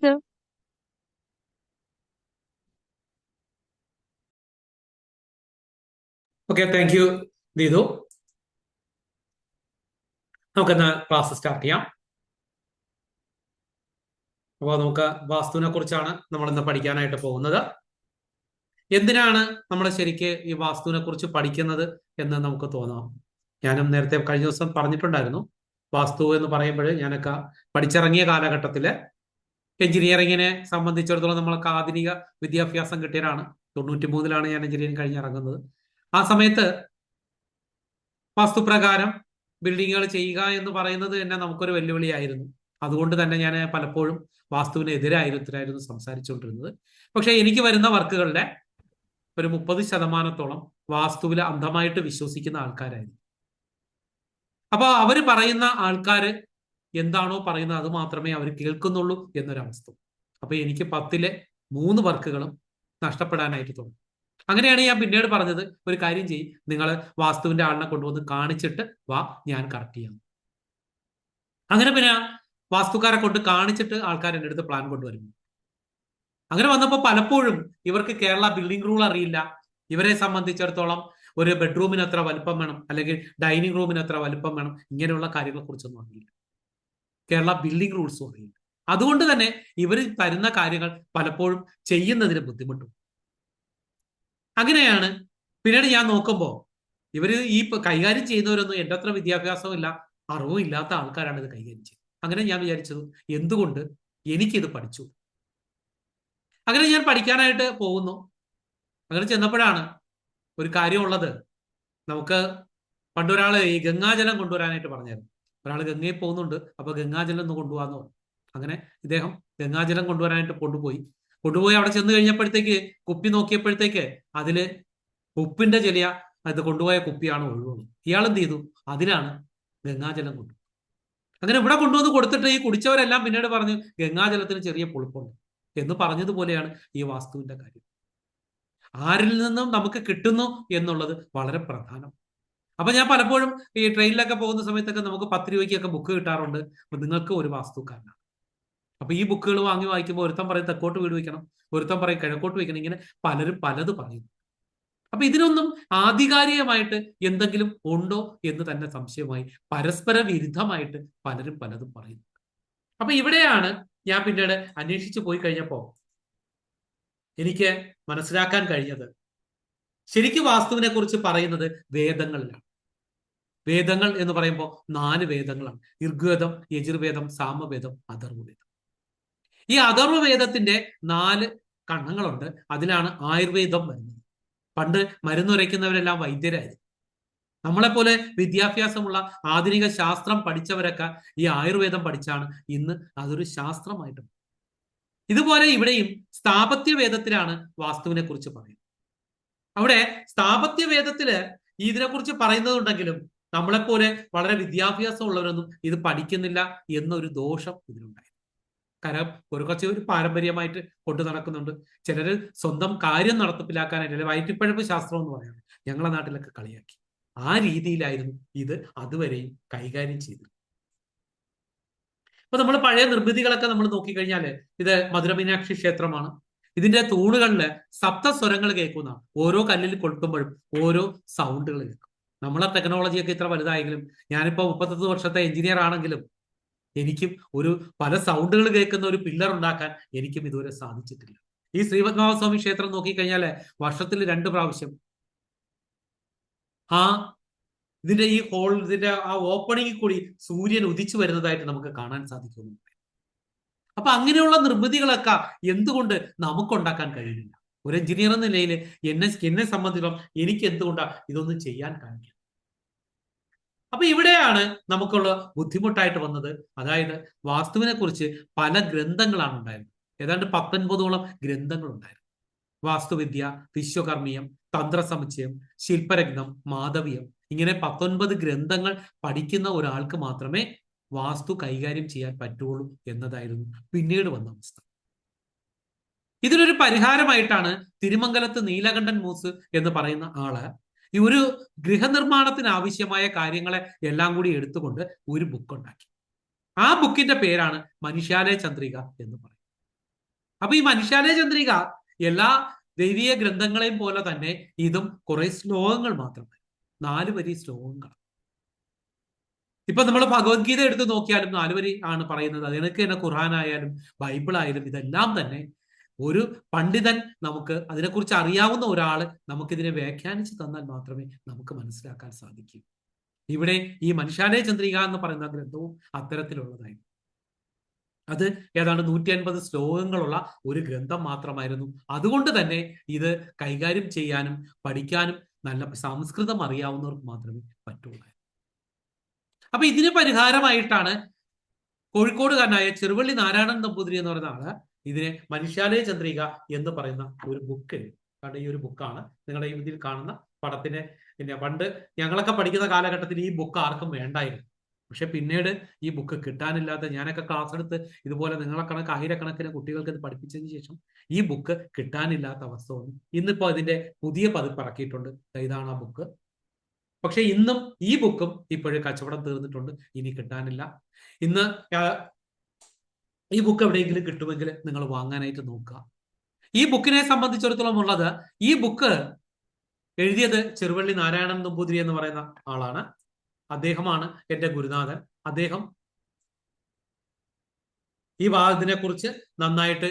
Sir. Okay, thank you Deethu. നമുക്കെന്ന് class start ചെയ്യാം. അപ്പോൾ നമുക്ക് വാസ്തുവിനെ കുറിച്ചാണ് നമ്മൾ ഇന്ന് പഠിക്കാനായിട്ട് പോകുന്നത്. എന്തിനാണ് നമ്മൾ ശരിക്ക് ഈ വാസ്തുവിനെ കുറിച്ച് പഠിക്കുന്നത് എന്ന് നമുക്ക് തോന്നാം. ഞാനും നേരത്തെ കഴിഞ്ഞ ദിവസം പറഞ്ഞിട്ടുണ്ടായിരുന്നു, വാസ്തു എന്ന് പറയുമ്പോൾ ഞാനൊക്കെ പഠിച്ചിറങ്ങിയ കാലഘട്ടത്തില് എഞ്ചിനീയറിങ്ങിനെ സംബന്ധിച്ചിടത്തോളം നമ്മളൊക്കെ ആധുനിക വിദ്യാഭ്യാസം കിട്ടിയവരാണ്. 93-ലാണ് ഞാൻ എഞ്ചിനീയറിംഗ് കഴിഞ്ഞിറങ്ങുന്നത്. ആ സമയത്ത് വാസ്തുപ്രകാരം ബിൽഡിങ്ങുകൾ ചെയ്യുക എന്ന് പറയുന്നത് തന്നെ നമുക്കൊരു വെല്ലുവിളിയായിരുന്നു. അതുകൊണ്ട് തന്നെ ഞാൻ പലപ്പോഴും വാസ്തുവിനെതിരായിരുന്നു സംസാരിച്ചുകൊണ്ടിരുന്നത്. പക്ഷെ എനിക്ക് വരുന്ന വർക്കുകളുടെ ഒരു 30% വാസ്തുവിൽ അന്ധമായിട്ട് വിശ്വസിക്കുന്ന ആൾക്കാരായിരുന്നു. അപ്പൊ അവര് പറയുന്ന ആൾക്കാര് എന്താണോ പറയുന്നത് അത് മാത്രമേ അവർ കേൾക്കുന്നുള്ളൂ എന്നൊരവസ്ഥ. അപ്പൊ എനിക്ക് 10-ലെ 3 വർക്കുകളും നഷ്ടപ്പെടാനായിട്ട് തോന്നി. അങ്ങനെയാണ് ഞാൻ പിന്നീട് പറഞ്ഞത്, ഒരു കാര്യം ചെയ്യും, നിങ്ങൾ വാസ്തുവിന്റെ ആളിനെ കൊണ്ടുവന്ന് കാണിച്ചിട്ട് വാ, ഞാൻ കറക്റ്റ് ചെയ്യാം. അങ്ങനെ പിന്നെ വാസ്തുക്കാരെ കൊണ്ട് കാണിച്ചിട്ട് ആൾക്കാർ എൻ്റെ അടുത്ത് പ്ലാൻ കൊണ്ടുവരും. അങ്ങനെ വന്നപ്പോൾ പലപ്പോഴും ഇവർക്ക് കേരള ബിൽഡിംഗ് റൂൾ അറിയില്ല. ഇവരെ സംബന്ധിച്ചിടത്തോളം ഒരു ബെഡ്റൂമിന് എത്ര വലുപ്പം വേണം, അല്ലെങ്കിൽ ഡൈനിങ് റൂമിന് എത്ര വലുപ്പം വേണം, ഇങ്ങനെയുള്ള കാര്യങ്ങളെ കുറിച്ചൊന്നും അറിയില്ല. കേരള ബിൽഡിംഗ് റൂൾസും അറിയില്ല. അതുകൊണ്ട് തന്നെ ഇവർ തരുന്ന കാര്യങ്ങൾ പലപ്പോഴും ചെയ്യുന്നതിന് ബുദ്ധിമുട്ടും. അങ്ങനെയാണ് പിന്നീട് ഞാൻ നോക്കുമ്പോൾ ഇവര് ഈ കൈകാര്യം ചെയ്യുന്നവരൊന്നും എൻ്റെ അത്ര വിദ്യാഭ്യാസവും ഇല്ല, അറിവും ഇല്ലാത്ത ആൾക്കാരാണ് ഇത് കൈകാര്യം ചെയ്യുന്നത്. അങ്ങനെ ഞാൻ വിചാരിച്ചത്, എന്തുകൊണ്ട് എനിക്കിത് പഠിച്ചു. അങ്ങനെ ഞാൻ പഠിക്കാനായിട്ട് പോകുന്നു. അങ്ങനെ ചെന്നപ്പോഴാണ് ഒരു കാര്യമുള്ളത്. നമുക്ക് പണ്ടൊരാള് ഈ ഗംഗാജലം കൊണ്ടുവരാനായിട്ട് പറഞ്ഞായിരുന്നു. ഒരാൾ ഗംഗയിൽ പോകുന്നുണ്ട്, അപ്പൊ ഗംഗാജലം ഒന്ന് കൊണ്ടുപോകാന്ന് പറഞ്ഞു. അങ്ങനെ ഇദ്ദേഹം ഗംഗാജലം കൊണ്ടുവരാനായിട്ട് കൊണ്ടുപോയി അവിടെ ചെന്ന് കഴിഞ്ഞപ്പോഴത്തേക്ക് കുപ്പി നോക്കിയപ്പോഴത്തേക്ക് അതില് ഉപ്പിന്റെ ചെറിയ അത് കൊണ്ടുപോയ കുപ്പിയാണ് ഒഴിവുള്ളത്. ഇയാൾ എന്ത് ചെയ്തു, അതിലാണ് ഗംഗാജലം കൊണ്ടു. അങ്ങനെ ഇവിടെ കൊണ്ടുവന്ന് കൊടുത്തിട്ട് ഈ കുടിച്ചവരെല്ലാം പിന്നീട് പറഞ്ഞു ഗംഗാജലത്തിന് ചെറിയ പുളിപ്പുണ്ട് എന്ന് പറഞ്ഞതുപോലെയാണ് ഈ വാസ്തുവിന്റെ കാര്യം. ആരിൽ നിന്നും നമുക്ക് കിട്ടുന്നു എന്നുള്ളത് വളരെ പ്രധാനം. അപ്പൊ ഞാൻ പലപ്പോഴും ഈ ട്രെയിനിലൊക്കെ പോകുന്ന സമയത്തൊക്കെ നമുക്ക് 10 രൂപയ്ക്കൊക്കെ ബുക്ക് കിട്ടാറുണ്ട്. അപ്പൊ നിങ്ങൾക്ക് ഒരു വാസ്തുക്കാരനാണ്. അപ്പൊ ഈ ബുക്കുകൾ വാങ്ങി വായിക്കുമ്പോൾ ഒരുത്തൻ പറയും തെക്കോട്ട് വീട് വയ്ക്കണം, ഒരുത്തൻ പറയും കിഴക്കോട്ട് വയ്ക്കണം, ഇങ്ങനെ പലരും പലത് പറയുന്നു. അപ്പൊ ഇതിനൊന്നും ആധികാരികമായിട്ട് എന്തെങ്കിലും ഉണ്ടോ എന്ന് തന്നെ സംശയമായി. പരസ്പര വിരുദ്ധമായിട്ട് പലരും പലതും പറയുന്നു. അപ്പൊ ഇവിടെയാണ് ഞാൻ പിന്നീട് അന്വേഷിച്ചു പോയി കഴിഞ്ഞപ്പോ എനിക്ക് മനസ്സിലാക്കാൻ കഴിഞ്ഞത്, ശരിക്കും വാസ്തുവിനെ കുറിച്ച് പറയുന്നത് വേദങ്ങളിലാണ്. വേദങ്ങൾ എന്ന് പറയുമ്പോൾ 4 വേദങ്ങളാണ്: ഋഗ്വേദം, യജുർവേദം, സാമവേദം, അഥർവവേദം. ഈ അഥർവവേദത്തിന്റെ 4 കണ്ണങ്ങളുണ്ട്. അതിലാണ് ആയുർവേദം വരുന്നത്. പണ്ട് മരുന്നുരയ്ക്കുന്നവരെല്ലാം വൈദ്യരായിരുന്നു. നമ്മളെപ്പോലെ വിദ്യാഭ്യാസമുള്ള ആധുനിക ശാസ്ത്രം പഠിച്ചവരൊക്കെ ഈ ആയുർവേദം പഠിച്ചാണ് ഇന്ന് അതൊരു ശാസ്ത്രമായിട്ട്. ഇതുപോലെ ഇവിടെയും സ്ഥാപത്യ വേദത്തിലാണ് വാസ്തുവിനെ കുറിച്ച് പറയുന്നത്. അവിടെ സ്ഥാപത്യ വേദത്തില് ഇതിനെക്കുറിച്ച് പറയുന്നതുണ്ടെങ്കിലും നമ്മളെപ്പോലെ വളരെ വിദ്യാഭ്യാസം ഉള്ളവരൊന്നും ഇത് പഠിക്കുന്നില്ല എന്നൊരു ദോഷം ഇതിനുണ്ടായി. കാരണം കുറച്ച് പാരമ്പര്യമായിട്ട് കൊണ്ടു നടക്കുന്നുണ്ട്. ചിലര് സ്വന്തം കാര്യം നടത്തിപ്പിലാക്കാനായിട്ട്, അല്ലെങ്കിൽ വയറ്റിപ്പഴപ്പ് ശാസ്ത്രം എന്ന് പറയുന്നത് ഞങ്ങളെ നാട്ടിലൊക്കെ കളിയാക്കി. ആ രീതിയിലായിരുന്നു ഇത് അതുവരെയും കൈകാര്യം ചെയ്തത്. അപ്പൊ നമ്മൾ പഴയ നിർമ്മിതികളൊക്കെ നമ്മൾ നോക്കിക്കഴിഞ്ഞാല് ഇത് മധുരമീനാക്ഷി ക്ഷേത്രമാണ്. ഇതിന്റെ തൂണുകളില് സപ്തസ്വരങ്ങൾ കേൾക്കുന്ന, ഓരോ കല്ലിൽ കൊളുത്തുമ്പോഴും ഓരോ സൗണ്ടുകൾ കേൾക്കും. നമ്മളെ ടെക്നോളജിയൊക്കെ ഇത്ര വലുതായെങ്കിലും, ഞാനിപ്പോ 31 വർഷത്തെ എഞ്ചിനീയർ ആണെങ്കിലും എനിക്കും പല സൗണ്ടുകൾ കേൾക്കുന്ന ഒരു പില്ലർ ഉണ്ടാക്കാൻ എനിക്കും ഇതുവരെ സാധിച്ചിട്ടില്ല. ഈ ശ്രീപത്മനാഭസ്വാമി ക്ഷേത്രം നോക്കിക്കഴിഞ്ഞാല് വർഷത്തിൽ 2 പ്രാവശ്യം ആ ഇതിന്റെ ഇതിന്റെ ആ ഓപ്പണിങ്ങിൽ കൂടി സൂര്യൻ ഉദിച്ചു വരുന്നതായിട്ട് നമുക്ക് കാണാൻ സാധിക്കുന്നു. അപ്പൊ അങ്ങനെയുള്ള നിർമ്മിതികളൊക്കെ എന്തുകൊണ്ട് നമുക്കുണ്ടാക്കാൻ കഴിയുന്നില്ല? ഒരു എഞ്ചിനീയർ എന്ന നിലയിൽ എന്നെ സംബന്ധിച്ചിടത്തോളം എനിക്ക് എന്തുകൊണ്ടാ ഇതൊന്നും ചെയ്യാൻ കഴിയും? അപ്പൊ ഇവിടെയാണ് നമുക്കുള്ള ബുദ്ധിമുട്ടായിട്ട് വന്നത്. അതായത് വാസ്തുവിനെ കുറിച്ച് പല ഗ്രന്ഥങ്ങളാണ് ഉണ്ടായിരുന്നത്. ഏതാണ്ട് 19ഓളം ഗ്രന്ഥങ്ങൾ ഉണ്ടായിരുന്നു. വാസ്തുവിദ്യ, വിശ്വകർമ്മീയം, തന്ത്രസമുച്ചയം, ശില്പരത്നം, മാധവിയം, ഇങ്ങനെ 19 ഗ്രന്ഥങ്ങൾ പഠിക്കുന്ന ഒരാൾക്ക് മാത്രമേ വാസ്തു കൈകാര്യം ചെയ്യാൻ പറ്റുള്ളൂ എന്നതായിരുന്നു പിന്നീട് വന്ന അവസ്ഥ. ഇതിനൊരു പരിഹാരമായിട്ടാണ് തിരുമംഗലത്ത് നീലകണ്ഠൻ മൂസ് എന്ന് പറയുന്ന ആള് ഈ ഒരു ഗൃഹനിർമ്മാണത്തിന് ആവശ്യമായ കാര്യങ്ങളെ എല്ലാം കൂടി എടുത്തുകൊണ്ട് ഒരു ബുക്ക് ഉണ്ടാക്കി. ആ ബുക്കിന്റെ പേരാണ് മനുഷ്യാലയ ചന്ദ്രിക എന്ന് പറയും. അപ്പൊ ഈ മനുഷ്യാലയ ചന്ദ്രിക എല്ലാ ദൈവീയ ഗ്രന്ഥങ്ങളെയും പോലെ തന്നെ ഇതും കുറെ ശ്ലോകങ്ങൾ മാത്രമേ, 4 വരി ശ്ലോകങ്ങൾ. ഇപ്പൊ നമ്മൾ ഭഗവത്ഗീത എടുത്ത് നോക്കിയാലും 4 വരി ആണ് പറയുന്നത്. അതിനൊക്കെ തന്നെ ഖുർആനായാലും ബൈബിളായാലും ഇതെല്ലാം തന്നെ ഒരു പണ്ഡിതൻ, നമുക്ക് അതിനെക്കുറിച്ച് അറിയാവുന്ന ഒരാള് നമുക്കിതിനെ വ്യാഖ്യാനിച്ച് തന്നാൽ മാത്രമേ നമുക്ക് മനസ്സിലാക്കാൻ സാധിക്കൂ. ഇവിടെ ഈ മനുഷ്യാലയ ചന്ദ്രിക എന്ന് പറയുന്ന ഗ്രന്ഥവും അത്തരത്തിലുള്ളതായിരുന്നു. അത് ഏതാണ്ട് 150 ശ്ലോകങ്ങളുള്ള ഒരു ഗ്രന്ഥം മാത്രമായിരുന്നു. അതുകൊണ്ട് തന്നെ ഇത് കൈകാര്യം ചെയ്യാനും പഠിക്കാനും നല്ല സംസ്കൃതം അറിയാവുന്നവർക്ക് മാത്രമേ പറ്റുള്ളൂ. അപ്പൊ ഇതിന് പരിഹാരമായിട്ടാണ് കോഴിക്കോടുകാരനായ ചെറുവള്ളി നാരായണൻ നമ്പൂതിരി എന്ന് പറയുന്ന ആള് ഇതിനെ മനുഷ്യാലയ ചന്ദ്രിക എന്ന് പറയുന്ന ഒരു ബുക്ക് എഴുതി. കാരണം ഈ ഒരു ബുക്കാണ് നിങ്ങളുടെ ഇതിൽ കാണുന്ന പടത്തിന്റെ. പിന്നെ പണ്ട് ഞങ്ങളൊക്കെ പഠിക്കുന്ന കാലഘട്ടത്തിൽ ഈ ബുക്ക് ആർക്കും വേണ്ടായിരുന്നു. പക്ഷെ പിന്നീട് ഈ ബുക്ക് കിട്ടാനില്ലാത്ത, ഞാനൊക്കെ ക്ലാസ് എടുത്ത് ഇതുപോലെ നിങ്ങളെ കണക്ക് ആയിരക്കണക്കിന് കുട്ടികൾക്ക് ഇത് പഠിപ്പിച്ചതിന് ശേഷം ഈ ബുക്ക് കിട്ടാനില്ലാത്ത അവസ്ഥ വന്നു. ഇന്നിപ്പോ ഇതിന്റെ പുതിയ പതിപ്പ് ഇറക്കിയിട്ടുണ്ട്. ഇതാണ് ആ ബുക്ക്. പക്ഷെ ഇന്നും ഈ ബുക്കും ഇപ്പോഴും കച്ചവടം തീർന്നിട്ടുണ്ട്, ഇനി കിട്ടാനില്ല. ഇന്ന് ഈ ബുക്ക് എവിടെയെങ്കിലും കിട്ടുമെങ്കിൽ നിങ്ങൾ വാങ്ങാനായിട്ട് നോക്കുക. ഈ ബുക്കിനെ സംബന്ധിച്ചിടത്തോളം ഉള്ളത്, ഈ ബുക്ക് എഴുതിയത് ചെറുവള്ളി നാരായണൻ നമ്പൂതിരി എന്ന് പറയുന്ന ആളാണ്. അദ്ദേഹമാണ് എന്റെ ഗുരുനാഥൻ. അദ്ദേഹം ഈ ഇതിനെ കുറിച്ച് നന്നായിട്ട്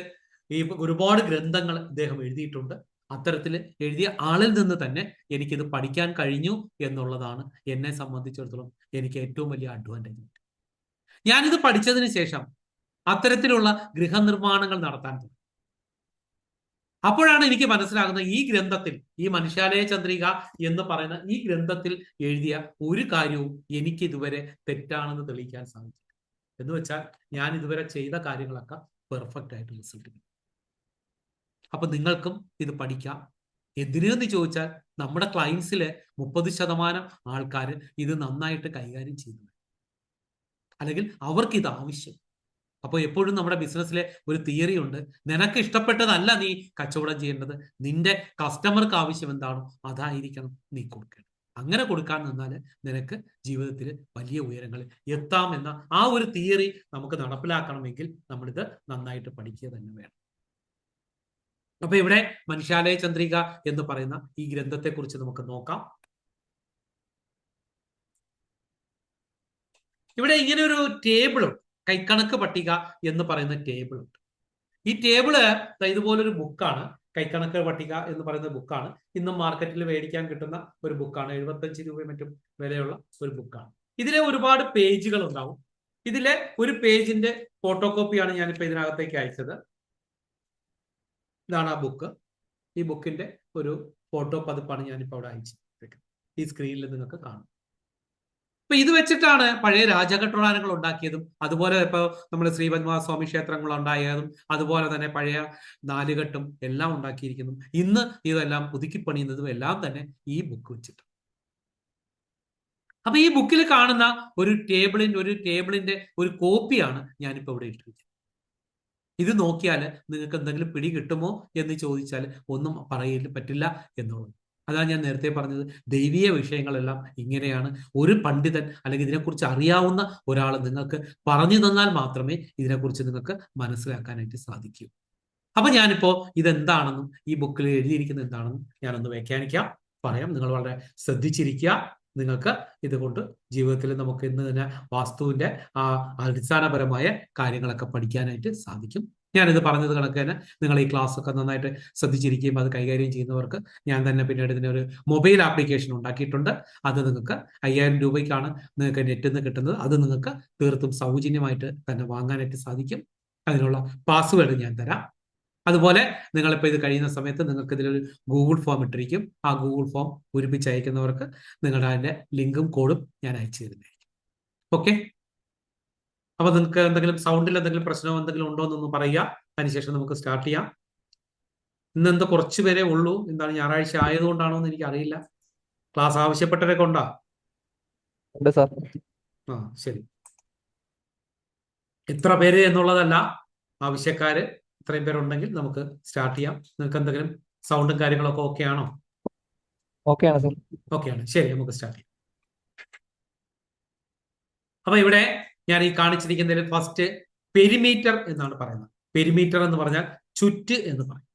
ഒരുപാട് ഗ്രന്ഥങ്ങൾ അദ്ദേഹം എഴുതിയിട്ടുണ്ട്. അത്തരത്തിൽ എഴുതിയ ആളിൽ നിന്ന് തന്നെ എനിക്കിത് പഠിക്കാൻ കഴിഞ്ഞു എന്നുള്ളതാണ് എന്നെ സംബന്ധിച്ചിടത്തോളം എനിക്ക് ഏറ്റവും വലിയ അഡ്വാൻറ്റേജ്. ഞാനിത് പഠിച്ചതിന് ശേഷം അത്തരത്തിലുള്ള ഗൃഹനിർമ്മാണങ്ങൾ നടത്താൻ തുടങ്ങി. അപ്പോഴാണ് എനിക്ക് മനസ്സിലാകുന്നത്, ഈ ഗ്രന്ഥത്തിൽ, ഈ മനുഷ്യാലയ ചന്ദ്രിക എന്ന് പറയുന്ന ഈ ഗ്രന്ഥത്തിൽ എഴുതിയ ഒരു കാര്യവും എനിക്ക് ഇതുവരെ തെറ്റാണെന്ന് തെളിയിക്കാൻ സാധിച്ചു. എന്ന് വെച്ചാൽ ഞാൻ ഇതുവരെ ചെയ്ത കാര്യങ്ങളൊക്കെ പെർഫെക്റ്റ് ആയിട്ട് റിസൾട്ട് കിട്ടും. അപ്പൊ നിങ്ങൾക്കും ഇത് പഠിക്കാം. എന്തിനെന്ന് ചോദിച്ചാൽ നമ്മുടെ ക്ലയൻസിലെ 30% ആൾക്കാർ ഇത് നന്നായിട്ട് കൈകാര്യം ചെയ്യുന്നു, അല്ലെങ്കിൽ അവർക്ക് ഇത് ആവശ്യം. അപ്പോൾ എപ്പോഴും നമ്മുടെ ബിസിനസ്സിലെ ഒരു തിയറി ഉണ്ട്, നിനക്ക് ഇഷ്ടപ്പെട്ടതല്ല നീ കച്ചവടം ചെയ്യേണ്ടത്, നിന്റെ കസ്റ്റമർക്ക് ആവശ്യം എന്താണോ അതായിരിക്കണം നീ കൊടുക്കേണ്ടത്. അങ്ങനെ കൊടുക്കാൻ നിന്നാൽ നിനക്ക് ജീവിതത്തിൽ വലിയ ഉയരങ്ങളിൽ എത്താമെന്ന ആ ഒരു തിയറി നമുക്ക് നടപ്പിലാക്കണമെങ്കിൽ നമ്മളിത് നന്നായിട്ട് പഠിക്കുക തന്നെ വേണം. അപ്പൊ ഇവിടെ മനുഷ്യാലയ ചന്ദ്രിക എന്ന് പറയുന്ന ഈ ഗ്രന്ഥത്തെ കുറിച്ച് നമുക്ക് നോക്കാം. ഇവിടെ ഇങ്ങനെ ഒരു ടേബിളും, കൈക്കണക്ക് പട്ടിക എന്ന് പറയുന്ന ടേബിൾ ഉണ്ട്. ഈ ടേബിള് ഇതുപോലൊരു ബുക്കാണ്. കൈക്കണക്ക് പട്ടിക എന്ന് പറയുന്ന ബുക്കാണ്. ഇന്നും മാർക്കറ്റിൽ മേടിക്കാൻ കിട്ടുന്ന ഒരു ബുക്കാണ്. 75 രൂപ മറ്റും വിലയുള്ള ഒരു ബുക്കാണ്. ഇതിലെ ഒരുപാട് പേജുകൾ ഉണ്ടാവും. ഇതിലെ ഒരു പേജിന്റെ ഫോട്ടോ കോപ്പിയാണ് ഞാനിപ്പോ ഇതിനകത്തേക്ക് അയച്ചത്. ഇതാണ് ആ ബുക്ക്. ഈ ബുക്കിന്റെ ഒരു ഫോട്ടോ പതിപ്പാണ് ഞാനിപ്പോ അവിടെ അയച്ചിരിക്കുന്നത്. ഈ സ്ക്രീനിൽ നിങ്ങൾക്ക് കാണാം. അപ്പൊ ഇത് വെച്ചിട്ടാണ് പഴയ രാജകൊട്ടാരങ്ങൾ ഉണ്ടാക്കിയതും, അതുപോലെ ഇപ്പൊ നമ്മൾ ശ്രീപത്മനാഭസ്വാമി ക്ഷേത്രങ്ങൾ ഉണ്ടായതും, അതുപോലെ തന്നെ പഴയ നാലുകെട്ടും എല്ലാം ഉണ്ടാക്കിയിരിക്കുന്നു. ഇന്ന് ഇതെല്ലാം പുതുക്കിപ്പണിയുന്നതും എല്ലാം തന്നെ ഈ ബുക്ക് വെച്ചിട്ട്. അപ്പൊ ഈ ബുക്കിൽ കാണുന്ന ഒരു ടേബിളിന്റെ ഒരു കോപ്പിയാണ് ഞാനിപ്പോ ഇവിടെ ഇട്ടിരിക്കുന്നത്. ഇത് നോക്കിയാൽ നിങ്ങൾക്ക് എന്തെങ്കിലും പിടി കിട്ടുമോ എന്ന് ചോദിച്ചാൽ ഒന്നും പറയില്ല, പറ്റില്ല എന്നുള്ളത്. അതാണ് ഞാൻ നേരത്തെ പറഞ്ഞത്, ദൈവീയ വിഷയങ്ങളെല്ലാം ഇങ്ങനെയാണ്. ഒരു പണ്ഡിതൻ അല്ലെങ്കിൽ ഇതിനെക്കുറിച്ച് അറിയാവുന്ന ഒരാൾ നിങ്ങൾക്ക് പറഞ്ഞു തന്നാൽ മാത്രമേ ഇതിനെക്കുറിച്ച് നിങ്ങൾക്ക് മനസ്സിലാക്കാനായിട്ട് സാധിക്കൂ. അപ്പൊ ഞാനിപ്പോ ഇതെന്താണെന്നും ഈ ബുക്കിൽ എഴുതിയിരിക്കുന്നത് എന്താണെന്നും ഞാനൊന്ന് വ്യാഖ്യാനിക്കാം, പറയാം. നിങ്ങൾ വളരെ ശ്രദ്ധിച്ചിരിക്കുക. നിങ്ങൾക്ക് ഇതുകൊണ്ട് ജീവിതത്തിൽ നമുക്ക് ഇന്ന് തന്നെ വാസ്തുവിന്റെ അടിസ്ഥാനപരമായ കാര്യങ്ങളൊക്കെ പഠിക്കാനായിട്ട് സാധിക്കും. ഞാനിത് പറഞ്ഞത് കണക്ക് തന്നെ നിങ്ങൾ ഈ ക്ലാസ് ഒക്കെ നന്നായിട്ട് ശ്രദ്ധിച്ചിരിക്കുകയും അത് കൈകാര്യം ചെയ്യുന്നവർക്ക് ഞാൻ തന്നെ പിന്നീട് ഇതിനൊരു മൊബൈൽ ആപ്ലിക്കേഷൻ ഉണ്ടാക്കിയിട്ടുണ്ട്. അത് നിങ്ങൾക്ക് 5000 രൂപയ്ക്കാണ് നിങ്ങൾക്ക് നെറ്റിൽ നിന്ന് കിട്ടുന്നത്. അത് നിങ്ങൾക്ക് തീർത്തും സൗജന്യമായിട്ട് തന്നെ വാങ്ങാനായിട്ട് സാധിക്കും. അതിനുള്ള പാസ്വേഡ് ഞാൻ തരാം. അതുപോലെ നിങ്ങളിപ്പോൾ ഇത് കഴിയുന്ന സമയത്ത് നിങ്ങൾക്ക് ഇതിലൊരു ഗൂഗിൾ ഫോം ഇട്ടിരിക്കും. ആ ഗൂഗിൾ ഫോം പൂരിപ്പിച്ച് അയക്കുന്നവർക്ക് നിങ്ങളുടെ അതിന്റെ ലിങ്കും കോഡും ഞാൻ അയച്ചു തരുന്നതായിരിക്കും. ഓക്കെ. അപ്പൊ നിങ്ങൾക്ക് എന്തെങ്കിലും സൗണ്ടിൽ എന്തെങ്കിലും പ്രശ്നമോ എന്തെങ്കിലും ഉണ്ടോ എന്നൊന്ന് പറയുക. അതിനുശേഷം നമുക്ക് സ്റ്റാർട്ട് ചെയ്യാം. ഇന്നെന്താ കുറച്ച് പേരേ ഉള്ളൂ. എന്താണ്, ഞായറാഴ്ച ആയതുകൊണ്ടാണോ എന്ന് എനിക്ക് അറിയില്ല. ക്ലാസ് ആവശ്യപ്പെട്ടവരൊക്കെ ഉണ്ടോ? ആ, ശരി. എത്ര പേര് എന്നുള്ളതല്ല, ആവശ്യക്കാര് ഇത്രയും പേരുണ്ടെങ്കിൽ നമുക്ക് സ്റ്റാർട്ട് ചെയ്യാം. നിങ്ങൾക്ക് എന്തെങ്കിലും സൗണ്ടും കാര്യങ്ങളൊക്കെ ഓക്കെ ആണോ? ഓക്കെയാണ് സർ. ഓക്കെയാണ്, ശരി, നമുക്ക് സ്റ്റാർട്ട് ചെയ്യാം. അപ്പൊ ഇവിടെ ഞാൻ ഈ കാണിച്ചിരിക്കുന്നതിൽ ഫസ്റ്റ് പെരിമീറ്റർ എന്നാണ് പറയുന്നത്. പെരിമീറ്റർ എന്ന് പറഞ്ഞാൽ ചുറ്റ് എന്ന് പറയും.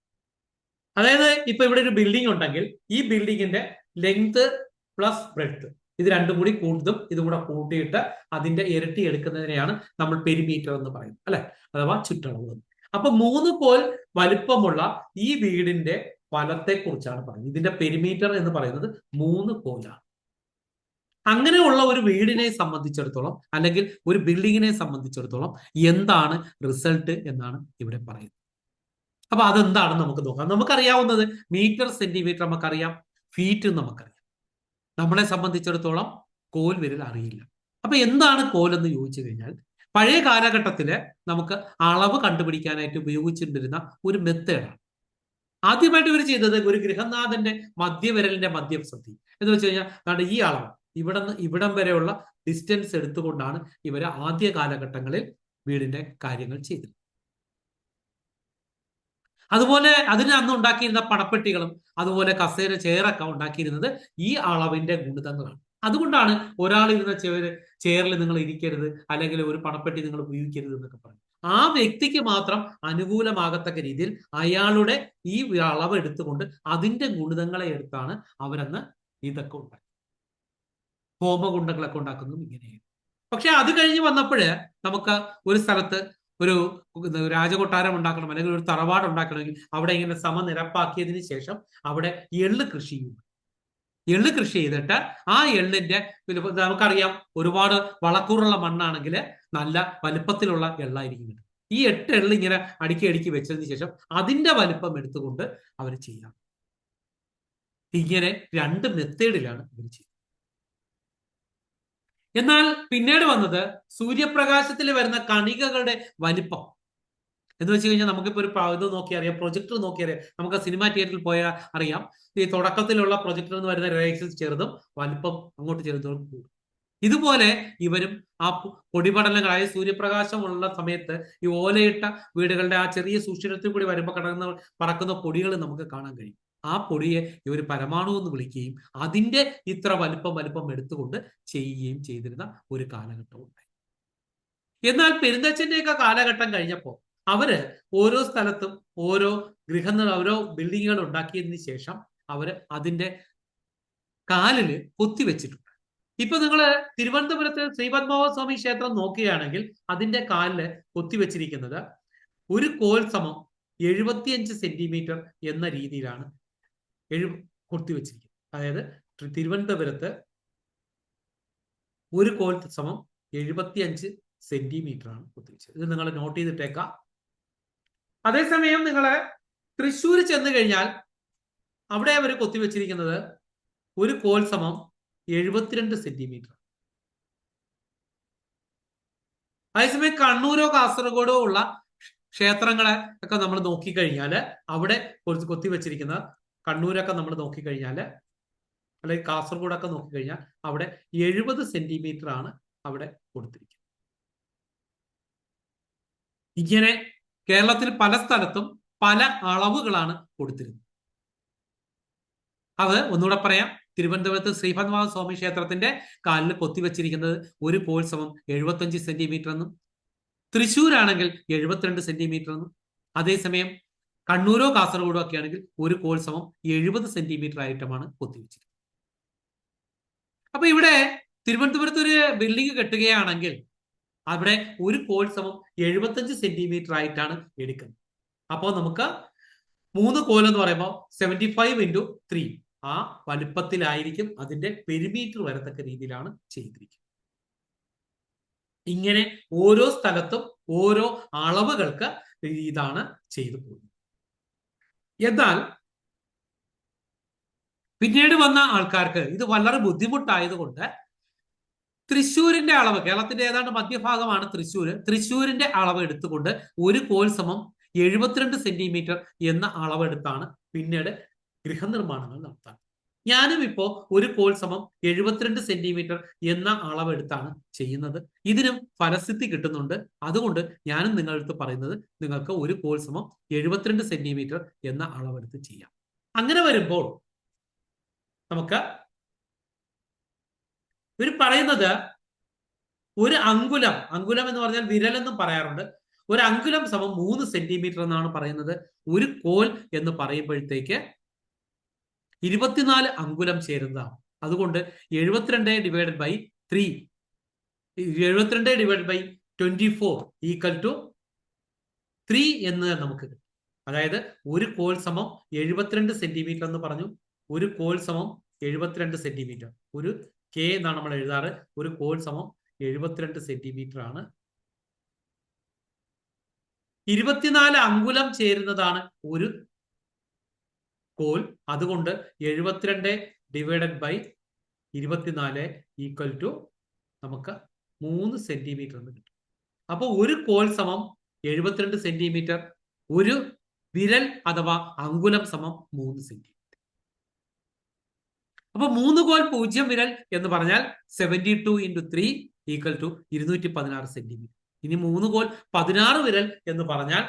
അതായത് ഇപ്പൊ ഇവിടെ ഒരു ബിൽഡിംഗ് ഉണ്ടെങ്കിൽ ഈ ബിൽഡിങ്ങിന്റെ ലെങ്ത് പ്ലസ് ബ്രെഡ്ത്ത് ഇത് രണ്ടും കൂടി കൂട്ടും ഇതും കൂടെ കൂട്ടിയിട്ട് അതിന്റെ ഇരട്ടി എടുക്കുന്നതിനെയാണ് നമ്മൾ പെരിമീറ്റർ എന്ന് പറയുന്നത്, അല്ലെ, അഥവാ ചുറ്റളവ്. അപ്പൊ 3 കോൽ വലിപ്പമുള്ള ഈ വീടിന്റെ ഫലത്തെ കുറിച്ചാണ് പറയുന്നത്. ഇതിന്റെ പെരിമീറ്റർ എന്ന് പറയുന്നത് 3 കോലാണ്. അങ്ങനെയുള്ള ഒരു വീടിനെ സംബന്ധിച്ചിടത്തോളം അല്ലെങ്കിൽ ഒരു ബിൽഡിങ്ങിനെ സംബന്ധിച്ചിടത്തോളം എന്താണ് റിസൾട്ട് എന്നാണ് ഇവിടെ പറയുന്നത്. അപ്പൊ അതെന്താണെന്ന് നമുക്ക് നോക്കാം. നമുക്കറിയാവുന്നത് മീറ്റർ, സെന്റിമീറ്റർ നമുക്കറിയാം, ഫീറ്റ് നമുക്കറിയാം. നമ്മളെ സംബന്ധിച്ചിടത്തോളം കോൽ വിരൽ അറിയില്ല. അപ്പൊ എന്താണ് കോൽ എന്ന് ചോദിച്ചു കഴിഞ്ഞാൽ, പഴയ കാലഘട്ടത്തില് നമുക്ക് അളവ് കണ്ടുപിടിക്കാനായിട്ട് ഉപയോഗിച്ചിരുന്ന ഒരു മെത്തേഡാണ്. ആദ്യമായിട്ട് ഇവർ ചെയ്തത് ഒരു ഗൃഹനാഥന്റെ മധ്യവിരലിന്റെ മധ്യസ്ഥി എന്ന് വെച്ച് കഴിഞ്ഞാൽ ഈ അളവ് ഇവിടം വരെയുള്ള ഡിസ്റ്റൻസ് എടുത്തുകൊണ്ടാണ് ഇവർ ആദ്യ കാലഘട്ടങ്ങളിൽ വീടിന്റെ കാര്യങ്ങൾ ചെയ്തത്. അതുപോലെ അതിന് അന്ന് ഉണ്ടാക്കിയിരുന്ന പണപ്പെട്ടികളും അതുപോലെ കസേര, ചെയറൊക്കെ ഉണ്ടാക്കിയിരുന്നത് ഈ അളവിന്റെ ഗുണിതങ്ങളാണ്. അതുകൊണ്ടാണ് ഒരാൾ ഇരുന്ന ചെയറിൽ നിങ്ങൾ ഇരിക്കരുത്, അല്ലെങ്കിൽ ഒരു പണപ്പെട്ടി നിങ്ങൾ ഉപയോഗിക്കരുത് എന്നൊക്കെ പറഞ്ഞു. ആ വ്യക്തിക്ക് മാത്രം അനുകൂലമാകത്തക്ക രീതിയിൽ അയാളുടെ ഈ അളവ് എടുത്തുകൊണ്ട് അതിന്റെ ഗുണിതങ്ങളെ എടുത്താണ് അവരന്ന് ഇതൊക്കെ ഉണ്ടാക്കി. ഹോമകുണ്ടങ്ങളൊക്കെ ഉണ്ടാക്കുന്നതും ഇങ്ങനെയാണ്. പക്ഷെ അത് കഴിഞ്ഞ് വന്നപ്പോഴ് നമുക്ക് ഒരു സ്ഥലത്ത് ഒരു രാജകൊട്ടാരം ഉണ്ടാക്കണം അല്ലെങ്കിൽ ഒരു തറവാട് ഉണ്ടാക്കണമെങ്കിൽ അവിടെ ഇങ്ങനെ സമനിരപ്പാക്കിയതിന് ശേഷം അവിടെ എള്ള് കൃഷി ചെയ്യും. എള്ള് കൃഷി ചെയ്തിട്ട് ആ എള്ളിന്റെ നമുക്കറിയാം, ഒരുപാട് വളക്കൂറുള്ള മണ്ണാണെങ്കിൽ നല്ല വലിപ്പത്തിലുള്ള എള്ളായിരിക്കും കിട്ടും. ഈ 8 എള്ള് ഇങ്ങനെ അടുക്കി വെച്ചതിന് ശേഷം അതിന്റെ വലിപ്പം എടുത്തുകൊണ്ട് അവർ ചെയ്യാം. ഇങ്ങനെ 2 മെത്തേഡിലാണ് ഇവർ ചെയ്യുന്നത്. എന്നാൽ പിന്നീട് വന്നത് സൂര്യപ്രകാശത്തിൽ വരുന്ന കണികകളുടെ വലിപ്പം എന്ന് വെച്ച് കഴിഞ്ഞാൽ നമുക്കിപ്പോ ഒരു ഇത് നോക്കി അറിയാം, പ്രൊജക്ടർ നോക്കി അറിയാം. നമുക്ക് സിനിമാ തിയേറ്ററിൽ പോയാൽ അറിയാം, ഈ തുടക്കത്തിലുള്ള പ്രൊജക്ടർ എന്ന് വരുന്ന റേസസ് ചെറുതും വലിപ്പം അങ്ങോട്ട് ചെറുതും കൂടും. ഇതുപോലെ ഇവരും ആ പൊടിപടലങ്ങളായ സൂര്യപ്രകാശമുള്ള സമയത്ത് ഈ ഓലയിട്ട വീടുകളുടെ ആ ചെറിയ സുഷിരത്തിൽ കൂടി വരുമ്പോൾ പറക്കുന്ന പൊടികൾ നമുക്ക് കാണാൻ കഴിയും. ആ പൊടിയെ ഇവർ പരമാണു എന്ന് വിളിക്കുകയും അതിന്റെ ഇത്ര വലിപ്പം എടുത്തുകൊണ്ട് ചെയ്യുകയും ചെയ്തിരുന്ന ഒരു കാലഘട്ടം ഉണ്ടായി. എന്നാൽ പെരുന്തച്ഛന്റെയൊക്കെ കാലഘട്ടം കഴിഞ്ഞപ്പോൾ അവര് ഓരോ സ്ഥലത്തും ഓരോ ഓരോ ബിൽഡിങ്ങുകൾ ഉണ്ടാക്കിയതിന് ശേഷം അവര് അതിന്റെ കാലില് കൊത്തിവെച്ചിട്ടുണ്ട്. ഇപ്പൊ നിങ്ങൾ തിരുവനന്തപുരത്ത് ശ്രീപത്മനാഭസ്വാമി ക്ഷേത്രം നോക്കുകയാണെങ്കിൽ അതിന്റെ കാലില് കൊത്തിവെച്ചിരിക്കുന്നത് ഒരു കോൽ സമം 75 സെന്റിമീറ്റർ എന്ന രീതിയിലാണ് കൊത്തിവെച്ചിരിക്കുന്നത്. അതായത് തിരുവനന്തപുരത്ത് ഒരു കോൽ സമം 75 സെന്റിമീറ്റർ ആണ് കൊത്തിവെച്ചത്. ഇത് നിങ്ങൾ നോട്ട് ചെയ്തിട്ടേക്കാം. അതേസമയം നിങ്ങൾ തൃശ്ശൂർ ചെന്ന് കഴിഞ്ഞാൽ അവിടെ അവർ കൊത്തിവെച്ചിരിക്കുന്നത് ഒരു കോൽ സമം 72 സെന്റിമീറ്റർ. അതേസമയം കണ്ണൂരോ കാസർഗോഡോ ഉള്ള ക്ഷേത്രങ്ങളെ ഒക്കെ നമ്മൾ നോക്കിക്കഴിഞ്ഞാൽ അവിടെ കൊത്തിവെച്ചിരിക്കുന്ന കണ്ണൂരൊക്കെ നമ്മൾ നോക്കിക്കഴിഞ്ഞാൽ അല്ലെങ്കിൽ കാസർഗോഡൊക്കെ നോക്കിക്കഴിഞ്ഞാൽ അവിടെ 70 സെന്റിമീറ്റർ ആണ് അവിടെ കൊടുത്തിരിക്കുന്നത്. ഇങ്ങനെ കേരളത്തിൽ പല സ്ഥലത്തും പല അളവുകളാണ് കൊടുത്തിരുന്നത്. അത് ഒന്നുകൂടെ പറയാം. തിരുവനന്തപുരത്ത് ശ്രീപത്മനാഭസ്വാമി ക്ഷേത്രത്തിന്റെ കാലിൽ കൊത്തിവെച്ചിരിക്കുന്നത് ഒരു കോൽ സമം 75 സെന്റിമീറ്റർ എന്നും, തൃശ്ശൂരാണെങ്കിൽ 72 സെന്റിമീറ്റർ എന്നും, അതേസമയം കണ്ണൂരോ കാസർഗോഡോ ഒക്കെ ആണെങ്കിൽ ഒരു കോൽ സമം 70 സെന്റിമീറ്റർ ആയിട്ടുമാണ് കൊത്തിവെച്ചിരിക്കുന്നത്. അപ്പൊ ഇവിടെ തിരുവനന്തപുരത്ത് ഒരു ബിൽഡിംഗ് കെട്ടുകയാണെങ്കിൽ അവിടെ ഒരു കോൽ സമം 75 സെന്റിമീറ്റർ ആയിട്ടാണ് എടുക്കുന്നത്. അപ്പോൾ നമുക്ക് 3 കോൽ എന്ന് പറയുമ്പോൾ 75 × 3 ആ വലുപ്പത്തിലായിരിക്കും അതിന്റെ പെരിമീറ്റർ വരത്തക്ക രീതിയിലാണ് ചെയ്തിരിക്കുന്നത്. ഇങ്ങനെ ഓരോ സ്ഥലത്തും ഓരോ അളവുകൾക്ക് ഇതാണ് ചെയ്തു പോകുന്നത്. എന്നാൽ പിന്നീട് വന്ന ആൾക്കാർക്ക് ഇത് വളരെ ബുദ്ധിമുട്ടായതുകൊണ്ട് തൃശ്ശൂരിന്റെ അളവ്, കേരളത്തിന്റെ ഏതാണ്ട് മധ്യഭാഗമാണ് തൃശ്ശൂരിന്റെ അളവ് എടുത്തുകൊണ്ട് ഒരു കോൽ സമം 72 സെന്റിമീറ്റർ എന്ന അളവെടുത്താണ് പിന്നീട് ഗൃഹനിർമ്മാണങ്ങൾ നടത്താൻ. ഞാനും ഇപ്പോ ഒരു കോൽ സമം 72 സെന്റിമീറ്റർ എന്ന അളവെടുത്താണ് ചെയ്യുന്നത്. ഇതിനും ഫലസിദ്ധി കിട്ടുന്നുണ്ട്. അതുകൊണ്ട് ഞാനും നിങ്ങളടുത്ത് പറയുന്നത് നിങ്ങൾക്ക് ഒരു കോൽ സമം 72 സെന്റിമീറ്റർ എന്ന അളവെടുത്ത് ചെയ്യാം. അങ്ങനെ വരുമ്പോൾ നമുക്ക് ഇവർ പറയുന്നത് ഒരു അങ്കുലം എന്ന് പറഞ്ഞാൽ വിരൽ എന്നും പറയാറുണ്ട്. ഒരു അങ്കുലം സമം 3 സെന്റിമീറ്റർ എന്നാണ് പറയുന്നത്. ഒരു കോൽ എന്ന് പറയുമ്പോഴത്തേക്ക് 24 അങ്കുലം ചേരുന്നതാണ്. അതുകൊണ്ട് 72/3 72/24 ഈക്വൽ ടു 3 എന്ന് നമുക്ക് കിട്ടും. അതായത് ഒരു കോൽ സമം 72 സെന്റിമീറ്റർ എന്ന് പറഞ്ഞു. ഒരു കോൽ സമം 72 സെന്റിമീറ്റർ. ഒരു കെ എന്നാണ് നമ്മൾ എഴുതാറ്. ഒരു കോൽ സമം 72 സെന്റിമീറ്റർ ആണ്. 24 അങ്കുലം ചേരുന്നതാണ് ഒരു കോൽ. അതുകൊണ്ട് 72/24 ഈക്വൽ ടു നമുക്ക് 3 സെന്റിമീറ്റർ എന്ന് കിട്ടും. അപ്പൊ ഒരു കോൽ സമം 72 സെന്റിമീറ്റർ. ഒരു വിരൽ അഥവാ അങ്കുലം സമം 3 സെന്റിമീറ്റർ. അപ്പൊ 3 കോൽ 0 വിരൽ എന്ന് പറഞ്ഞാൽ 72 × 3 ഈക്വൽ ടു 216 സെന്റിമീറ്റർ. ഇനി 3 കോൽ 16 വിരൽ എന്ന് പറഞ്ഞാൽ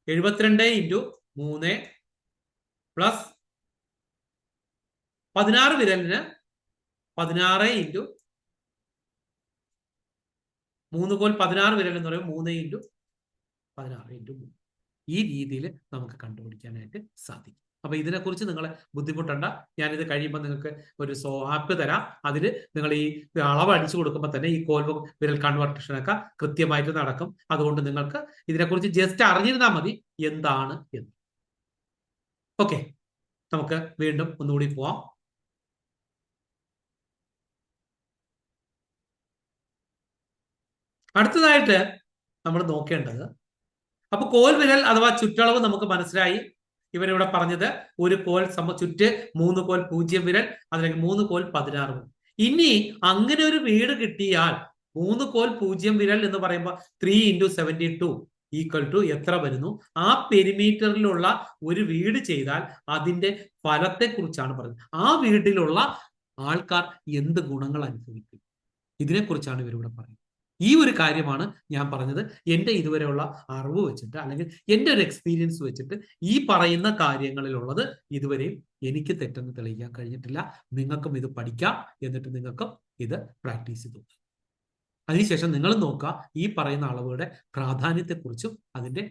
72 × 3 പ്ലസ് 16 വിരലിന് 16 × 3 കോൽ 16 വിരൽ എന്ന് പറയുമ്പോൾ 3 × 16 × 3. ഈ രീതിയിൽ നമുക്ക് കണ്ടുപിടിക്കാനായിട്ട് സാധിക്കും. അപ്പൊ ഇതിനെക്കുറിച്ച് നിങ്ങൾ ബുദ്ധിമുട്ടണ്ട. ഞാനിത് കഴിയുമ്പോൾ നിങ്ങൾക്ക് ഒരു ആപ്പ് തരാം. അതിൽ നിങ്ങൾ ഈ അളവ് അടിച്ചു കൊടുക്കുമ്പോൾ തന്നെ ഈ കോൽ വിരൽ കൺവെർഷനൊക്കെ കൃത്യമായിട്ട് നടക്കും. അതുകൊണ്ട് നിങ്ങൾക്ക് ഇതിനെക്കുറിച്ച് ജസ്റ്റ് അറിഞ്ഞിരുന്നാൽ മതി എന്താണ് എന്ന്. ഓക്കെ, നമുക്ക് വീണ്ടും ഒന്നുകൂടി പോവാം. അടുത്തതായിട്ട് നമ്മൾ നോക്കേണ്ടത്, അപ്പൊ കോൽ വിരൽ അഥവാ ചുറ്റളവ് നമുക്ക് മനസ്സിലായി. ഇവരിവിടെ പറഞ്ഞത് ഒരു കോൽ ചുറ്റ് 3 കോൽ 0 വിരൽ, അതിലേക്ക് 3 കോൽ 16 വിരൽ. ഇനി അങ്ങനെ ഒരു വീട് കിട്ടിയാൽ 3 കോൽ 0 വിരൽ എന്ന് പറയുമ്പോൾ 3 × 72 ഈക്വൽ ടു എത്ര വരുന്നു? ആ പെരിമീറ്ററിലുള്ള ഒരു വീട് ചെയ്താൽ അതിന്റെ ഫലത്തെ കുറിച്ചാണ് പറയുന്നത്. ആ വീട്ടിലുള്ള ആൾക്കാർ എന്ത് ഗുണങ്ങൾ അനുഭവിക്കും, ഇതിനെക്കുറിച്ചാണ് ഇവരിവിടെ പറയുന്നത്. ഈ ഒരു കാര്യമാണ് ഞാൻ പറഞ്ഞത്. എൻ്റെ ഇതുവരെയുള്ള അറിവ് വെച്ചിട്ട് അല്ലെങ്കിൽ എൻ്റെ ഒരു എക്സ്പീരിയൻസ് വെച്ചിട്ട് ഈ പറയുന്ന കാര്യങ്ങളിലുള്ളത് ഇതുവരെയും എനിക്ക് തെറ്റെന്ന് തെളിയിക്കാൻ കഴിഞ്ഞിട്ടില്ല. നിങ്ങൾക്കും ഇത് പഠിക്കാം, എന്നിട്ട് നിങ്ങൾക്കും ഇത് പ്രാക്ടീസ് ചെയ്തു. അതിനുശേഷം നിങ്ങൾ നോക്കുക ഈ പറയുന്ന അളവുകളുടെ പ്രാധാന്യത്തെക്കുറിച്ചും അതിൻ്റെ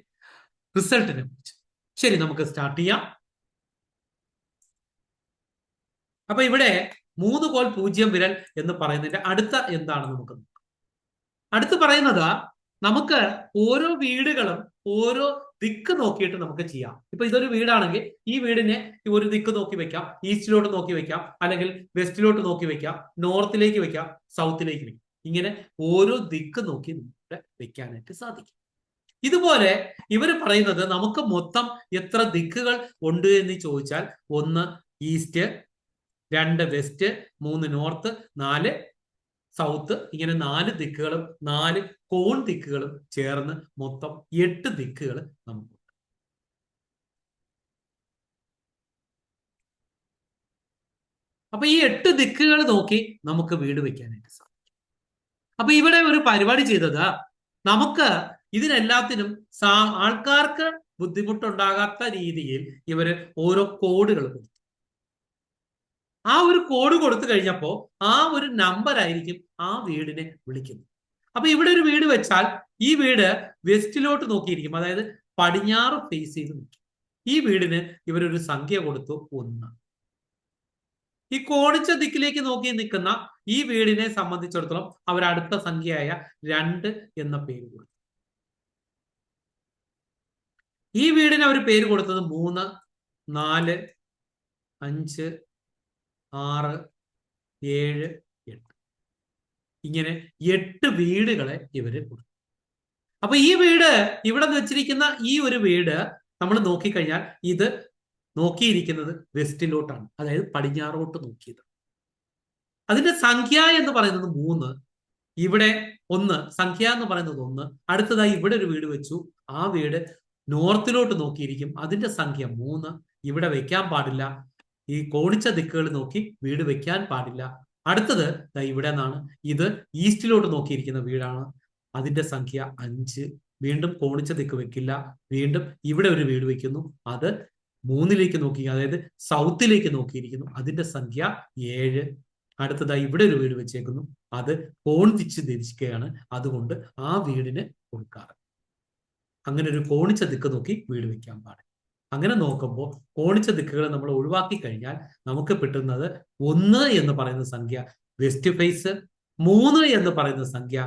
റിസൾട്ടിനെ കുറിച്ചും. ശരി, നമുക്ക് സ്റ്റാർട്ട് ചെയ്യാം. അപ്പൊ ഇവിടെ 3 കോൽ 0 വിരൽ എന്ന് പറയുന്നതിന്റെ അടുത്ത എന്താണെന്ന് നമുക്ക് നോക്കാം. അടുത്ത് പറയുന്നത്, നമുക്ക് ഓരോ വീടുകളും ഓരോ ദിക്ക് നോക്കിയിട്ട് നമുക്ക് ചെയ്യാം. ഇപ്പൊ ഇതൊരു വീടാണെങ്കിൽ ഈ വീടിനെ ഒരു ദിക്ക് നോക്കി വെക്കാം, ഈസ്റ്റിലോട്ട് നോക്കി വെക്കാം, അല്ലെങ്കിൽ വെസ്റ്റിലോട്ട് നോക്കി വെക്കാം, നോർത്തിലേക്ക് വെക്കാം, സൗത്തിലേക്ക് വെക്കാം. ഇങ്ങനെ ഓരോ ദിക്ക് നോക്കി നമുക്ക് വെക്കാനായിട്ട് സാധിക്കും. ഇതുപോലെ ഇവർ പറയുന്നത് നമുക്ക് മൊത്തം എത്ര ദിക്കുകൾ ഉണ്ട് എന്ന് ചോദിച്ചാൽ 1 ഈസ്റ്റ്, 2 വെസ്റ്റ്, 3 നോർത്ത്, 4 സൗത്ത്, ഇങ്ങനെ 4 ദിക്കുകളും 4 കോൺ ദിക്കുകളും ചേർന്ന് മൊത്തം 8 ദിക്കുകൾ നമുക്കുണ്ട്. അപ്പൊ ഈ 8 ദിക്കുകൾ നോക്കി നമുക്ക് വീട് വെക്കാനായിട്ട് സാധിക്കും. അപ്പൊ ഇവിടെ ഒരു പരിപാടി ചെയ്തത്, നമുക്ക് ഇതിനെല്ലാത്തിനും ആൾക്കാർക്ക് ബുദ്ധിമുട്ടുണ്ടാകാത്ത രീതിയിൽ ഇവര് ഓരോ കോഡുകൾ കൊടുത്തു. ആ ഒരു കോഡ് കൊടുത്തു കഴിഞ്ഞപ്പോ ആ ഒരു നമ്പർ ആയിരിക്കും ആ വീടിനെ വിളിക്കുന്നത്. അപ്പൊ ഇവിടെ ഒരു വീട് വെച്ചാൽ ഈ വീട് വെസ്റ്റിലോട്ട് നോക്കിയിരിക്കും, അതായത് പടിഞ്ഞാറ് ഫേസ് ചെയ്ത് നിൽക്കും. ഈ വീടിന് ഇവരൊരു സംഖ്യ കൊടുത്തു 1. ഈ കോണിച്ച ദിക്കിലേക്ക് നോക്കി നിൽക്കുന്ന ഈ വീടിനെ സംബന്ധിച്ചിടത്തോളം അവർ അടുത്ത സംഖ്യയായ 2 എന്ന പേര് കൊടുത്തു. ഈ വീടിന് അവർ പേര് കൊടുത്തത് 3, 4, 5, 6, 7, 8. ഇങ്ങനെ 8 വീടുകളെ ഇവര് കൊടുത്തു. അപ്പൊ ഈ വീട് ഇവിടെ വെച്ചിരിക്കുന്ന ഈ ഒരു വീട് നമ്മൾ നോക്കിക്കഴിഞ്ഞാൽ ഇത് നോക്കിയിരിക്കുന്നത് വെസ്റ്റിലോട്ടാണ്, അതായത് പടിഞ്ഞാറോട്ട് നോക്കിയത്. അതിന്റെ സംഖ്യ എന്ന് പറയുന്നത് 3, ഇവിടെ 1, സംഖ്യ എന്ന് പറയുന്നത് 1. അടുത്തതായി ഇവിടെ ഒരു വീട് വെച്ചു, ആ വീട് നോർത്തിലോട്ട് നോക്കിയിരിക്കും, അതിന്റെ സംഖ്യ 3. ഇവിടെ വെക്കാൻ പാടില്ല, ഈ കോണിച്ച ദിക്കുകൾ നോക്കി വീട് വെക്കാൻ പാടില്ല. അടുത്തത് ഇവിടെ നിന്നാണ്, ഇത് ഈസ്റ്റിലോട്ട് നോക്കിയിരിക്കുന്ന വീടാണ്, അതിന്റെ സംഖ്യ 5. വീണ്ടും കോണിച്ച ദിക്ക് വെക്കില്ല. വീണ്ടും ഇവിടെ ഒരു വീട് വെക്കുന്നു, അത് 3ലേക്ക് നോക്കി, അതായത് സൗത്തിലേക്ക് നോക്കിയിരിക്കുന്നു, അതിന്റെ സംഖ്യ 7. അടുത്തതായി ഇവിടെ ഒരു വീട് വെച്ചേക്കുന്നു, അത് കോൺ തിരിച്ച് തിരിക്കുകയാണ്, അതുകൊണ്ട് ആ വീടിന് കൊടുക്കാറ്. അങ്ങനെ ഒരു കോണിച്ച ദിക്ക് നോക്കി വീട് വെക്കാൻ പാടില്ല. അങ്ങനെ നോക്കുമ്പോൾ കോണിച്ച ദിക്കുകൾ നമ്മൾ ഒഴിവാക്കി കഴിഞ്ഞാൽ നമുക്ക് കിട്ടുന്നത് 1 എന്ന് പറയുന്ന സംഖ്യ വെസ്റ്റ് ഫേസ്, 3 എന്ന് പറയുന്ന സംഖ്യ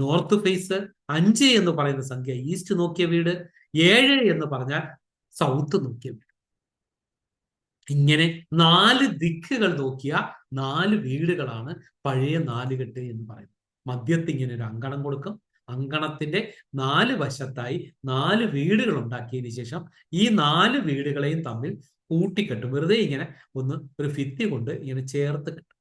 നോർത്ത് ഫേസ്, 5 എന്ന് പറയുന്ന സംഖ്യ ഈസ്റ്റ് നോക്കിയ വീട്, 7 എന്ന് പറഞ്ഞാൽ സൗത്ത് നോക്കിയ വീട്. ഇങ്ങനെ 4 ദിക്കുകൾ നോക്കിയ 4 വീടുകളാണ് പഴയ നാലുകെട്ട് എന്ന് പറയുന്നത്. മധ്യത്തിൽ ഇങ്ങനെ ഒരു അങ്കണം കൊടുക്കും. അങ്കണത്തിന്റെ 4 വശത്തായി 4 വീടുകൾ ഉണ്ടാക്കിയതിന് ശേഷം ഈ 4 വീടുകളെയും തമ്മിൽ കൂട്ടിക്കെട്ടും. വെറുതെ ഇങ്ങനെ ഒരു ഭിത്തി കൊണ്ട് ഇങ്ങനെ ചേർത്ത് കെട്ടും.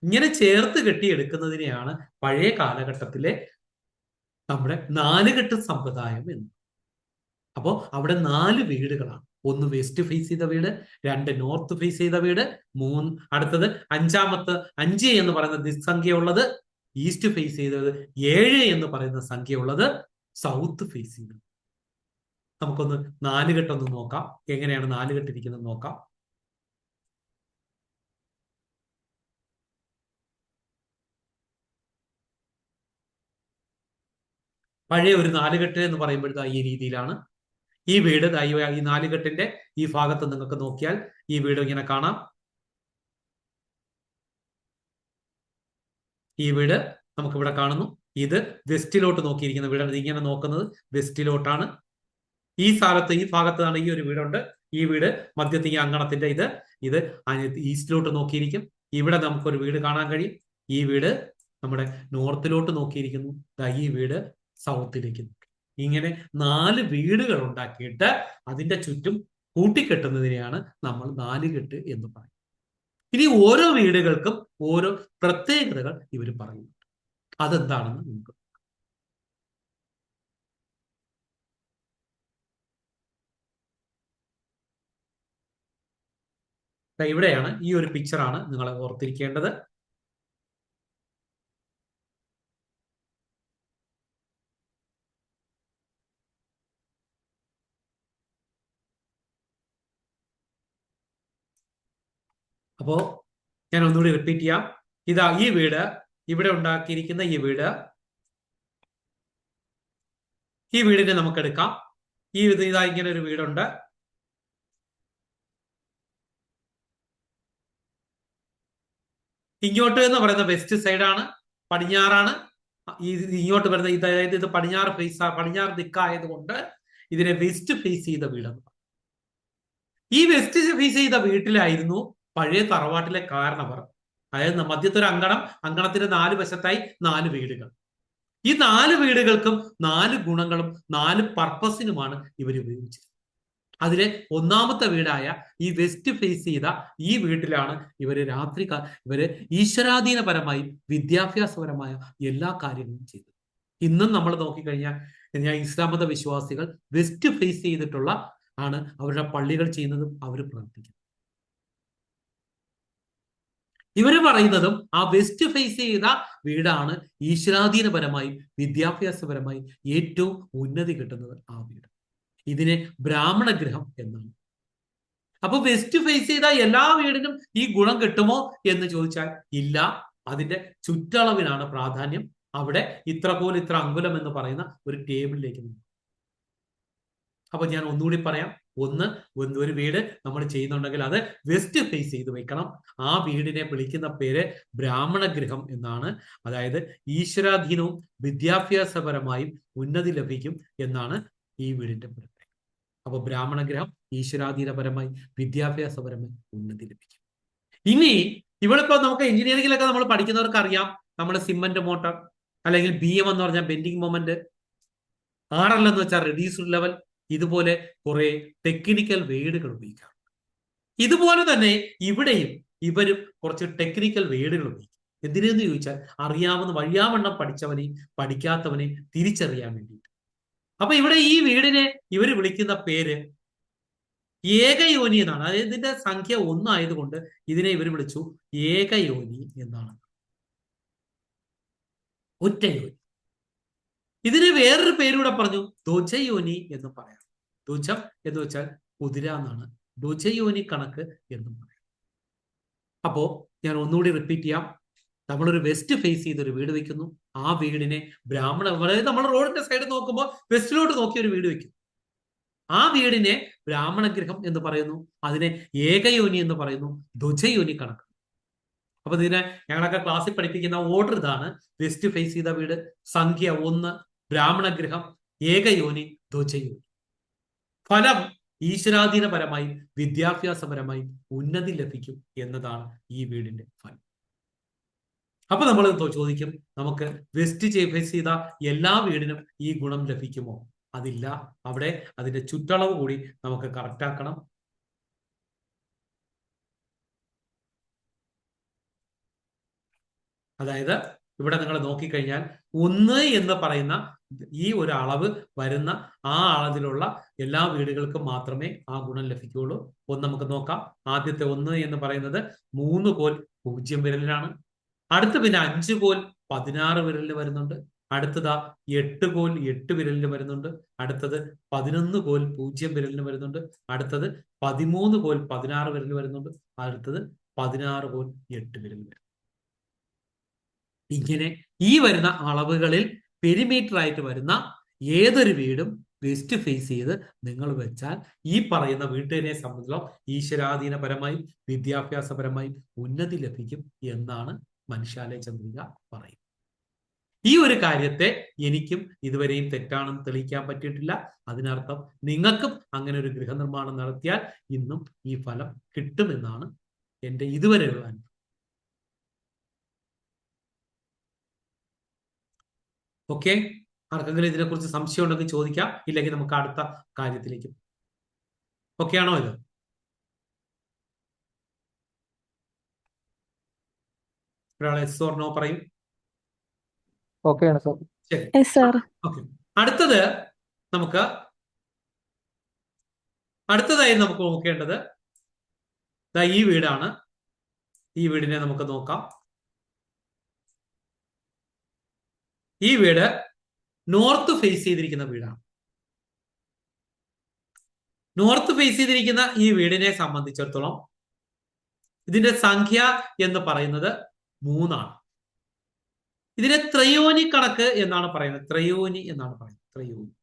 ഇങ്ങനെ ചേർത്ത് കെട്ടിയെടുക്കുന്നതിനെയാണ് പഴയ കാലഘട്ടത്തിലെ നമ്മുടെ നാലുകെട്ട് സമ്പ്രദായം എന്ന്. അപ്പോൾ അവിടെ 4 വീടുകളാണ്. 1 വെസ്റ്റ് ഫേസ് ചെയ്ത വീട്, 2 നോർത്ത് ഫേസ് ചെയ്ത വീട്, 3 അടുത്തത് 5 എന്ന് പറയുന്ന ദിക്സംഖ്യ ഉള്ളത്, ഈസ്റ്റ് ഫേസ് ചെയ്തത് 7 എന്ന് പറയുന്ന സംഖ്യ ഉള്ളത്, സൗത്ത് ഫേസ് ചെയ്തത്. നമുക്കൊന്ന് നാലുകെട്ടൊന്ന് നോക്കാം. എങ്ങനെയാണ് നാലുകെട്ടിരിക്കുന്നത് നോക്കാം. പഴയ ഒരു നാലുകെട്ട് എന്ന് പറയുമ്പോഴത്തെ ഈ രീതിയിലാണ്. ഈ വീട് ഈ നാലുകെട്ടിന്റെ ഈ ഭാഗത്ത് നിങ്ങൾക്ക് നോക്കിയാൽ ഈ വീട് ഇങ്ങനെ കാണാം. ഈ വീട് നമുക്കിവിടെ കാണുന്നു. ഇത് വെസ്റ്റിലോട്ട് നോക്കിയിരിക്കുന്ന വീടാണ്. ഇങ്ങനെ നോക്കുന്നത് വെസ്റ്റിലോട്ടാണ്. ഈ ഭാഗത്താണ് ഈ ഒരു വീടുണ്ട്. ഈ വീട് മധ്യത്തിൽ ഈ അങ്കണത്തിന്റെ ഇത് ഈസ്റ്റിലോട്ട് നോക്കിയിരിക്കും. ഇവിടെ നമുക്കൊരു വീട് കാണാൻ കഴിയും. ഈ വീട് നമ്മുടെ നോർത്തിലോട്ട് നോക്കിയിരിക്കുന്നു. ഈ വീട് സൗത്തിലേക്ക് നോക്കി. ഇങ്ങനെ 4 വീടുകൾ ഉണ്ടാക്കിയിട്ട് അതിന്റെ ചുറ്റും കൂട്ടിക്കെട്ടുന്നതിനെയാണ് നമ്മൾ നാലുകെട്ട് എന്ന് പറയുന്നത്. ഇനി ഓരോ വീടുകൾക്കും ഓരോ പ്രത്യേകതകൾ ഇവർ പറയുന്നുണ്ട്. അതെന്താണെന്ന് നമുക്ക് ഇവിടെയാണ് ഈ ഒരു പിക്ചറാണ് നിങ്ങൾ ഓർത്തിരിക്കേണ്ടത്. അപ്പോ ഞാൻ ഒന്നുകൂടി റിപ്പീറ്റ് ചെയ്യാം. ഇതാ ഈ വീട്, ഇവിടെ ഉണ്ടാക്കിയിരിക്കുന്ന ഈ വീടിനെ നമുക്ക് എടുക്കാം. ഇതാ ഇങ്ങനെ ഒരു വീടുണ്ട്. ഇങ്ങോട്ട് എന്ന് പറയുന്ന വെസ്റ്റ് സൈഡാണ്, പടിഞ്ഞാറാണ്. ഇങ്ങോട്ട് വരുന്ന അതായത് ഇത് പടിഞ്ഞാറ് ദിക്കായതുകൊണ്ട് ഇതിനെ വെസ്റ്റ് ഫേസ് ചെയ്ത വീടെന്ന്. ഈ വെസ്റ്റ് ഫേസ് ചെയ്ത വീട്ടിലായിരുന്നു പഴയ തറവാട്ടിലെ കാരണവർ. അതായത് മധ്യത്തൊരു അങ്കണത്തിന്റെ 4 വശത്തായി 4 വീടുകൾ. ഈ 4 വീടുകൾക്കും 4 ഗുണങ്ങളും 4 പർപ്പസിനുമാണ് ഇവർ ഉപയോഗിച്ചത്. അതിലെ ഒന്നാമത്തെ വീടായ ഈ വെസ്റ്റ് ഫേസ് ചെയ്ത ഈ വീട്ടിലാണ് ഇവര് ഇവര് ഈശ്വരാധീനപരമായി വിദ്യാഭ്യാസപരമായ എല്ലാ കാര്യങ്ങളും ചെയ്തത്. ഇന്നും നമ്മൾ നോക്കിക്കഴിഞ്ഞാൽ ഇസ്ലാം മത വിശ്വാസികൾ വെസ്റ്റ് ഫേസ് ചെയ്തിട്ടുള്ള ആണ് അവരുടെ പള്ളികൾ ചെയ്യുന്നതും അവർ പ്രവർത്തിക്കുന്നത്. ഇവര് പറയുന്നതും ആ വെസ്റ്റ് ഫേസ് ചെയ്ത വീടാണ് ഈശ്വരാധീനപരമായി വിദ്യാഭ്യാസപരമായി ഏറ്റവും ഉന്നതി കിട്ടുന്നത് ആ വീട്. ഇതിനെ ബ്രാഹ്മണ ഗൃഹം എന്നാണ്. അപ്പൊ വെസ്റ്റ് ഫേസ് ചെയ്ത എല്ലാ വീടിനും ഈ ഗുണം കിട്ടുമോ എന്ന് ചോദിച്ചാൽ ഇല്ല. അതിന്റെ ചുറ്റളവിനാണ് പ്രാധാന്യം. അവിടെ ഇത്ര അങ്കുലം എന്ന് പറയുന്ന ഒരു ടേബിളിലേക്ക് നോക്കും. അപ്പൊ ഞാൻ ഒന്നുകൂടി പറയാം. ഒരു വീട് നമ്മൾ ചെയ്യുന്നുണ്ടെങ്കിൽ അത് വെസ്റ്റ് ഫേസ് ചെയ്ത് വെക്കണം. ആ വീടിനെ വിളിക്കുന്ന പേര് ബ്രാഹ്മണ ഗൃഹം എന്നാണ്. അതായത് ഈശ്വരാധീനവും വിദ്യാഭ്യാസപരമായും ഉന്നതി ലഭിക്കും എന്നാണ് ഈ വീടിന്റെ പ്രത്യേകത. അപ്പൊ ബ്രാഹ്മണ ഗ്രഹം ഈശ്വരാധീനപരമായി വിദ്യാഭ്യാസപരമായി ഉന്നതി ലഭിക്കും. ഇനി ഇവിടെപ്പോ നമുക്ക് എഞ്ചിനീയറിംഗിലൊക്കെ നമ്മൾ പഠിക്കുന്നവർക്ക് അറിയാം. നമ്മുടെ സിമന്റ് മോട്ടർ, അല്ലെങ്കിൽ BM എന്ന് പറഞ്ഞാൽ ബെൻഡിങ് മൊമെന്റ്, RL എന്ന് വെച്ചാൽ റെഡ്യൂസ്ഡ് ലെവൽ, ഇതുപോലെ കുറെ ടെക്നിക്കൽ വേർഡുകൾ ഉപയോഗിക്കാം. ഇതുപോലെ തന്നെ ഇവിടെയും ഇവരും കുറച്ച് ടെക്നിക്കൽ വേർഡുകൾ ഉപയോഗിക്കും. എന്തിനെന്ന് ചോദിച്ചാൽ വഴിയാവണ്ണം പഠിച്ചവനെയും പഠിക്കാത്തവനെയും തിരിച്ചറിയാൻ വേണ്ടിയിട്ട്. അപ്പൊ ഇവിടെ ഈ വീടിനെ ഇവർ വിളിക്കുന്ന പേര് ഏകയോനി എന്നാണ്. അതായത് ഇതിന്റെ സംഖ്യ 1 ആയതുകൊണ്ട് ഇതിനെ ഇവർ വിളിച്ചു ഏകയോനി എന്നാണ്, ഒറ്റയോനി. ഇതിന് വേറൊരു പേരൂടെ പറഞ്ഞു, ധ്വജയോനി എന്ന് പറയാം. ധ്വജം എന്ന് വെച്ചാൽ കുതിര എന്നാണ്, ധ്വജയോനി കണക്ക് എന്നും പറയാം. അപ്പോ ഞാൻ ഒന്നുകൂടി റിപ്പീറ്റ് ചെയ്യാം. നമ്മളൊരു വെസ്റ്റ് ഫേസ് ചെയ്ത് ഒരു വീട് വെക്കുന്നു. ആ വീടിനെ അതായത് നമ്മൾ റോഡിന്റെ സൈഡ് നോക്കുമ്പോൾ വെസ്റ്റിലോട്ട് നോക്കി ഒരു വീട് വെക്കും. ആ വീടിനെ ബ്രാഹ്മണഗൃഹം എന്ന് പറയുന്നു. അതിനെ ഏകയോനി എന്ന് പറയുന്നു. ധ്വജയോനി കണക്ക്. അപ്പൊ ഇതിനെ ഞങ്ങളൊക്കെ ക്ലാസ്സിൽ പഠിപ്പിക്കുന്ന ഓർഡർ ഇതാണ്: വെസ്റ്റ് ഫേസ് ചെയ്ത വീട്, സംഖ്യ 1, ബ്രാഹ്മണഗൃഹം, ഏകയോനി, ധ്വജയോനി. ഫലം ഈശ്വരാധീനപരമായി വിദ്യാഭ്യാസപരമായി ഉന്നതി ലഭിക്കും എന്നതാണ് ഈ വീടിന്റെ ഫലം. അപ്പൊ നമ്മൾ ചോദിക്കും, നമുക്ക് വെസ്റ്റ് ഫേസ് ചെയ്ത എല്ലാ വീടിനും ഈ ഗുണം ലഭിക്കുമോ? അതില്ല. അവിടെ അതിന്റെ ചുറ്റളവ് കൂടി നമുക്ക് കറക്റ്റ് ആക്കണം. അതായത് ഇവിടെ നിങ്ങൾ നോക്കിക്കഴിഞ്ഞാൽ 1 എന്ന് പറയുന്ന ഈ ഒരു അളവ് വരുന്ന ആ അളവിലുള്ള എല്ലാ വീടുകൾക്കും മാത്രമേ ആ ഗുണം ലഭിക്കുകയുള്ളൂ. ഒന്ന് നമുക്ക് നോക്കാം. ആദ്യത്തെ 1 എന്ന് പറയുന്നത് 3 കോൽ 0 വിരലിലാണ്. അടുത്ത് പിന്നെ 5 കോൽ 16 വിരലിന് വരുന്നുണ്ട്. അടുത്തതാ 8 കോൽ 8 വിരലിന് വരുന്നുണ്ട്. അടുത്തത് 11 കോൽ 0 വിരലിന് വരുന്നുണ്ട്. അടുത്തത് 13 കോൽ 16 വിരലിന് വരുന്നുണ്ട്. അടുത്തത് 16 കോൽ 8 വിരലിന് വരും. ഇങ്ങനെ ഈ വരുന്ന അളവുകളിൽ പെരിമീറ്റർ ആയിട്ട് വരുന്ന ഏതൊരു വീടും വെസ്റ്റ് ഫേസ് ചെയ്ത് നിങ്ങൾ വെച്ചാൽ ഈ പറയുന്ന വീട്ടിനെ സംബന്ധിച്ചോ ഈശ്വരാധീനപരമായി വിദ്യാഭ്യാസപരമായി ഉന്നതി ലഭിക്കും എന്നാണ് മനുഷ്യാലയ ചന്ദ്രിക പറയുന്നത്. ഈ ഒരു കാര്യത്തെ എനിക്കും ഇതുവരെയും തെറ്റാണെന്ന് തെളിയിക്കാൻ പറ്റിയിട്ടില്ല. അതിനർത്ഥം നിങ്ങൾക്കും അങ്ങനെ ഒരു ഗൃഹനിർമ്മാണം നടത്തിയാൽ ഇന്നും ഈ ഫലം കിട്ടുമെന്നാണ് എൻ്റെ ഇതുവരെയുള്ള അനുഭവം. ഓക്കെ, ആർക്കെങ്കിലും ഇതിനെക്കുറിച്ച് സംശയം ഉണ്ടെങ്കിൽ ചോദിക്കാം. ഇല്ലെങ്കിൽ നമുക്ക് അടുത്ത കാര്യത്തിലേക്ക്. ഓക്കെ ആണോ ഇത്? ഒരാൾ എസ് ഓർ നോ പറയും. ഓക്കെ ആണ് സർ. ശരി, ഓക്കെ. അടുത്തതായി നമുക്ക് നോക്കേണ്ടത് ഈ വീടാണ്. ഈ വീടിനെ നമുക്ക് നോക്കാം. ഈ വീട് നോർത്ത് ഫേസ് ചെയ്തിരിക്കുന്ന വീടാണ്. നോർത്ത് ഫേസ് ചെയ്തിരിക്കുന്ന ഈ വീടിനെ സംബന്ധിച്ചിടത്തോളം ഇതിന്റെ സംഖ്യ എന്ന് പറയുന്നത് 3 ആണ്. ഇതിനെ ത്രയോനി കണക്ക് എന്നാണ് പറയുന്നത്. ത്രയോനി എന്നാണ് പറയുന്നത്.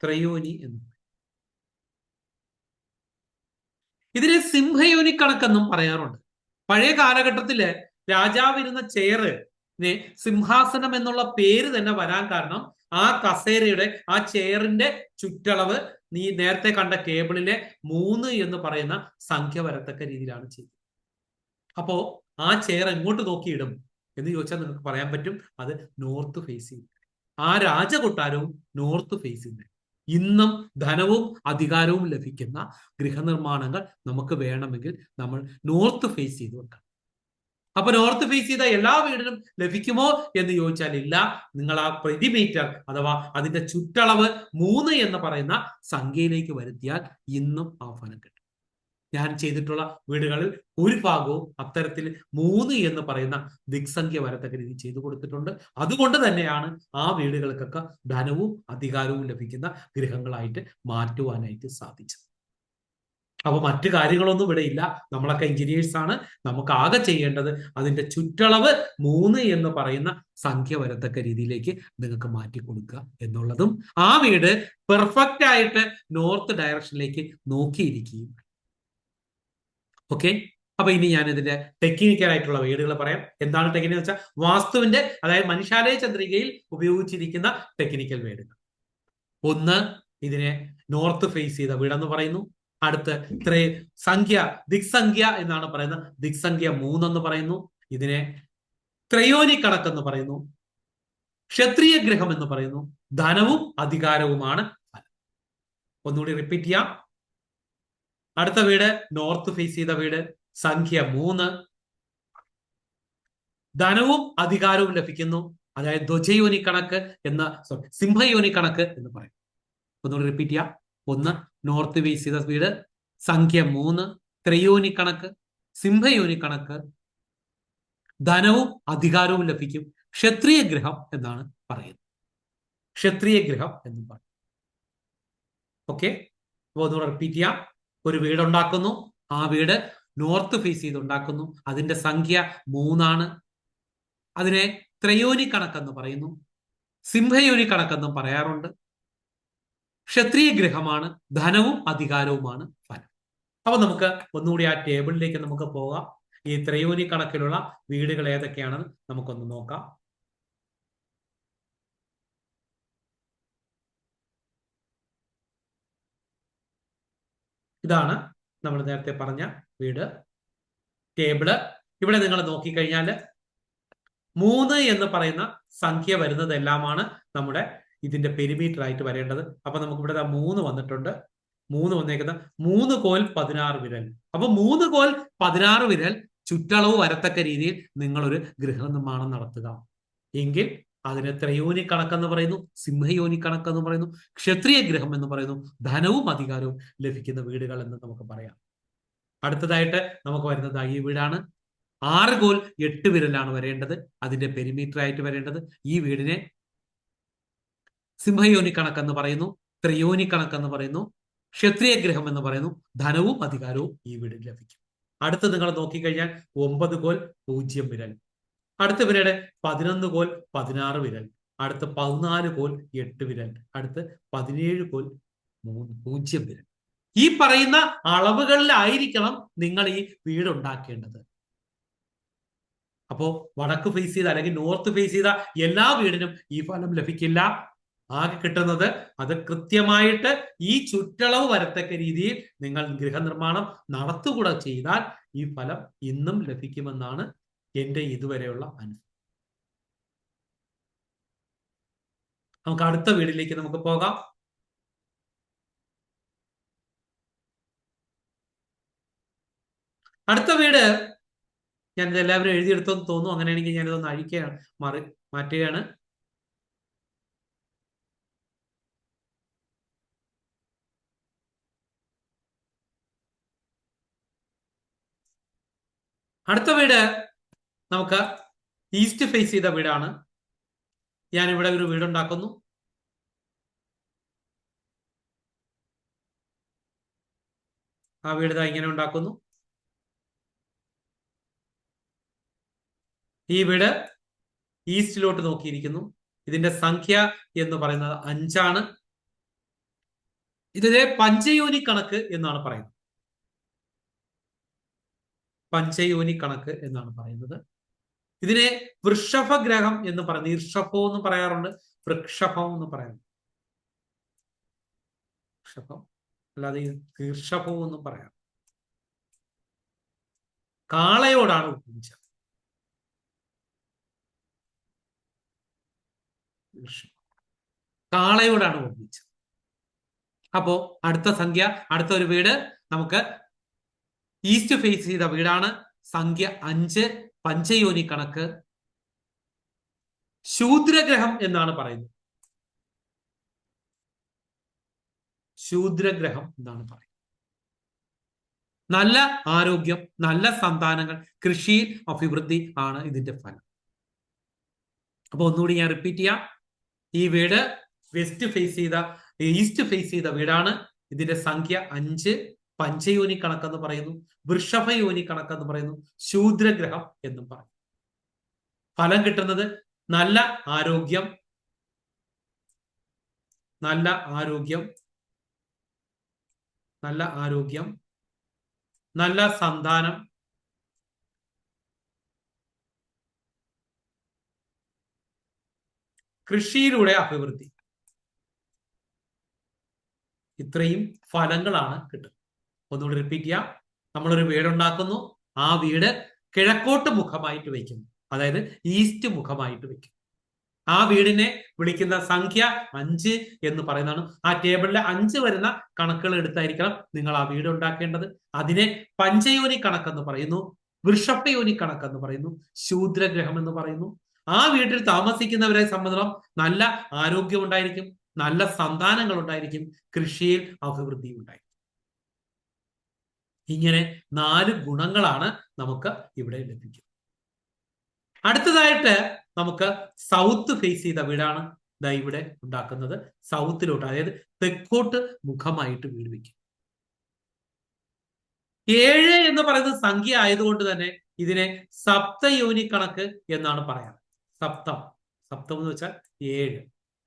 ത്രയോനി എന്ന്. ഇതിനെ സിംഹയോനി കണക്കെന്നും പറയാറുണ്ട്. പഴയ കാലഘട്ടത്തില് രാജാവിരുന്ന ചെയറിന് സിംഹാസനം എന്നുള്ള പേര് തന്നെ വരാൻ കാരണം ആ കസേരയുടെ ആ ചെയറിന്റെ ചുറ്റളവ് നീ നേരത്തെ കണ്ട കേബിളിലെ 3 എന്ന് പറയുന്ന സംഖ്യ വരത്തക്ക രീതിയിലാണ് ചെയ്തത്. അപ്പോ ആ ചെയർ എങ്ങോട്ട് നോക്കിയിടും എന്ന് ചോദിച്ചാൽ നിങ്ങൾക്ക് പറയാൻ പറ്റും, അത് നോർത്ത് ഫേസിങ്. ആ രാജകൊട്ടാരവും നോർത്ത് ഫേസിങ്. ഇന്നും ധനവും അധികാരവും ലഭിക്കുന്ന ഗൃഹനിർമ്മാണങ്ങൾ നമുക്ക് വേണമെങ്കിൽ നമ്മൾ നോർത്ത് ഫേസ് ചെയ്ത് വെക്കണം. അപ്പൊ നോർത്ത് ഫേസ് ചെയ്ത എല്ലാ വീടിനും ലഭിക്കുമോ എന്ന് ചോദിച്ചാൽ ഇല്ല. നിങ്ങൾ ആ പെരിമീറ്റർ അഥവാ അതിന്റെ ചുറ്റളവ് 3 എന്ന് പറയുന്ന സംഖ്യയിലേക്ക് വരുത്തിയാൽ ഇന്നും ആ ഫലം കിട്ടും. ഞാൻ ചെയ്തിട്ടുള്ള വീടുകളിൽ ഒരു ഭാഗവും അത്തരത്തിൽ 3 എന്ന് പറയുന്ന ദിക്സംഖ്യ വരത്തക്ക രീതി ചെയ്തു കൊടുത്തിട്ടുണ്ട്. അതുകൊണ്ട് തന്നെയാണ് ആ വീടുകൾക്കൊക്കെ ധനവും അധികാരവും ലഭിക്കുന്ന ഗൃഹങ്ങളായിട്ട് മാറ്റുവാനായിട്ട് സാധിച്ചത്. അപ്പൊ മറ്റു കാര്യങ്ങളൊന്നും ഇവിടെ ഇല്ല. നമ്മളൊക്കെ എഞ്ചിനീയേഴ്സ് ആണ്. നമുക്ക് ആകെ ചെയ്യേണ്ടത് അതിന്റെ ചുറ്റളവ് 3 എന്ന് പറയുന്ന സംഖ്യ വരത്തക്ക രീതിയിലേക്ക് നിങ്ങൾക്ക് മാറ്റി കൊടുക്കുക എന്നുള്ളതും ആ വീട് പെർഫെക്റ്റ് ആയിട്ട് നോർത്ത് ഡയറക്ഷനിലേക്ക് നോക്കിയിരിക്കുകയും. ഓക്കെ, അപ്പൊ ഇനി ഞാൻ ഇതിന്റെ ടെക്നിക്കൽ ആയിട്ടുള്ള വീടുകൾ പറയാം. എന്താണ് ടെക്നിക്കൽ വെച്ചാൽ വാസ്തുവിന്റെ, അതായത് മനുഷ്യാലയ ചന്ദ്രികയിൽ ഉപയോഗിച്ചിരിക്കുന്ന ടെക്നിക്കൽ വീടുകൾ. 1, ഇതിനെ നോർത്ത് ഫേസ് ചെയ്ത വീടെന്ന് പറയുന്നു. അടുത്ത് ദിക്സംഖ്യ എന്നാണ് പറയുന്നത്. ദിക്സംഖ്യ 3 എന്ന് പറയുന്നു. ഇതിനെ ത്രയോനി കണക്കെന്ന് പറയുന്നു. ക്ഷത്രിയ ഗൃഹം എന്ന് പറയുന്നു. ധനവും അധികാരവുമാണ് ഫലം. ഒന്നുകൂടി റിപ്പീറ്റ് ചെയ്യാം. അടുത്ത വീട് നോർത്ത് ഫേസ് ചെയ്ത വീട്, സംഖ്യ 3, ധനവും അധികാരവും ലഭിക്കുന്നു. അതായത് ധ്വജയോനി കണക്ക് സിംഹയോനി കണക്ക് എന്ന് പറയും. ഒന്നുകൂടി റിപ്പീറ്റ് ചെയ്യാം. 1 നോർത്ത് ഫേസ് ചെയ്ത വീട്, സംഖ്യ 3, ത്രയോനി കണക്ക്, സിംഹയോനി കണക്ക്, ധനവും അധികാരവും ലഭിക്കും. ക്ഷത്രിയ ഗൃഹം എന്നാണ് പറയുന്നത്. ക്ഷത്രിയ ഗൃഹം എന്ന് പറയും. ഓക്കെ, അപ്പൊ ഒന്നുകൂടെ റിപ്പീറ്റ് ചെയ്യാം. ഒരു വീടുണ്ടാക്കുന്നു. ആ വീട് നോർത്ത് ഫേസ് ചെയ്ത് ഉണ്ടാക്കുന്നു. അതിന്റെ സംഖ്യ 3 അതിനെ ത്രയോനി കണക്കെന്ന് പറയുന്നു. സിംഹയോനി കണക്കെന്നും പറയാറുണ്ട്. ക്ഷത്രിയ ഗ്രഹമാണ്. ധനവും അധികാരവുമാണ് ഫലം. അപ്പൊ നമുക്ക് ഒന്നുകൂടി ആ ടേബിളിലേക്ക് നമുക്ക് പോകാം. ഈ ത്രയോനി കണക്കിലുള്ള വീടുകൾ ഏതൊക്കെയാണെന്ന് നമുക്കൊന്ന് നോക്കാം. ഇതാണ് നമ്മൾ നേരത്തെ പറഞ്ഞ വീട് ടേബിള്. ഇവിടെ നിങ്ങൾ നോക്കിക്കഴിഞ്ഞാൽ 3 എന്ന് പറയുന്ന സംഖ്യ വരുന്നതെല്ലാമാണ് നമ്മുടെ ഇതിന്റെ പെരിമീറ്റർ ആയിട്ട് വരേണ്ടത്. അപ്പൊ നമുക്ക് ഇവിടെ 3 വന്നിട്ടുണ്ട്. 3 വന്നേക്കുന്ന 3 കോൽ 16 വിരൽ. അപ്പൊ 3 കോൽ 16 വിരൽ ചുറ്റളവ് വരത്തക്ക രീതിയിൽ നിങ്ങളൊരു ഗൃഹനിർമ്മാണം നടത്തുക എങ്കിൽ അതിനെ ത്രയോനി കണക്കെന്ന് പറയുന്നു, സിംഹയോനി കണക്കെന്ന് പറയുന്നു, ക്ഷത്രിയ ഗൃഹം എന്ന് പറയുന്നു. ധനവും അധികാരവും ലഭിക്കുന്ന വീടുകൾ എന്ന് നമുക്ക് പറയാം. അടുത്തതായിട്ട് നമുക്ക് വരുന്നത് ഈ വീടാണ്. 6 കോൽ 8 വിരലാണ് വരേണ്ടത്. അതിന്റെ പെരിമീറ്റർ ആയിട്ട് വരേണ്ടത്. ഈ വീടിനെ സിംഹയോനി കണക്കെന്ന് പറയുന്നു, ത്രിയോനി കണക്കെന്ന് പറയുന്നു, ക്ഷത്രിയ ഗൃഹം എന്ന് പറയുന്നു. ധനവും അധികാരവും ഈ വീടിൽ ലഭിക്കും. അടുത്ത് നിങ്ങൾ നോക്കിക്കഴിഞ്ഞാൽ 9 കോൽ 0 വിരൽ. അടുത്ത പിന്നീട് 11 കോൽ 16 വിരൽ. അടുത്ത് 14 കോൽ 8 വിരൽ. അടുത്ത് 17 കോൽ 0 വിരൽ. ഈ പറയുന്ന അളവുകളിലായിരിക്കണം നിങ്ങൾ ഈ വീട് ഉണ്ടാക്കേണ്ടത്. അപ്പോ വടക്ക് ഫേസ് ചെയ്ത അല്ലെങ്കിൽ നോർത്ത് ഫേസ് ചെയ്ത എല്ലാ വീടിനും ഈ ഫലം ലഭിക്കില്ല. ആകെ കിട്ടുന്നത് അത് കൃത്യമായിട്ട് ഈ ചുറ്റളവ് വരത്തക്ക രീതിയിൽ നിങ്ങൾ ഗൃഹനിർമ്മാണം നടത്തുകൂടെ ചെയ്താൽ ഈ ഫലം ഇന്നും ലഭിക്കുമെന്നാണ് എന്റെ ഇതുവരെയുള്ള അനുഭവം. നമുക്ക് അടുത്ത വീടിലേക്ക് നമുക്ക് പോകാം. അടുത്ത വീട് ഞാനിത് എല്ലാവരും എഴുതിയെടുത്തെന്ന് തോന്നുന്നു. അങ്ങനെയാണെങ്കിൽ ഞാനിതൊന്ന് അഴിക്കുകയാണ്, മാറ്റുകയാണ്. അടുത്ത വീട് നമുക്ക് ഈസ്റ്റ് ഫേസ് ചെയ്ത വീടാണ്. ഞാനിവിടെ ഒരു വീടുണ്ടാക്കുന്നു. ആ വീട് ഇങ്ങനെ ഉണ്ടാക്കുന്നു. ഈ വീട് ഈസ്റ്റിലോട്ട് നോക്കിയിരിക്കുന്നു. ഇതിന്റെ സംഖ്യ എന്ന് പറയുന്നത് 5. ഇതിനെ പഞ്ചയോനി കണക്ക് എന്നാണ് പറയുന്നത്. പഞ്ചയോനി കണക്ക് എന്നാണ് പറയുന്നത്. ഇതിനെ വൃഷഭഗ്രഹം എന്ന് പറയുന്നത്. ഈർഷഭം എന്ന് പറയാറുണ്ട്, വൃക്ഷഭം എന്ന് പറയുന്നു. വൃഷഭം അല്ലാതെ ഈർഷഭം എന്നും പറയാം. കാളയോടാണ് ഉപമിച്ചത്. കാളയോടാണ് ഉപമിച്ചത്. അപ്പോ അടുത്ത സംഖ്യ, അടുത്ത ഒരു വീട് നമുക്ക് ഈസ്റ്റ് ഫേസ് ചെയ്ത വീടാണ്. സംഖ്യ 5, പഞ്ചയോനി കണക്ക്. ശൂദ്രഗ്രഹം എന്നാണ് പറയുന്നത്. ശൂദ്രഗ്രഹം എന്നാണ് പറയുന്നത്. നല്ല ആരോഗ്യം, നല്ല സന്താനങ്ങൾ, കൃഷിയിൽ അഭിവൃദ്ധി ആണ് ഇതിന്റെ ഫലം. അപ്പൊ ഒന്നുകൂടി ഞാൻ റിപ്പീറ്റ് ചെയ്യാം. ഈ വീട് വെസ്റ്റ് ഫേസ് ചെയ്ത ഈസ്റ്റ് ഫേസ് ചെയ്ത വീടാണ്. ഇതിന്റെ സംഖ്യ 5, പഞ്ചയോനി കണക്കെന്ന് പറയുന്നു, വൃഷഭയോനി കണക്കെന്ന് പറയുന്നു, ശൂദ്രഗ്രഹം എന്നും പറയും. ഫലം കിട്ടുന്നത് നല്ല ആരോഗ്യം, നല്ല ആരോഗ്യം, നല്ല ആരോഗ്യം, നല്ല സന്താനം, കൃഷിയിലൂടെ അഭിവൃദ്ധി. ഇത്രയും ഫലങ്ങളാണ് കിട്ടുന്നത്. ഒന്നുകൂടി റിപ്പീറ്റ് ചെയ്യാം. നമ്മളൊരു വീടുണ്ടാക്കുന്നു. ആ വീട് കിഴക്കോട്ട് മുഖമായിട്ട് വയ്ക്കുന്നു, അതായത് ഈസ്റ്റ് മുഖമായിട്ട് വയ്ക്കും. ആ വീടിനെ വിളിക്കുന്ന സംഖ്യ 5 എന്ന് പറയുന്നതാണ്. ആ ടേബിളിലെ 5 വരുന്ന കണക്കുകൾ എടുത്തായിരിക്കണം നിങ്ങൾ ആ വീട് ഉണ്ടാക്കേണ്ടത്. അതിനെ പഞ്ചയോനി കണക്കെന്ന് പറയുന്നു, വൃഷഭയോനി കണക്കെന്ന് പറയുന്നു, ശൂദ്രഗ്രഹം എന്ന് പറയുന്നു. ആ വീട്ടിൽ താമസിക്കുന്നവരെ സംബന്ധിച്ചിടത്തോളം നല്ല ആരോഗ്യം ഉണ്ടായിരിക്കും, നല്ല സന്താനങ്ങൾ ഉണ്ടായിരിക്കും, കൃഷിയിൽ അഭിവൃദ്ധി ഉണ്ടായിരിക്കും. ഇങ്ങനെ 4 ഗുണങ്ങളാണ് നമുക്ക് ഇവിടെ ലഭിക്കുന്നത്. അടുത്തതായിട്ട് നമുക്ക് സൗത്ത് ഫേസ് ചെയ്ത വീടാണ് ഇവിടെ ഉണ്ടാക്കുന്നത്. സൗത്തിലോട്ട്, അതായത് തെക്കോട്ട് മുഖമായിട്ട് വീട് വയ്ക്കും. 7 എന്ന് പറയുന്നത് സംഖ്യ ആയതുകൊണ്ട് തന്നെ ഇതിനെ സപ്തയോനി കണക്ക് എന്നാണ് പറയാറ്. സപ്തം, സപ്തം എന്ന് വെച്ചാൽ 7.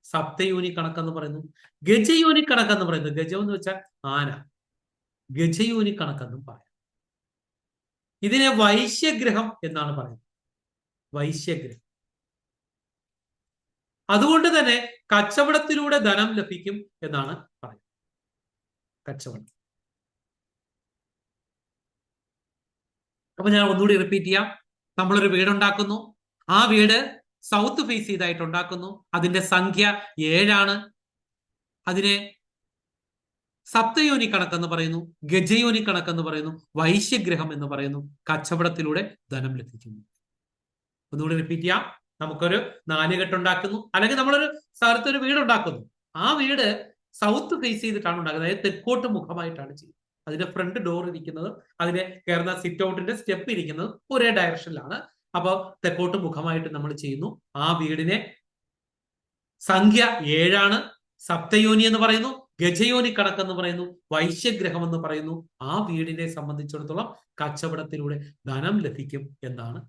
സപ്തയോനി കണക്കെന്ന് പറയുന്നു. ഗജയോനി കണക്കെന്ന് പറയുന്നത്, ഗജം എന്ന് വെച്ചാൽ ആന, ഗജയോനി കണക്കെന്നും പറയാം. ഇതിനെ വൈശ്യഗ്രഹം എന്നാണ് പറയുന്നത്, വൈശ്യഗ്രഹം. അതുകൊണ്ട് തന്നെ കച്ചവടത്തിലൂടെ ധനം ലഭിക്കും എന്നാണ് പറയുന്നത്. കച്ചവടം. അപ്പൊ ഞാൻ ഒന്നുകൂടി റിപ്പീറ്റ് ചെയ്യാം. നമ്മളൊരു വീടുണ്ടാക്കുന്നു. ആ വീട് സൗത്ത് ഫേസ് ചെയ്തായിട്ട് ഉണ്ടാക്കുന്നു. അതിന്റെ സംഖ്യ 7 അതിനെ സപ്തയോനി കണക്കെന്ന് പറയുന്നു, ഗജയോനി കണക്കെന്ന് പറയുന്നു, വൈശ്യഗ്രഹം എന്ന് പറയുന്നു. കച്ചവടത്തിലൂടെ ധനം ലഭിക്കുന്നു. ഒന്നുകൂടി റിപ്പീറ്റ് ചെയ്യാം. നമുക്കൊരു 4 കെട്ട് ഉണ്ടാക്കുന്നു, അല്ലെങ്കിൽ നമ്മളൊരു സ്ഥലത്ത് ഒരു വീട് ഉണ്ടാക്കുന്നു. ആ വീട് സൗത്ത് ഫേസ് ചെയ്തിട്ടാണ് ഉണ്ടാക്കുന്നത്, അതായത് തെക്കോട്ട് മുഖമായിട്ടാണ് ചെയ്യുന്നത്. അതിന്റെ ഫ്രണ്ട് ഡോർ ഇരിക്കുന്നത്, അതിന്റെ കയറുന്ന സിറ്റ് ഔട്ടിന്റെ സ്റ്റെപ്പ് ഇരിക്കുന്നത് ഒരേ ഡയറക്ഷനിലാണ്. അപ്പോൾ തെക്കോട്ട് മുഖമായിട്ട് നമ്മൾ ചെയ്യുന്നു. ആ വീടിനെ സംഖ്യ 7 സപ്തയോനി എന്ന് പറയുന്നു, ഗജയോനി കണക്കെന്ന് പറയുന്നു, വൈശ്യഗ്രഹം എന്ന് പറയുന്നു. ആ വീടിനെ സംബന്ധിച്ചിടത്തോളം കച്ചവടത്തിലൂടെ ധനം ലഭിക്കും എന്നാണ്.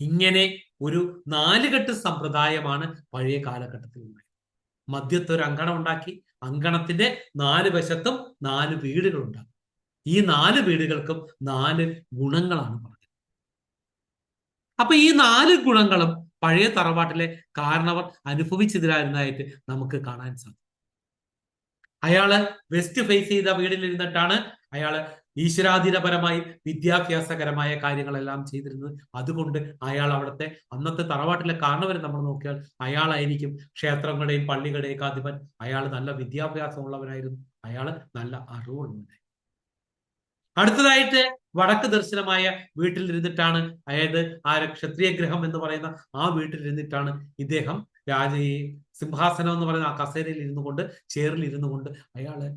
ഇങ്ങനെ ഒരു 4 കെട്ട് സമ്പ്രദായമാണ് പഴയ കാലഘട്ടത്തിൽ ഉണ്ടായത്. മധ്യത്ത് ഒരു അങ്കണം ഉണ്ടാക്കി, അങ്കണത്തിന്റെ 4 വശത്തും 4 വീടുകൾ ഉണ്ടാകും. ഈ 4 വീടുകൾക്കും 4 ഗുണങ്ങളാണ് പറഞ്ഞത്. അപ്പൊ ഈ 4 ഗുണങ്ങളും പഴയ തറവാട്ടിലെ കാരണവർ അനുഭവിച്ചതിലായിരുന്നതായിട്ട് നമുക്ക് കാണാൻ സാധിക്കും. അയാള് വെസ്റ്റ് ഫേസ് ചെയ്ത വീടിലിരുന്നിട്ടാണ് അയാള് ഈശ്വരാധീനപരമായി വിദ്യാഭ്യാസകരമായ കാര്യങ്ങളെല്ലാം ചെയ്തിരുന്നത്. അതുകൊണ്ട് അയാൾ അവിടുത്തെ അന്നത്തെ തറവാട്ടിലെ കാരണവരെ നമ്മൾ നോക്കിയാൽ അയാളായിരിക്കും ക്ഷേത്രങ്ങളുടെയും പള്ളികളുടെയും അധിപൻ. അയാൾ നല്ല വിദ്യാഭ്യാസമുള്ളവനായിരുന്നു, അയാൾ നല്ല അറിവുള്ളവനായിരുന്നു. അടുത്തതായിട്ട് വടക്ക് ദർശനമായ വീട്ടിലിരുന്നിട്ടാണ്, അതായത് ആ ക്ഷത്രിയ ഗ്രഹം എന്ന് പറയുന്ന ആ വീട്ടിലിരുന്നിട്ടാണ് ഇദ്ദേഹം സിംഹാസനം എന്ന് പറയുന്ന ആ കസേരയിൽ ഇരുന്നു കൊണ്ട്, ചേറിൽ ഇരുന്നു കൊണ്ട് അയാള്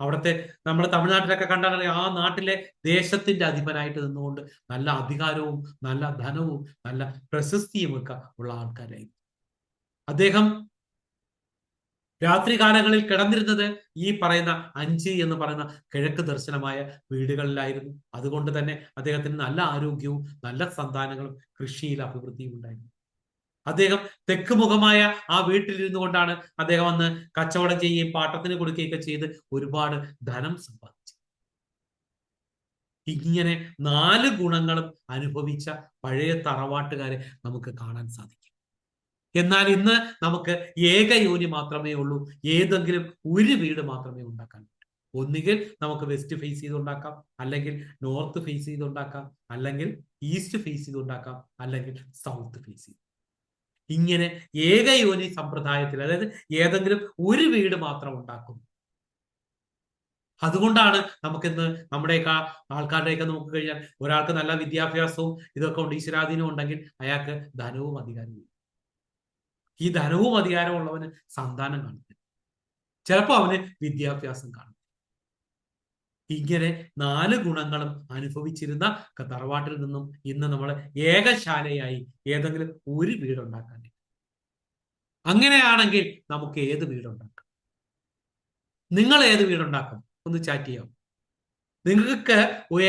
അവിടുത്തെ, നമ്മുടെ തമിഴ്നാട്ടിലൊക്കെ കണ്ടാൽ ആ നാട്ടിലെ ദേശത്തിന്റെ അധിപനായിട്ട് നിന്നുകൊണ്ട് നല്ല അധികാരവും നല്ല ധനവും നല്ല പ്രശസ്തിയും ഒക്കെ ഉള്ള ആൾക്കാരായിരുന്നു അദ്ദേഹം. രാത്രി കാലങ്ങളിൽ കിടന്നിരുന്നത് ഈ പറയുന്ന 5 എന്ന് പറയുന്ന കിഴക്ക് ദർശനമായ വീടുകളിലായിരുന്നു. അതുകൊണ്ട് തന്നെ അദ്ദേഹത്തിന് നല്ല ആരോഗ്യവും നല്ല സന്താനങ്ങളും കൃഷിയിൽ അഭിവൃദ്ധിയും ഉണ്ടായിരുന്നു. അദ്ദേഹം തെക്ക് മുഖമായ ആ വീട്ടിലിരുന്നു കൊണ്ടാണ് അദ്ദേഹം അന്ന് കച്ചവടം ചെയ്യുകയും പാട്ടത്തിന് കൊടുക്കുകയൊക്കെ ചെയ്ത് ഒരുപാട് ധനം സമ്പാദിച്ചു. ഇങ്ങനെ 4 ഗുണങ്ങളും അനുഭവിച്ച പഴയ തറവാട്ടുകാരെ നമുക്ക് കാണാൻ സാധിക്കും. എന്നാൽ ഇന്ന് നമുക്ക് ഏകയോനി മാത്രമേ ഉള്ളൂ. ഏതെങ്കിലും ഒരു വീട് മാത്രമേ ഉണ്ടാക്കാൻ പറ്റൂ. ഒന്നുകിൽ നമുക്ക് വെസ്റ്റ് ഫേസ് ചെയ്ത് ഉണ്ടാക്കാം, അല്ലെങ്കിൽ നോർത്ത് ഫേസ് ചെയ്ത് ഉണ്ടാക്കാം, അല്ലെങ്കിൽ ഈസ്റ്റ് ഫേസ് ചെയ്ത് ഉണ്ടാക്കാം, അല്ലെങ്കിൽ സൗത്ത് ഫേസ് ചെയ്ത്. ഇങ്ങനെ ഏകയോനി സമ്പ്രദായത്തിൽ, അതായത് ഏതെങ്കിലും ഒരു വീട് മാത്രം ഉണ്ടാക്കുന്നു. അതുകൊണ്ടാണ് നമുക്കിന്ന് നമ്മുടെയൊക്കെ ആൾക്കാരുടെയൊക്കെ നോക്കി കഴിഞ്ഞാൽ ഒരാൾക്ക് നല്ല വിദ്യാഭ്യാസവും ഇതൊക്കെ ഉണ്ട്, ഈശ്വരാധീനവും ഉണ്ടെങ്കിൽ അയാൾക്ക് ധനവും അധികാരവും. ഈ ധനവും അധികാരവും ഉള്ളവന് സന്താനം കാണുന്നില്ല, ചിലപ്പോൾ അവന് വിദ്യാഭ്യാസം കാണും. ഇങ്ങനെ 4 ഗുണങ്ങളും അനുഭവിച്ചിരുന്ന തറവാട്ടിൽ നിന്നും ഇന്ന് നമ്മൾ ഏകശാലയായി ഏതെങ്കിലും ഒരു വീടുണ്ടാക്കാൻ. അങ്ങനെയാണെങ്കിൽ നമുക്ക് ഏത് വീടുണ്ടാക്കാം? നിങ്ങൾ ഏത് വീടുണ്ടാക്കും? ഒന്ന് ചാറ്റ് ചെയ്യാം. നിങ്ങൾക്ക്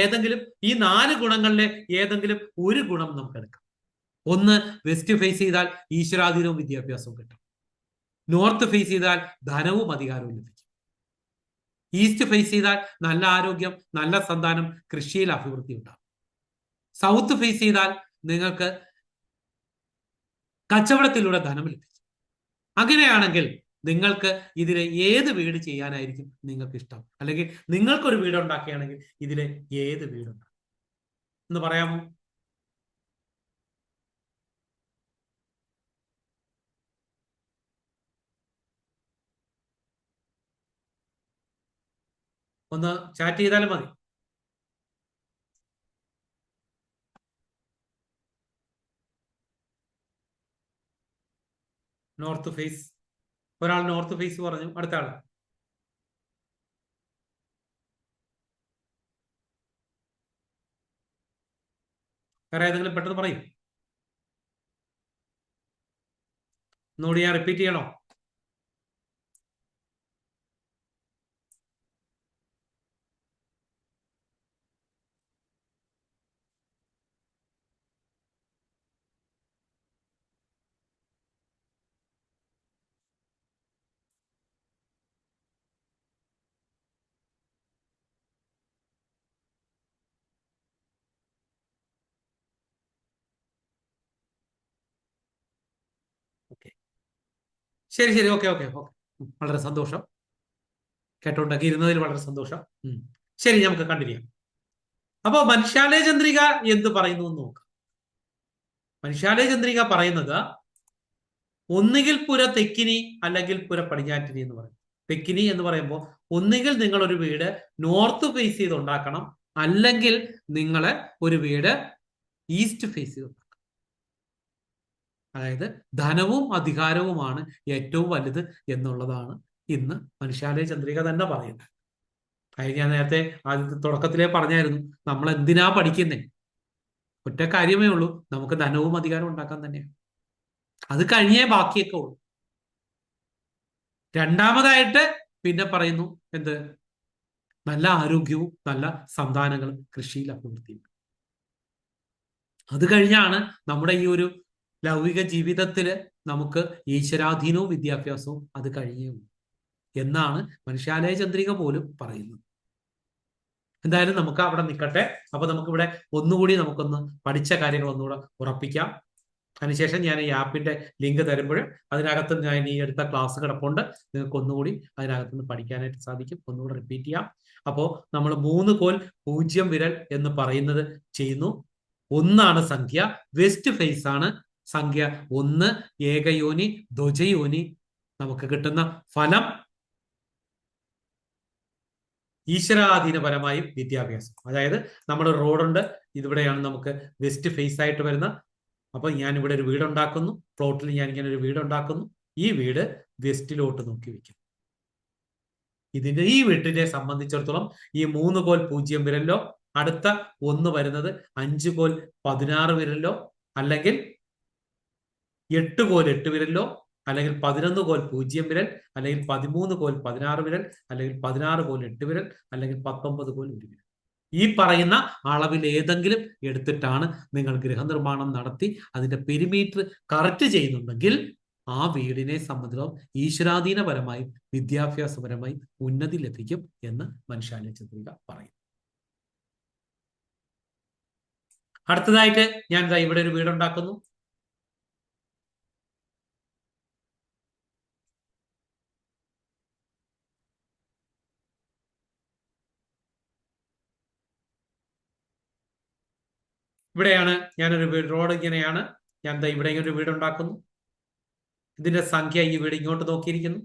ഏതെങ്കിലും ഈ 4 ഗുണങ്ങളിലെ ഏതെങ്കിലും ഒരു ഗുണം നമുക്ക് എടുക്കാം. ഒന്ന്, വെസ്റ്റ് ഫേസ് ചെയ്താൽ ഈശ്വരാധീനവും വിദ്യാഭ്യാസവും കിട്ടും. നോർത്ത് ഫേസ് ചെയ്താൽ ധനവും അധികാരവും ലഭിക്കും. ഈസ്റ്റ് ഫേസ് ചെയ്താൽ നല്ല ആരോഗ്യം, നല്ല സന്താനം, കൃഷിയിൽ അഭിവൃദ്ധി ഉണ്ടാകും. സൗത്ത് ഫേസ് ചെയ്താൽ നിങ്ങൾക്ക് കച്ചവടത്തിലൂടെ ധനം ലഭിക്കും. അങ്ങനെയാണെങ്കിൽ നിങ്ങൾക്ക് ഇതിലെ ഏത് വീട് ചെയ്യാനായിരിക്കും നിങ്ങൾക്ക് ഇഷ്ടം? അല്ലെങ്കിൽ നിങ്ങൾക്കൊരു വീട് ഉണ്ടാക്കുകയാണെങ്കിൽ ഇതിലെ ഏത് വീടുണ്ടാകും എന്ന് പറയാമോ? ഒന്ന് ചാറ്റ് ചെയ്താലും മതി. നോർത്ത് ഫേസ്, ഒരാൾ നോർത്ത് ഫേസ് പറഞ്ഞു, അടുത്ത ആൾ വേറെ ഏതെങ്കിലും പെട്ടെന്ന് പറയും. ഒന്നുകൂടി ഞാൻ റിപ്പീറ്റ് ചെയ്യണോ? ശരി ശരി, ഓക്കെ ഓക്കെ ഓക്കെ. വളരെ സന്തോഷം, കേട്ടോണ്ടൊക്കെ ഇരുന്നതിൽ വളരെ സന്തോഷം. ശരി, നമുക്ക് കണ്ടിന്യൂ ചെയ്യാം. അപ്പോ മനുഷ്യാലയ ചന്ദ്രിക എന്ത് പറയുന്നു എന്ന് നോക്കാം. മനുഷ്യാലയ ചന്ദ്രിക പറയുന്നത് ഒന്നുകിൽ പുര തെക്കിനി അല്ലെങ്കിൽ പുര പടിഞ്ഞാറ്റിനി എന്ന് പറയും. തെക്കിനി എന്ന് പറയുമ്പോൾ ഒന്നുകിൽ നിങ്ങൾ ഒരു വീട് നോർത്ത് ഫേസ് ചെയ്ത് ഉണ്ടാക്കണം, അല്ലെങ്കിൽ നിങ്ങൾ ഒരു വീട് ഈസ്റ്റ് ഫേസ് ചെയ്ത് ഉണ്ടാക്കണം. അതായത് ധനവും അധികാരവുമാണ് ഏറ്റവും വലുത് എന്നുള്ളതാണ് ഇന്ന് മനുഷ്യാലയ ചന്ദ്രിക തന്നെ പറയുന്നത്. അത് ഞാൻ നേരത്തെ ആദ്യത്തെ തുടക്കത്തിലേ പറഞ്ഞായിരുന്നു, നമ്മൾ എന്തിനാ പഠിക്കുന്നേ? ഒറ്റ കാര്യമേ ഉള്ളൂ, നമുക്ക് ധനവും അധികാരവും ഉണ്ടാക്കാൻ തന്നെയാണ്. അത് കഴിഞ്ഞേ ബാക്കിയൊക്കെ ഉള്ളൂ. രണ്ടാമതായിട്ട് പിന്നെ പറയുന്നു എന്ത്? നല്ല ആരോഗ്യവും നല്ല സന്താനങ്ങളും കൃഷിയിൽ അഭിവൃദ്ധിയും. അത് കഴിഞ്ഞാണ് നമ്മുടെ ഈ ഒരു ലൗകിക ജീവിതത്തില് നമുക്ക് ഈശ്വരാധീനവും വിദ്യാഭ്യാസവും അത് കഴിഞ്ഞേ ഉള്ളൂ എന്നാണ് മനുഷ്യാലയ ചന്ദ്രിക പോലും പറയുന്നത്. എന്തായാലും നമുക്ക് അവിടെ നിൽക്കട്ടെ. അപ്പൊ നമുക്കിവിടെ ഒന്നുകൂടി നമുക്കൊന്ന് പഠിച്ച കാര്യങ്ങൾ ഒന്നുകൂടെ ഉറപ്പിക്കാം. അതിനുശേഷം ഞാൻ ഈ ആപ്പിന്റെ ലിങ്ക് തരുമ്പോൾ അതിനകത്ത് ഞാൻ ഈ എടുത്ത ക്ലാസ് കിടപ്പുണ്ട്, നിങ്ങൾക്ക് ഒന്നുകൂടി അതിനകത്ത് നിന്ന് പഠിക്കാനായിട്ട് സാധിക്കും. ഒന്നുകൂടെ റിപ്പീറ്റ് ചെയ്യാം. അപ്പോൾ നമ്മൾ 3 കോൽ 0 വിരൽ എന്ന് പറയുന്നത് ചെയ്യുന്നു. 1 സംഖ്യ, വെസ്റ്റ് ഫേസ് ആണ് സംഖ്യ 1, ഏകയോനി ധ്വജയോനി. നമുക്ക് കിട്ടുന്ന ഫലം ഈശ്വരാധീനപരമായും വിദ്യാഭ്യാസം. അതായത് നമ്മുടെ റോഡുണ്ട്, ഇതിവിടെയാണ് നമുക്ക് വെസ്റ്റ് ഫേസ് ആയിട്ട് വരുന്ന. അപ്പൊ ഞാൻ ഇവിടെ ഒരു വീടുണ്ടാക്കുന്നു, പ്ലോട്ടിൽ ഞാൻ ഇങ്ങനെ ഒരു വീടുണ്ടാക്കുന്നു. ഈ വീട് വെസ്റ്റിലോട്ട് നോക്കി വെക്കും. ഈ വീട്ടിനെ സംബന്ധിച്ചിടത്തോളം ഈ 3 കോൽ 0 വിരലിലോ, അടുത്ത 1 വരുന്നത് 5 കോൽ 16 വിരലിലോ, അല്ലെങ്കിൽ 8 കോൽ 8 വിരലിലോ, അല്ലെങ്കിൽ 11 കോൽ 0 വിരൽ, അല്ലെങ്കിൽ 13 കോൽ 16 വിരൽ, അല്ലെങ്കിൽ 16 കോൽ 8 വിരൽ, അല്ലെങ്കിൽ 19 കോൽ 1 വിരൽ. ഈ പറയുന്ന അളവിൽ ഏതെങ്കിലും എടുത്തിട്ടാണ് നിങ്ങൾ ഗൃഹനിർമ്മാണം നടത്തി അതിന്റെ പെരിമീറ്റർ കറക്റ്റ് ചെയ്യുന്നുണ്ടെങ്കിൽ ആ വീടിനെ സംബന്ധിച്ചിടത്തോളം ഈശ്വരാധീനപരമായും വിദ്യാഭ്യാസപരമായും ഉന്നതി ലഭിക്കും എന്ന് മനുഷ്യാലയ ചന്ദ്രിക പറയും. അടുത്തതായിട്ട് ഞാൻ ഇവിടെ ഒരു വീടുണ്ടാക്കുന്നു. ഇവിടെയാണ് ഞാനൊരു റോഡ്, ഇങ്ങനെയാണ് ഞാൻ ഇവിടെ ഒരു വീടുണ്ടാക്കുന്നു. ഇതിന്റെ സംഖ്യ, ഈ വീട് ഇങ്ങോട്ട് നോക്കിയിരിക്കുന്നു.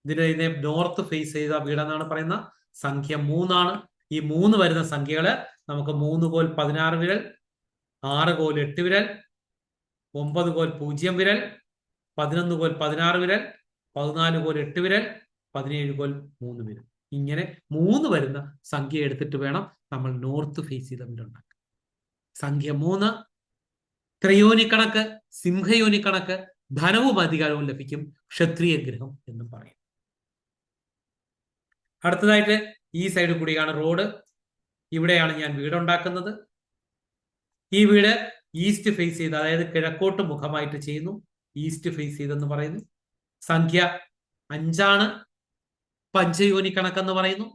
ഇതിനെ നോർത്ത് ഫേസ് ചെയ്ത വീടെന്നാണ് പറയുന്ന. സംഖ്യ 3 ആണ്. ഈ 3 വരുന്ന സംഖ്യകള് നമുക്ക് 3 കോൽ 16 വിരൽ, 6 കോൽ 8 വിരൽ, 9 കോൽ 0 വിരൽ, 11 കോൽ 16 വിരൽ, 14 കോൽ 8 വിരൽ, 17 കോൽ 3 വിരൽ. ഇങ്ങനെ 3 വരുന്ന സംഖ്യ എടുത്തിട്ട് വേണം നമ്മൾ നോർത്ത് ഫേസ് ചെയ്ത വീടുണ്ടാക്കാൻ. സംഖ്യ 3 ത്രയോനി കണക്ക്, സിംഹയോനി കണക്ക്, ധനവും അധികാരവും ലഭിക്കും, ക്ഷത്രിയ ഗ്രഹം എന്നും പറയും. അടുത്തതായിട്ട് ഈ സൈഡ് കൂടിയാണ് റോഡ്. ഇവിടെയാണ് ഞാൻ വീടുണ്ടാക്കുന്നത്. ഈ വീട് ഈസ്റ്റ് ഫേസ് ചെയ്ത്, അതായത് കിഴക്കോട്ട് മുഖമായിട്ട് ചെയ്യുന്നു. ഈസ്റ്റ് ഫേസ് ചെയ്തെന്ന് പറയുന്നു. സംഖ്യ 5 പഞ്ചയോനി കണക്കെന്ന് പറയുന്നു.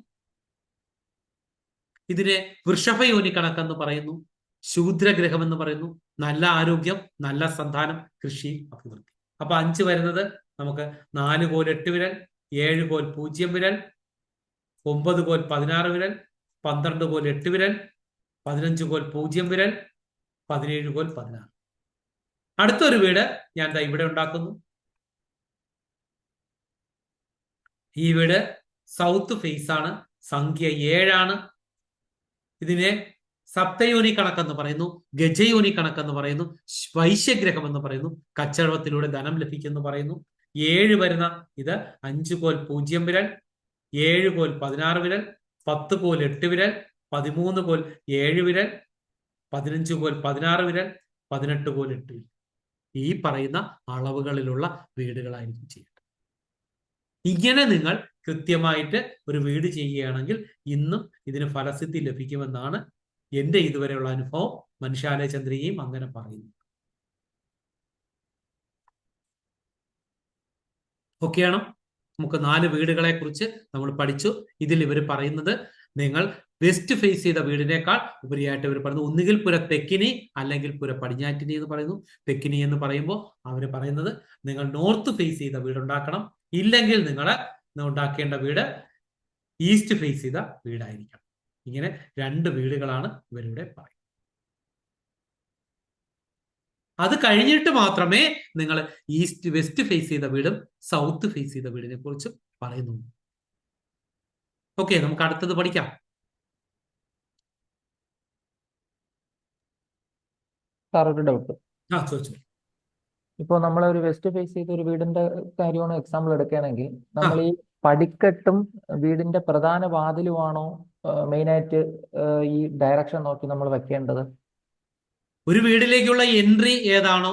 ഇതിനെ വൃഷഭയോനി കണക്കെന്ന് പറയുന്നു. ശൂദ്രഗ്രഹം എന്ന് പറയുന്നു. നല്ല ആരോഗ്യം, നല്ല സന്താനം, കൃഷി, അഭിവൃദ്ധി. അപ്പൊ 5 വരുന്നത് നമുക്ക് 4 കോൽ 8 വിരൽ, 7 കോൽ 0 വിരൽ, 9 കോൽ 16 വിരൽ, 12 കോൽ 8 വിരൽ, 15 കോൽ 0 വിരൽ, 17 കോൽ 16. അടുത്തൊരു വീട് ഞാൻ ഇവിടെ ഉണ്ടാക്കുന്നു. ഈ വീട് സൗത്ത് ഫേസ് ആണ്. സംഖ്യ 7 ഇതിനെ സപ്തയോനി കണക്കെന്ന് പറയുന്നു, ഗജയോനി കണക്കെന്ന് പറയുന്നു, വൈശ്യഗ്രഹം എന്ന് പറയുന്നു, കച്ചവടത്തിലൂടെ ധനം ലഭിക്കുമെന്ന് പറയുന്നു. 7 വരുന്ന ഇത് 5 കോൽ 0 വിരൽ, 7 കോൽ 16 വിരൽ, 10 കോൽ 8 വിരൽ, 13 കോൽ 7 വിരൽ, 15 കോൽ 16 വിരൽ, 18 കോൽ 8 വിരൽ. ഈ പറയുന്ന അളവുകളിലുള്ള വീടുകളായിരിക്കും ചെയ്യേണ്ടത്. ഇങ്ങനെ നിങ്ങൾ കൃത്യമായിട്ട് ഒരു വീട് ചെയ്യുകയാണെങ്കിൽ ഇന്നും ഇതിന് ഫലസിദ്ധി ലഭിക്കുമെന്നാണ് എന്റെ ഇതുവരെയുള്ള അനുഭവം. മനുഷ്യാലയ ചന്ദ്രികയും അങ്ങനെ പറയുന്നു. ഓക്കെയാണോ? നമുക്ക് 4 വീടുകളെ കുറിച്ച് നമ്മൾ പഠിച്ചു. ഇതിൽ ഇവർ പറയുന്നത് നിങ്ങൾ വെസ്റ്റ് ഫേസ് ചെയ്ത വീടിനേക്കാൾ ഉപരിയായിട്ട് ഇവർ പറയുന്നു ഒന്നുകിൽ പുര തെക്കിനി അല്ലെങ്കിൽ പുര പടിഞ്ഞാറ്റിനി എന്ന് പറയുന്നു. തെക്കിനി എന്ന് പറയുമ്പോൾ അവർ പറയുന്നത് നിങ്ങൾ നോർത്ത് ഫേസ് ചെയ്ത വീടുണ്ടാക്കണം, ഇല്ലെങ്കിൽ നിങ്ങൾ ഉണ്ടാക്കേണ്ട വീട് ഈസ്റ്റ് ഫേസ് ചെയ്ത വീടായിരിക്കണം. ഇങ്ങനെ 2 വീടുകളാണ് ഇവരിവിടെ പറയുന്നത്. അത് കഴിഞ്ഞിട്ട് മാത്രമേ നിങ്ങൾ വെസ്റ്റ് ഫേസ് ചെയ്ത വീടും സൗത്ത് ഫേസ് ചെയ്ത വീടിനെ കുറിച്ച് പറയുന്നു. ഓക്കെ, നമുക്ക് അടുത്തത് പഠിക്കാം. സാർ ഒരു ഡൗട്ട്. ചോദിച്ചു. ഇപ്പോൾ നമ്മൾ ഒരു വെസ്റ്റ് ഫേസ് ചെയ്ത ഒരു വീടിന്റെ കാര്യമാണ് എക്സാമ്പിൾ എടുക്കുകയാണെങ്കിൽ, നമ്മൾ ഈ പടിക്കെട്ടും വീടിന്റെ പ്രധാന വാതിലുമാണോ മെയിനായിട്ട് ഈ ഡയറക്ഷൻ നോക്കി നമ്മൾ വെക്കേണ്ടത്? ഒരു വീടിലേക്കുള്ള എൻട്രി ഏതാണോ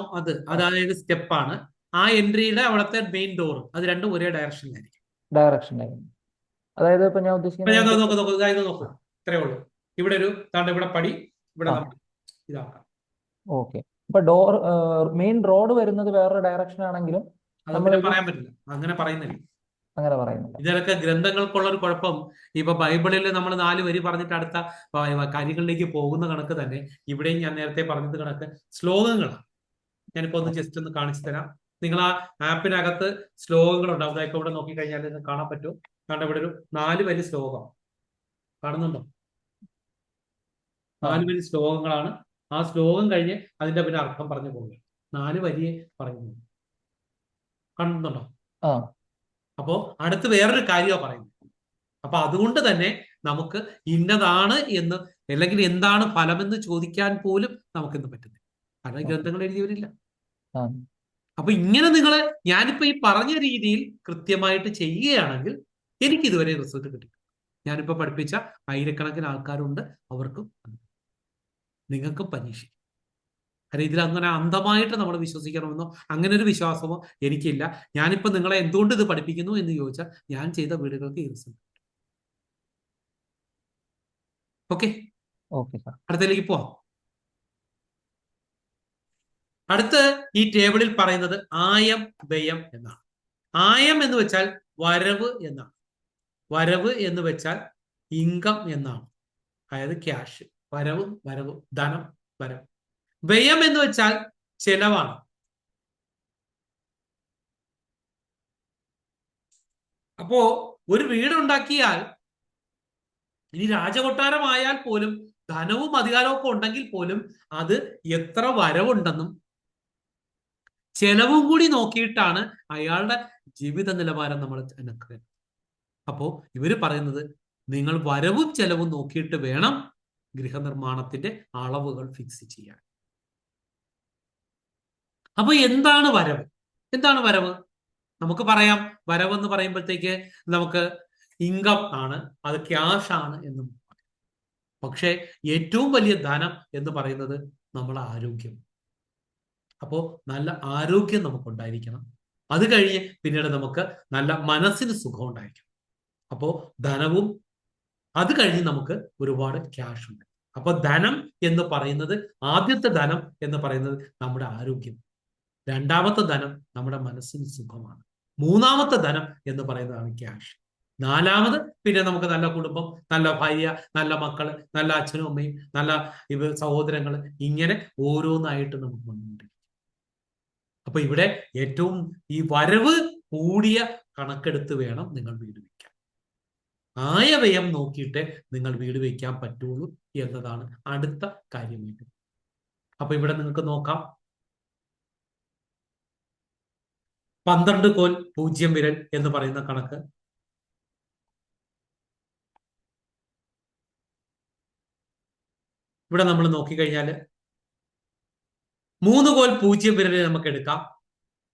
അതായത് സ്റ്റെപ്പാണ്, ആ എൻട്രിയുടെ അവിടുത്തെ മെയിൻ ഡോർ, അത് രണ്ടും ഒരേ ഡയറക്ഷനിലായിരിക്കും. ഡയറക്ഷനായിരുന്നു. അതായത് ഇപ്പൊ ഞാൻ ഉദ്ദേശിക്കുന്നത് നോക്കൂ, ഇത്രയേ ഉള്ളൂ. ഇവിടെ ഇവിടെ പടി, ഇവിടെ ഇതാക്കാം. ഓക്കെ. ഇപ്പൊ ഡോർ മെയിൻ റോഡ് വരുന്നത് വേറൊരു ഡയറക്ഷൻ ആണെങ്കിലും നമ്മൾ പറയാൻ പറ്റില്ല, അങ്ങനെ പറയുന്നില്ല. അങ്ങനെ പറയുന്നില്ല. ഇതിലൊക്കെ ഗ്രന്ഥങ്ങൾക്കുള്ള ഒരു കുഴപ്പം, ഇപ്പൊ ബൈബിളിൽ നമ്മൾ 4 വരി പറഞ്ഞിട്ട് അടുത്ത കാര്യങ്ങളിലേക്ക് പോകുന്ന കണക്ക് തന്നെ ഇവിടെയും ഞാൻ നേരത്തെ പറഞ്ഞത് കണക്ക് ശ്ലോകങ്ങളാണ്. ഞാനിപ്പോ ജസ്റ്റ് ഒന്ന് കാണിച്ചു തരാം. നിങ്ങൾ ആ ആപ്പിനകത്ത് ശ്ലോകങ്ങൾ ഉണ്ടാവും. അതൊക്കെ ഇവിടെ നോക്കിക്കഴിഞ്ഞാൽ നിങ്ങൾക്ക് കാണാൻ പറ്റും. കാരണം ഇവിടെ ഒരു 4 വരി ശ്ലോകം കാണുന്നുണ്ടോ? 4 വരി ശ്ലോകങ്ങളാണ്. ആ ശ്ലോകം കഴിഞ്ഞ് അതിന്റെ പിന്നെ അർത്ഥം പറഞ്ഞു പോകുക. 4 വരിയെ പറയുന്നു. കാണുന്നുണ്ടോ? അപ്പോ അടുത്ത് വേറൊരു കാര്യമാണ് പറയുന്നത്. അപ്പൊ അതുകൊണ്ട് തന്നെ നമുക്ക് ഇന്നതാണ് എന്ന്, അല്ലെങ്കിൽ എന്താണ് ഫലമെന്ന് ചോദിക്കാൻ പോലും നമുക്കിന്ന് പറ്റുന്നില്ല. കാരണം ഗ്രന്ഥങ്ങൾ എഴുതിയവരില്ല. അപ്പൊ ഇങ്ങനെ ഞാനിപ്പോ ഈ പറഞ്ഞ രീതിയിൽ കൃത്യമായിട്ട് ചെയ്യുകയാണെങ്കിൽ എനിക്ക് ഇതുവരെ റിസൾട്ട് കിട്ടി. ഞാനിപ്പോ പഠിപ്പിച്ച ആയിരക്കണക്കിന് ആൾക്കാരുണ്ട്, അവർക്കും നിങ്ങൾക്കും പരീക്ഷിക്കും. കാരണം ഇതിൽ അങ്ങനെ അന്ധമായിട്ട് നമ്മൾ വിശ്വസിക്കണമെന്നോ അങ്ങനെ ഒരു വിശ്വാസമോ എനിക്കില്ല. ഞാനിപ്പോ നിങ്ങളെ എന്തുകൊണ്ട് ഇത് പഠിപ്പിക്കുന്നു എന്ന് ചോദിച്ചാൽ ഞാൻ ചെയ്ത വീടുകൾക്ക് ഈ റിസൾട്ട്. ഓക്കെ, അടുത്തതിലേക്ക് പോവാം. അടുത്ത് ഈ ടേബിളിൽ പറയുന്നത് ആയം വ്യയം എന്നാണ്. ആയം എന്ന് വെച്ചാൽ വരവ് എന്നാണ്. വരവ് എന്ന് വെച്ചാൽ ഇൻകം എന്നാണ്, അതായത് ക്യാഷ്. വരവ്, ധനം, വരവ്. വ്യയം എന്ന് വെച്ചാൽ ചെലവാണ്. അപ്പോ ഒരു വീടുണ്ടാക്കിയാൽ, ഇനി രാജകൊട്ടാരമായാൽ പോലും, ധനവും അധികാരവും ഒക്കെ ഉണ്ടെങ്കിൽ പോലും, അത് എത്ര വരവുണ്ടെന്നും ചെലവും കൂടി നോക്കിയിട്ടാണ് അയാളുടെ ജീവിത നിലവാരം നമ്മൾ എനക്കുക. അപ്പോ ഇവര് പറയുന്നത് നിങ്ങൾ വരവും ചെലവും നോക്കിയിട്ട് വേണം ഗൃഹനിർമ്മാണത്തിന്റെ അളവുകൾ ഫിക്സ് ചെയ്യാൻ. അപ്പൊ എന്താണ് വരവ്? എന്താണ് വരവ്? നമുക്ക് പറയാം, വരവെന്ന് പറയുമ്പോഴത്തേക്ക് നമുക്ക് ഇൻകം ആണ്, അത് ക്യാഷ് ആണ് എന്നും. പക്ഷെ ഏറ്റവും വലിയ ധനം എന്ന് പറയുന്നത് നമ്മുടെ ആരോഗ്യം. അപ്പോൾ നല്ല ആരോഗ്യം നമുക്കുണ്ടായിരിക്കണം. അത് കഴിഞ്ഞ് പിന്നീട് നമുക്ക് നല്ല മനസ്സിന് സുഖം ഉണ്ടായിരിക്കണം. അപ്പോൾ ധനവും, അത് കഴിഞ്ഞ് നമുക്ക് ഒരുപാട് ക്യാഷ് ഉണ്ട്. അപ്പൊ ധനം എന്ന് പറയുന്നത്, ആദ്യത്തെ ധനം എന്ന് പറയുന്നത് നമ്മുടെ ആരോഗ്യം. രണ്ടാമത്തെ ധനം നമ്മുടെ മനസ്സിന് സുഖമാണ്. മൂന്നാമത്തെ ധനം എന്ന് പറയുന്നതാണ് ക്യാഷ്. നാലാമത് പിന്നെ നമുക്ക് നല്ല കുടുംബം, നല്ല ഭാര്യ, നല്ല മക്കള്, നല്ല അച്ഛനും അമ്മയും, നല്ല സഹോദരങ്ങൾ, ഇങ്ങനെ ഓരോന്നായിട്ട് നമുക്ക് മുന്നോട്ട്. അപ്പൊ ഇവിടെ ഏറ്റവും ഈ വരവ് കൂടിയ കണക്കെടുത്ത് വേണം നിങ്ങൾ വീട് വയ്ക്കാൻ. ആയവ്യയം നോക്കിയിട്ട് നിങ്ങൾ വീട് വയ്ക്കാൻ പറ്റുള്ളൂ എന്നതാണ് അടുത്ത കാര്യമായിട്ട്. അപ്പൊ ഇവിടെ നിങ്ങൾക്ക് നോക്കാം, 12 കോൽ 0 വിരൽ എന്ന് പറയുന്ന കണക്ക്. ഇവിടെ നമ്മൾ നോക്കിക്കഴിഞ്ഞാൽ 3 കോൽ 0 വിരൽ നമുക്ക് എടുക്കാം.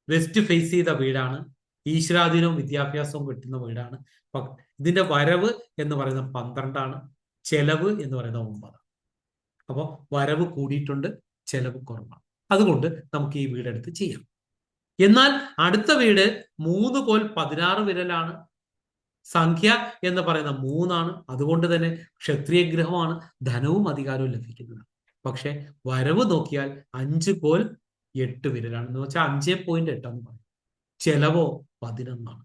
വെസ്റ്റ് ഫേസ് ചെയ്ത വീടാണ്, ഈശ്വരാധീനവും വിദ്യാഭ്യാസവും കിട്ടുന്ന വീടാണ്. ഇതിന്റെ വരവ് എന്ന് പറയുന്നത് 12ആണ്, ചെലവ് എന്ന് പറയുന്നത് 9. അപ്പോൾ വരവ് കൂടിയിട്ടുണ്ട്, ചെലവ് കുറവാണ്. അതുകൊണ്ട് നമുക്ക് ഈ വീടെടുത്ത് ചെയ്യാം. എന്നാൽ അടുത്ത വീട് 3 കോൽ 16 വിരലാണ്, സംഖ്യ എന്ന് പറയുന്ന 3ആണ്. അതുകൊണ്ട് തന്നെ ക്ഷത്രിയ ഗൃഹമാണ്, ധനവും അധികാരവും ലഭിക്കുന്നത്. പക്ഷെ വരവ് നോക്കിയാൽ 5 കോൽ 8 വിരലാണ്, എന്ന് വെച്ചാൽ 5.8 എന്ന് പറയും. ചെലവോ 11ആണ്.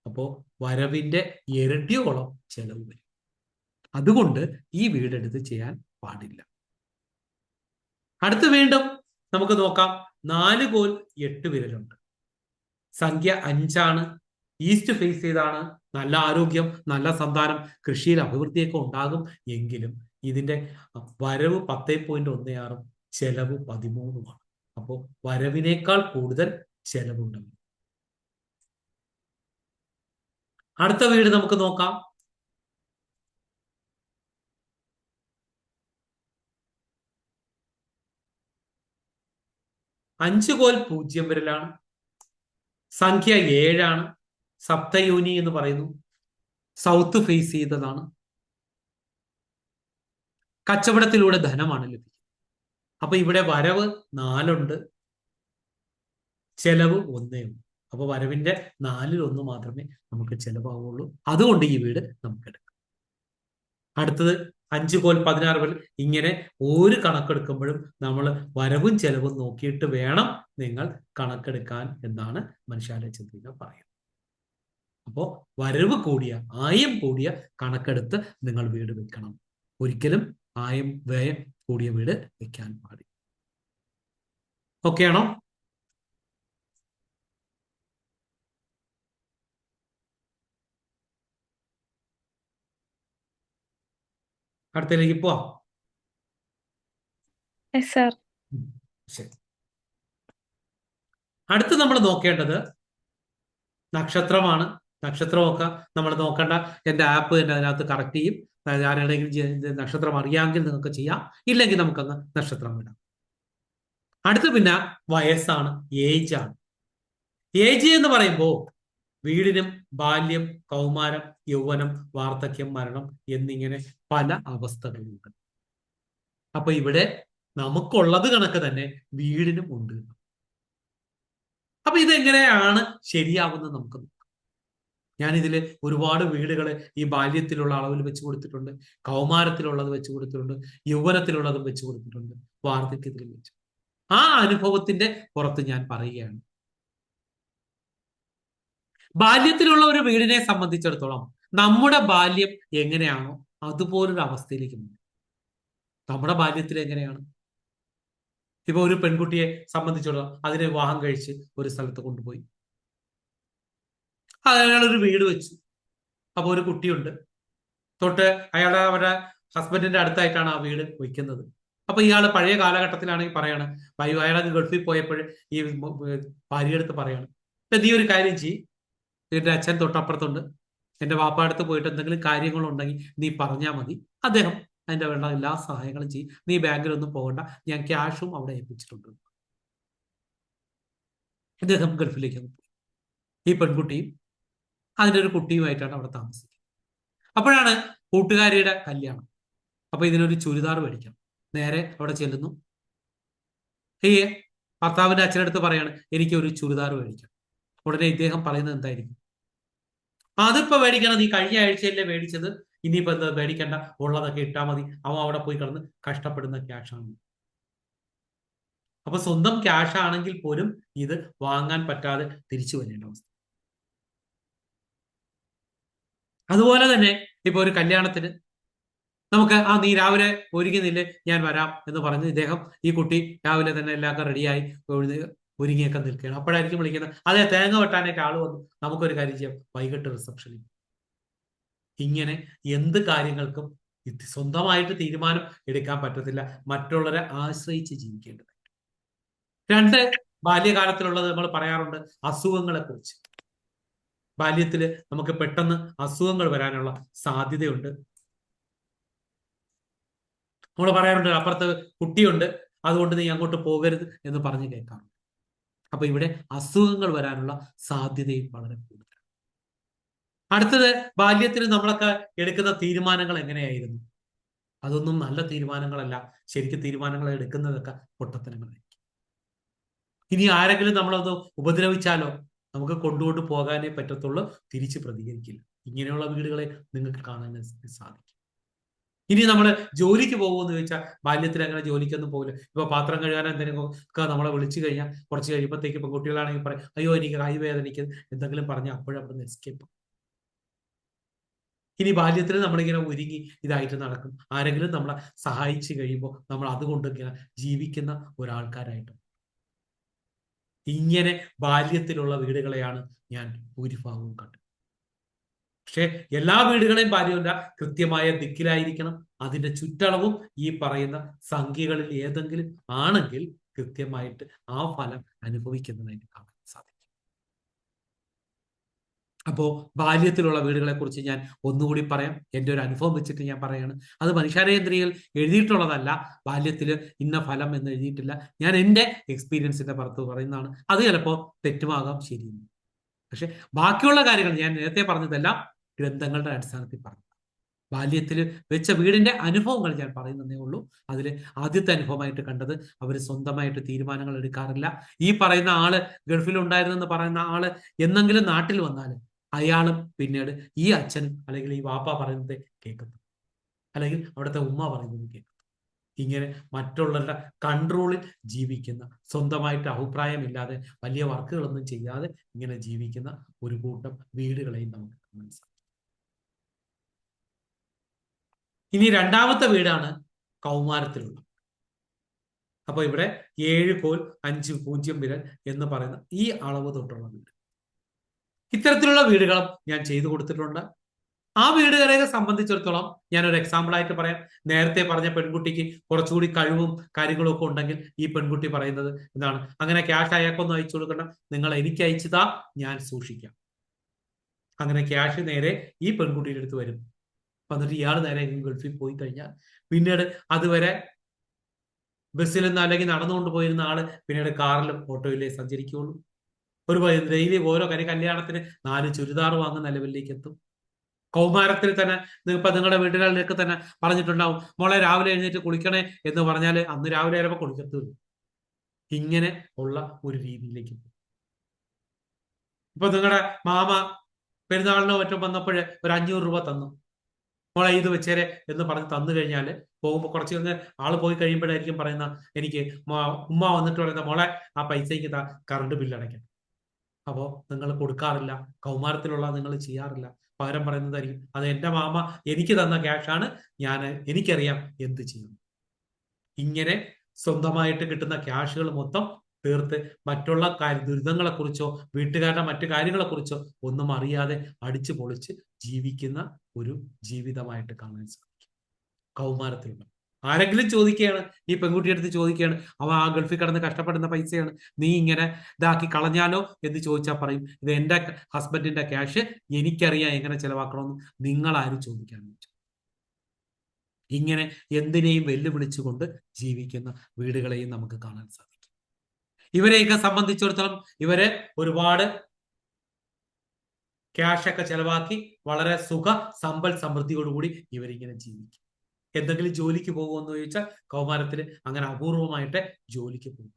അപ്പോ വരവിന്റെ ഇരട്ടിയോളം ചെലവ് വരും. അതുകൊണ്ട് ഈ വീടെടുത്ത് ചെയ്യാൻ പാടില്ല. അടുത്ത് വീണ്ടും നമുക്ക് നോക്കാം. 4 കോൽ 8 വിരലുണ്ട്. സംഖ്യ 5ആണ്. ഈസ്റ്റ് ഫേസ് ചെയ്താണ്. നല്ല ആരോഗ്യം, നല്ല സന്താനം, കൃഷിയിൽ അഭിവൃദ്ധിയൊക്കെ ഉണ്ടാകും. എങ്കിലും ഇതിന്റെ വരവ് 10.16 ചെലവ് 13. അപ്പോൾ വരവിനേക്കാൾ കൂടുതൽ ചെലവുണ്ട്. അടുത്ത വീട് നമുക്ക് നോക്കാം. 5 കോൽ 0 വിരലാണ്. സംഖ്യ 7ആണ്. സപ്തയോനി എന്ന് പറയുന്നു. സൗത്ത് ഫേസ് ചെയ്തതാണ്. കച്ചവടത്തിലൂടെ ധനമാണ് ലഭിക്കുന്നത്. അപ്പൊ ഇവിടെ വരവ് 4 ചെലവ് 1. അപ്പൊ വരവിന്റെ 4-1 മാത്രമേ നമുക്ക് ചെലവാകുള്ളൂ. അതുകൊണ്ട് ഈ വീട് നമുക്ക് എടുക്കാം. അടുത്തത് 5 കോൽ 16 വിരൽ. ഇങ്ങനെ ഒരു കണക്കെടുക്കുമ്പോഴും നമ്മൾ വരവും ചെലവും നോക്കിയിട്ട് വേണം നിങ്ങൾ കണക്കെടുക്കാൻ എന്നാണ് മനുഷ്യാലയ ചിന്തയിൽ പറയുന്നത്. അപ്പോൾ വരവ് കൂടിയ, ആയം കൂടിയ കണക്കെടുത്ത് നിങ്ങൾ വീട് വെക്കണം. ഒരിക്കലും ആയം വ്യയം കൂടിയ വീട് വെക്കാൻ പാടില്ല. ഓക്കെ ആണോ? അടുത്തതിലേക്ക് പോവാം. ശരി. അടുത്ത് നമ്മൾ നോക്കേണ്ടത് നക്ഷത്രമാണ്. നക്ഷത്രമൊക്കെ നമ്മൾ നോക്കേണ്ട. എൻ്റെ ആപ്പ് തന്നെ അതിനകത്ത് കറക്റ്റ് ചെയ്യും. ആരുടെയെങ്കിലും നക്ഷത്രം അറിയാമെങ്കിൽ നിങ്ങൾക്ക് ചെയ്യാം, ഇല്ലെങ്കിൽ നമുക്കങ്ങ് നക്ഷത്രം വിടാം. അടുത്ത് പിന്നെ വയസ്സാണ്, ഏജ് ആണ്. ഏജ് എന്ന് പറയുമ്പോൾ വീടിനും ബാല്യം, കൗമാരം, യൗവനം, വാർദ്ധക്യം, മരണം എന്നിങ്ങനെ പല അവസ്ഥകളുണ്ട്. അപ്പൊ ഇവിടെ നമുക്കുള്ളത് കണക്ക് തന്നെ വീടിനും ഉണ്ട്. അപ്പൊ ഇതെങ്ങനെയാണ് ശരിയാവുന്നത് നമുക്ക് നോക്കാം. ഞാനിതിൽ ഒരുപാട് വീടുകൾ ഈ ബാല്യത്തിലുള്ള അളവിൽ വെച്ച് കൊടുത്തിട്ടുണ്ട്, കൗമാരത്തിലുള്ളത് വെച്ച് കൊടുത്തിട്ടുണ്ട്, യൗവനത്തിലുള്ളതും വെച്ച് കൊടുത്തിട്ടുണ്ട്, വാർദ്ധക്യത്തിലും വെച്ച്. ആ അനുഭവത്തിന്റെ പുറത്ത് ഞാൻ പറയുകയാണ്. ബാല്യത്തിലുള്ള ഒരു വീടിനെ സംബന്ധിച്ചിടത്തോളം നമ്മുടെ ബാല്യം എങ്ങനെയാണോ അതുപോലൊരു അവസ്ഥയിലേക്ക് പോകും. നമ്മുടെ ബാല്യത്തിൽ എങ്ങനെയാണ്? ഇപ്പൊ ഒരു പെൺകുട്ടിയെ സംബന്ധിച്ചിടത്തോളം അതിനെ വിവാഹം കഴിച്ച് ഒരു സ്ഥലത്ത് കൊണ്ടുപോയി, അയാളൊരു വീട് വെച്ചു. അപ്പൊ ഒരു കുട്ടിയുണ്ട്. തൊട്ട് അവരുടെ ഹസ്ബൻഡിന്റെ അടുത്തായിട്ടാണ് ആ വീട് വയ്ക്കുന്നത്. അപ്പൊ ഇയാള് പഴയ കാലഘട്ടത്തിലാണെങ്കിൽ പറയാണ്, അയാളെ ഗൾഫിൽ പോയപ്പോൾ ഈ ഭാര്യയെടുത്ത് പറയാണ്, നീ ഒരു കാര്യം ചെയ്യ്, എന്റെ അച്ഛൻ തൊട്ടപ്പുറത്തുണ്ട്, എന്റെ വാപ്പ അടുത്ത് പോയിട്ട് എന്തെങ്കിലും കാര്യങ്ങളുണ്ടെങ്കിൽ നീ പറഞ്ഞാൽ മതി, അദ്ദേഹം അതിന്റെ വേണ്ട എല്ലാ സഹായങ്ങളും ചെയ്യും, നീ ബാങ്കിലൊന്നും പോകണ്ട, ഞാൻ ക്യാഷും അവിടെ ഏൽപ്പിച്ചിട്ടുണ്ട്. അദ്ദേഹം ഗൾഫിലേക്ക് പോയി. ഈ പെൺകുട്ടിയും അതിൻ്റെ ഒരു കുട്ടിയുമായിട്ടാണ് അവിടെ താമസിക്കുന്നത്. അപ്പോഴാണ് കൂട്ടുകാരിയുടെ കല്യാണം. അപ്പൊ ഇതിനൊരു ചുരിദാർ മേടിക്കണം. നേരെ അവിടെ ചെല്ലുന്നു. ഈ ഭർത്താവിന്റെ അച്ഛനടുത്ത് പറയാണ്, എനിക്ക് ഒരു ചുരിദാർ മേടിക്കണം. ഉടനെ ഇദ്ദേഹം പറയുന്നത് എന്തായിരിക്കും? അതിപ്പോ മേടിക്കണം, നീ കഴിഞ്ഞ ആഴ്ചയല്ലേ മേടിച്ചത്, ഇനിയിപ്പോ എന്താ മേടിക്കണ്ട, ഉള്ളതൊക്കെ ഇട്ടാ മതി. അവൻ അവിടെ പോയി കിടന്ന് കഷ്ടപ്പെടുന്ന ക്യാഷാണ്. അപ്പൊ സ്വന്തം ക്യാഷ് ആണെങ്കിൽ പോലും ഇത് വാങ്ങാൻ പറ്റാതെ തിരിച്ചു വരേണ്ട അവസ്ഥ. അതുപോലെ തന്നെ ഇപ്പൊ ഒരു കല്യാണത്തിന് നമുക്ക് നീ രാവിലെ ഒരുങ്ങുന്നില്ലേ, ഞാൻ വരാം എന്ന് പറഞ്ഞ് ഇദ്ദേഹം, ഈ കുട്ടി രാവിലെ തന്നെ എല്ലാം റെഡിയായി ഒരുങ്ങിയൊക്കെ നിൽക്കുകയാണ്. അപ്പോഴായിരിക്കും വിളിക്കുന്നത്, അതെ തേങ്ങ വെട്ടാനൊക്കെ ആള് വന്നു, നമുക്കൊരു കാര്യം ചെയ്യാം, വൈകിട്ട് റിസപ്ഷനിൽ. ഇങ്ങനെ എന്ത് കാര്യങ്ങൾക്കും സ്വന്തമായിട്ട് തീരുമാനം എടുക്കാൻ പറ്റത്തില്ല, മറ്റുള്ളവരെ ആശ്രയിച്ച് ജീവിക്കേണ്ടത്. 2 ബാല്യകാലത്തിലുള്ളത് നമ്മൾ പറയാറുണ്ട് അസുഖങ്ങളെ കുറിച്ച്. ബാല്യത്തില് നമുക്ക് പെട്ടെന്ന് അസുഖങ്ങൾ വരാനുള്ള സാധ്യതയുണ്ട്. നമ്മൾ പറയാറുണ്ട്, അപ്പുറത്ത് കുട്ടിയുണ്ട്, അതുകൊണ്ട് നീ അങ്ങോട്ട് പോകരുത് എന്ന് പറഞ്ഞ് കേൾക്കാറുണ്ട്. അപ്പൊ ഇവിടെ അസുഖങ്ങൾ വരാനുള്ള സാധ്യതയും വളരെ കൂടുതലാണ്. അടുത്തത്, ബാല്യത്തിൽ നമ്മളൊക്കെ എടുക്കുന്ന തീരുമാനങ്ങൾ എങ്ങനെയായിരുന്നു? അതൊന്നും നല്ല തീരുമാനങ്ങളല്ല. ശരിക്കും തീരുമാനങ്ങൾ എടുക്കുന്നതൊക്കെ പൊട്ടത്തനങ്ങളായിരിക്കും. ഇനി ആരെങ്കിലും നമ്മളൊന്ന് ഉപദ്രവിച്ചാലോ നമുക്ക് കൊണ്ടുകൊണ്ട് പോകാനേ പറ്റത്തുള്ളൂ, തിരിച്ച് പ്രതികരിക്കില്ല. ഇങ്ങനെയുള്ള വീടുകളെ നിങ്ങൾക്ക് കാണാൻ സാധിക്കും. ഇനി നമ്മൾ ജോലിക്ക് പോകുമെന്ന് ചോദിച്ചാൽ ബാല്യത്തിൽ അങ്ങനെ ജോലിക്കൊന്നും പോകില്ല. ഇപ്പൊ പാത്രം കഴുകാൻ എന്തെങ്കിലും ഒക്കെ നമ്മളെ വിളിച്ചു കഴിഞ്ഞാൽ കുറച്ച് കഴിയുമ്പോഴത്തേക്ക് പെൺകുട്ടികളാണെങ്കിൽ പറയും, അയ്യോ എനിക്ക് കൈ വേദനിക്കുന്നു എന്തെങ്കിലും പറഞ്ഞാൽ അപ്പോഴവിടെ നിന്ന് എസ്കേപ്പ്. ഇനി ബാല്യത്തിൽ നമ്മളിങ്ങനെ ഒരുങ്ങി ഇതായിട്ട് നടക്കും. ആരെങ്കിലും നമ്മളെ സഹായിച്ചു കഴിയുമ്പോൾ നമ്മൾ അതുകൊണ്ട് ഇങ്ങനെ ജീവിക്കുന്ന ഒരാൾക്കാരായിട്ട്. ഇങ്ങനെ ബാല്യത്തിലുള്ള വീടുകളെയാണ് ഞാൻ ഭൂരിഭാഗവും കണ്ടത്. പക്ഷെ എല്ലാ വീടുകളെയും ബാല്യമല്ല, കൃത്യമായ ദിക്കിലായിരിക്കണം. അതിന്റെ ചുറ്റളവും ഈ പറയുന്ന സംഖ്യകളിൽ ഏതെങ്കിലും ആണെങ്കിൽ കൃത്യമായിട്ട് ആ ഫലം അനുഭവിക്കുന്നതായിട്ട് കാണാൻ സാധിക്കും. അപ്പോ ബാല്യത്തിലുള്ള വീടുകളെ കുറിച്ച് ഞാൻ ഒന്നുകൂടി പറയാം. എൻ്റെ ഒരു അനുഭവം വെച്ചിട്ട് ഞാൻ പറയാണ്. അത് മനുഷ്യാരേന്ദ്രിയയിൽ എഴുതിയിട്ടുള്ളതല്ല. ബാല്യത്തിൽ ഇന്ന ഫലം എന്ന് എഴുതിയിട്ടില്ല. ഞാൻ എൻ്റെ എക്സ്പീരിയൻസിന്റെ പുറത്ത് പറയുന്നതാണ്. അത് ചിലപ്പോൾ തെറ്റുമാകാം, ശരിയും. പക്ഷെ ബാക്കിയുള്ള കാര്യങ്ങൾ ഞാൻ നേരത്തെ പറഞ്ഞതെല്ലാം ഗ്രന്ഥങ്ങളുടെ അടിസ്ഥാനത്തിൽ പറഞ്ഞു. ബാല്യത്തിൽ വെച്ച വീടിന്റെ അനുഭവങ്ങൾ ഞാൻ പറയുന്നതേ ഉള്ളൂ. അതിൽ ആദ്യത്തെ അനുഭവമായിട്ട് കണ്ടത് അവർ സ്വന്തമായിട്ട് തീരുമാനങ്ങൾ എടുക്കാറില്ല. ഈ പറയുന്ന ആള് ഗൾഫിലുണ്ടായിരുന്നെന്ന് പറയുന്ന ആള് എന്നെങ്കിലും നാട്ടിൽ വന്നാൽ അയാളും പിന്നീട് ഈ അച്ഛനും അല്ലെങ്കിൽ ഈ വാപ്പ പറയുന്നത് കേൾക്കുന്നു, അല്ലെങ്കിൽ അവിടുത്തെ ഉമ്മ പറയുന്നത് കേൾക്കുന്നു. ഇങ്ങനെ മറ്റുള്ളവരുടെ കൺട്രോളിൽ ജീവിക്കുന്ന, സ്വന്തമായിട്ട് അഭിപ്രായമില്ലാതെ വലിയ വർക്കുകളൊന്നും ചെയ്യാതെ ഇങ്ങനെ ജീവിക്കുന്ന ഒരു കൂട്ടം വീടുകളെയും നമുക്ക് മനസ്സിലാക്കാം. ഇനി രണ്ടാമത്തെ വീടാണ് കൗമാരത്തിലുള്ള. അപ്പൊ ഇവിടെ 7 കോൽ 5 പൂജ്യം വിരൽ എന്ന് പറയുന്ന ഈ അളവ് തൊട്ടുള്ള വീട്. ഇത്തരത്തിലുള്ള വീടുകളും ഞാൻ ചെയ്തു കൊടുത്തിട്ടുണ്ട്. ആ വീടുകളെ സംബന്ധിച്ചിടത്തോളം ഞാനൊരു എക്സാമ്പിൾ ആയിട്ട് പറയാം. നേരത്തെ പറഞ്ഞ പെൺകുട്ടിക്ക് കുറച്ചുകൂടി കഴിവും കാര്യങ്ങളും ഒക്കെ ഉണ്ടെങ്കിൽ ഈ പെൺകുട്ടി പറയുന്നത് എന്താണ്, അങ്ങനെ ക്യാഷ് അയാൾക്കൊന്നും അയച്ചു കൊടുക്കണ്ട, നിങ്ങൾ എനിക്ക് അയച്ചുതാ, ഞാൻ സൂക്ഷിക്കാം. അങ്ങനെ ക്യാഷ് നേരെ ഈ പെൺകുട്ടിയുടെ അടുത്ത് വരും. എന്നിട്ട് ഇയാൾ നേരെ ഗൾഫിൽ പോയി കഴിഞ്ഞാൽ പിന്നീട് അതുവരെ ബസ്സിൽ നിന്ന് അല്ലെങ്കിൽ നടന്നുകൊണ്ട് പോയിരുന്ന ആള് പിന്നീട് കാറിലും ഓട്ടോയിലേ സഞ്ചരിക്കുകയുള്ളൂ. ഒരു ഡെയിലി ഓരോ കല്യാണത്തിന് 4 ചുരിദാർ വാങ്ങുന്ന ലെവലിലേക്ക് എത്തും. കൗമാരത്തിൽ തന്നെ ഇപ്പൊ നിങ്ങളുടെ വീടുകളിലേക്ക് തന്നെ പറഞ്ഞിട്ടുണ്ടാവും, മോളെ രാവിലെ എഴുന്നേറ്റ് കുളിക്കണേ എന്ന് പറഞ്ഞാൽ അന്ന് രാവിലെ ചിലപ്പോൾ കുളിക്കത്തുള്ളൂ. ഇങ്ങനെ ഉള്ള ഒരു രീതിയിലേക്ക് പോകും. ഇപ്പൊ നിങ്ങളുടെ മാമ പെരുന്നാളിനോ മറ്റും വന്നപ്പോൾ ഒരു 500 രൂപ തന്നു, മോളെ ഇത് വെച്ചേരെ എന്ന് പറഞ്ഞ് തന്നു കഴിഞ്ഞാൽ പോകുമ്പോൾ കുറച്ച് കഴിഞ്ഞ് ആള് പോയി കഴിയുമ്പോഴായിരിക്കും പറയുന്ന, എനിക്ക് ഉമ്മ വന്നിട്ട് പറയുന്ന, മോളെ ആ പൈസയ്ക്ക് കറണ്ട് ബില്ല് അടയ്ക്കണം. അപ്പോൾ നിങ്ങൾ കൊടുക്കാറില്ല. കൗമാരത്തിലുള്ള നിങ്ങൾ ചെയ്യാറില്ല. പകരം പറയുന്നതായിരിക്കും, അത് എൻ്റെ മാമ എനിക്ക് തന്ന ക്യാഷാണ്, എനിക്കറിയാം എന്ത് ചെയ്യും. ഇങ്ങനെ സ്വന്തമായിട്ട് കിട്ടുന്ന ക്യാഷുകൾ മൊത്തം തീർത്ത് മറ്റുള്ള ദുരിതങ്ങളെ കുറിച്ചോ വീട്ടുകാരുടെ മറ്റു കാര്യങ്ങളെ കുറിച്ചോ ഒന്നും അറിയാതെ അടിച്ചു പൊളിച്ച് ജീവിക്കുന്ന ഒരു ജീവിതമായിട്ട് കാണാൻ സാധിക്കും കൗമാരത്തിലുള്ള. ആരെങ്കിലും ചോദിക്കുകയാണ്, ഈ പെൺകുട്ടിയുടെ അടുത്ത് ചോദിക്കുകയാണ്, അവൻ ആ ഗൾഫിൽ കിടന്ന് കഷ്ടപ്പെടുന്ന പൈസയാണ്, നീ ഇങ്ങനെ ഇതാക്കി കളഞ്ഞാലോ എന്ന് ചോദിച്ചാൽ പറയും, ഇത് എൻ്റെ ഹസ്ബൻഡിന്റെ ക്യാഷ്, എനിക്കറിയാം എങ്ങനെ ചെലവാക്കണമെന്ന്, നിങ്ങളാരും ചോദിക്കാന്ന് വെച്ചു. ഇങ്ങനെ എന്തിനേയും വെല്ലുവിളിച്ചുകൊണ്ട് ജീവിക്കുന്ന വീടുകളെയും നമുക്ക് കാണാൻ സാധിക്കും. ഇവരെയൊക്കെ സംബന്ധിച്ചിടത്തോളം ഇവര് ഒരുപാട് ക്യാഷൊക്കെ ചെലവാക്കി വളരെ സമ്പൽ സമൃദ്ധിയോടുകൂടി ഇവരിങ്ങനെ ജീവിക്കും. എന്തെങ്കിലും ജോലിക്ക് പോകുമെന്ന് ചോദിച്ചാൽ കൗമാരത്തിൽ അങ്ങനെ അപൂർവമായിട്ട് ജോലിക്ക് പോകുക.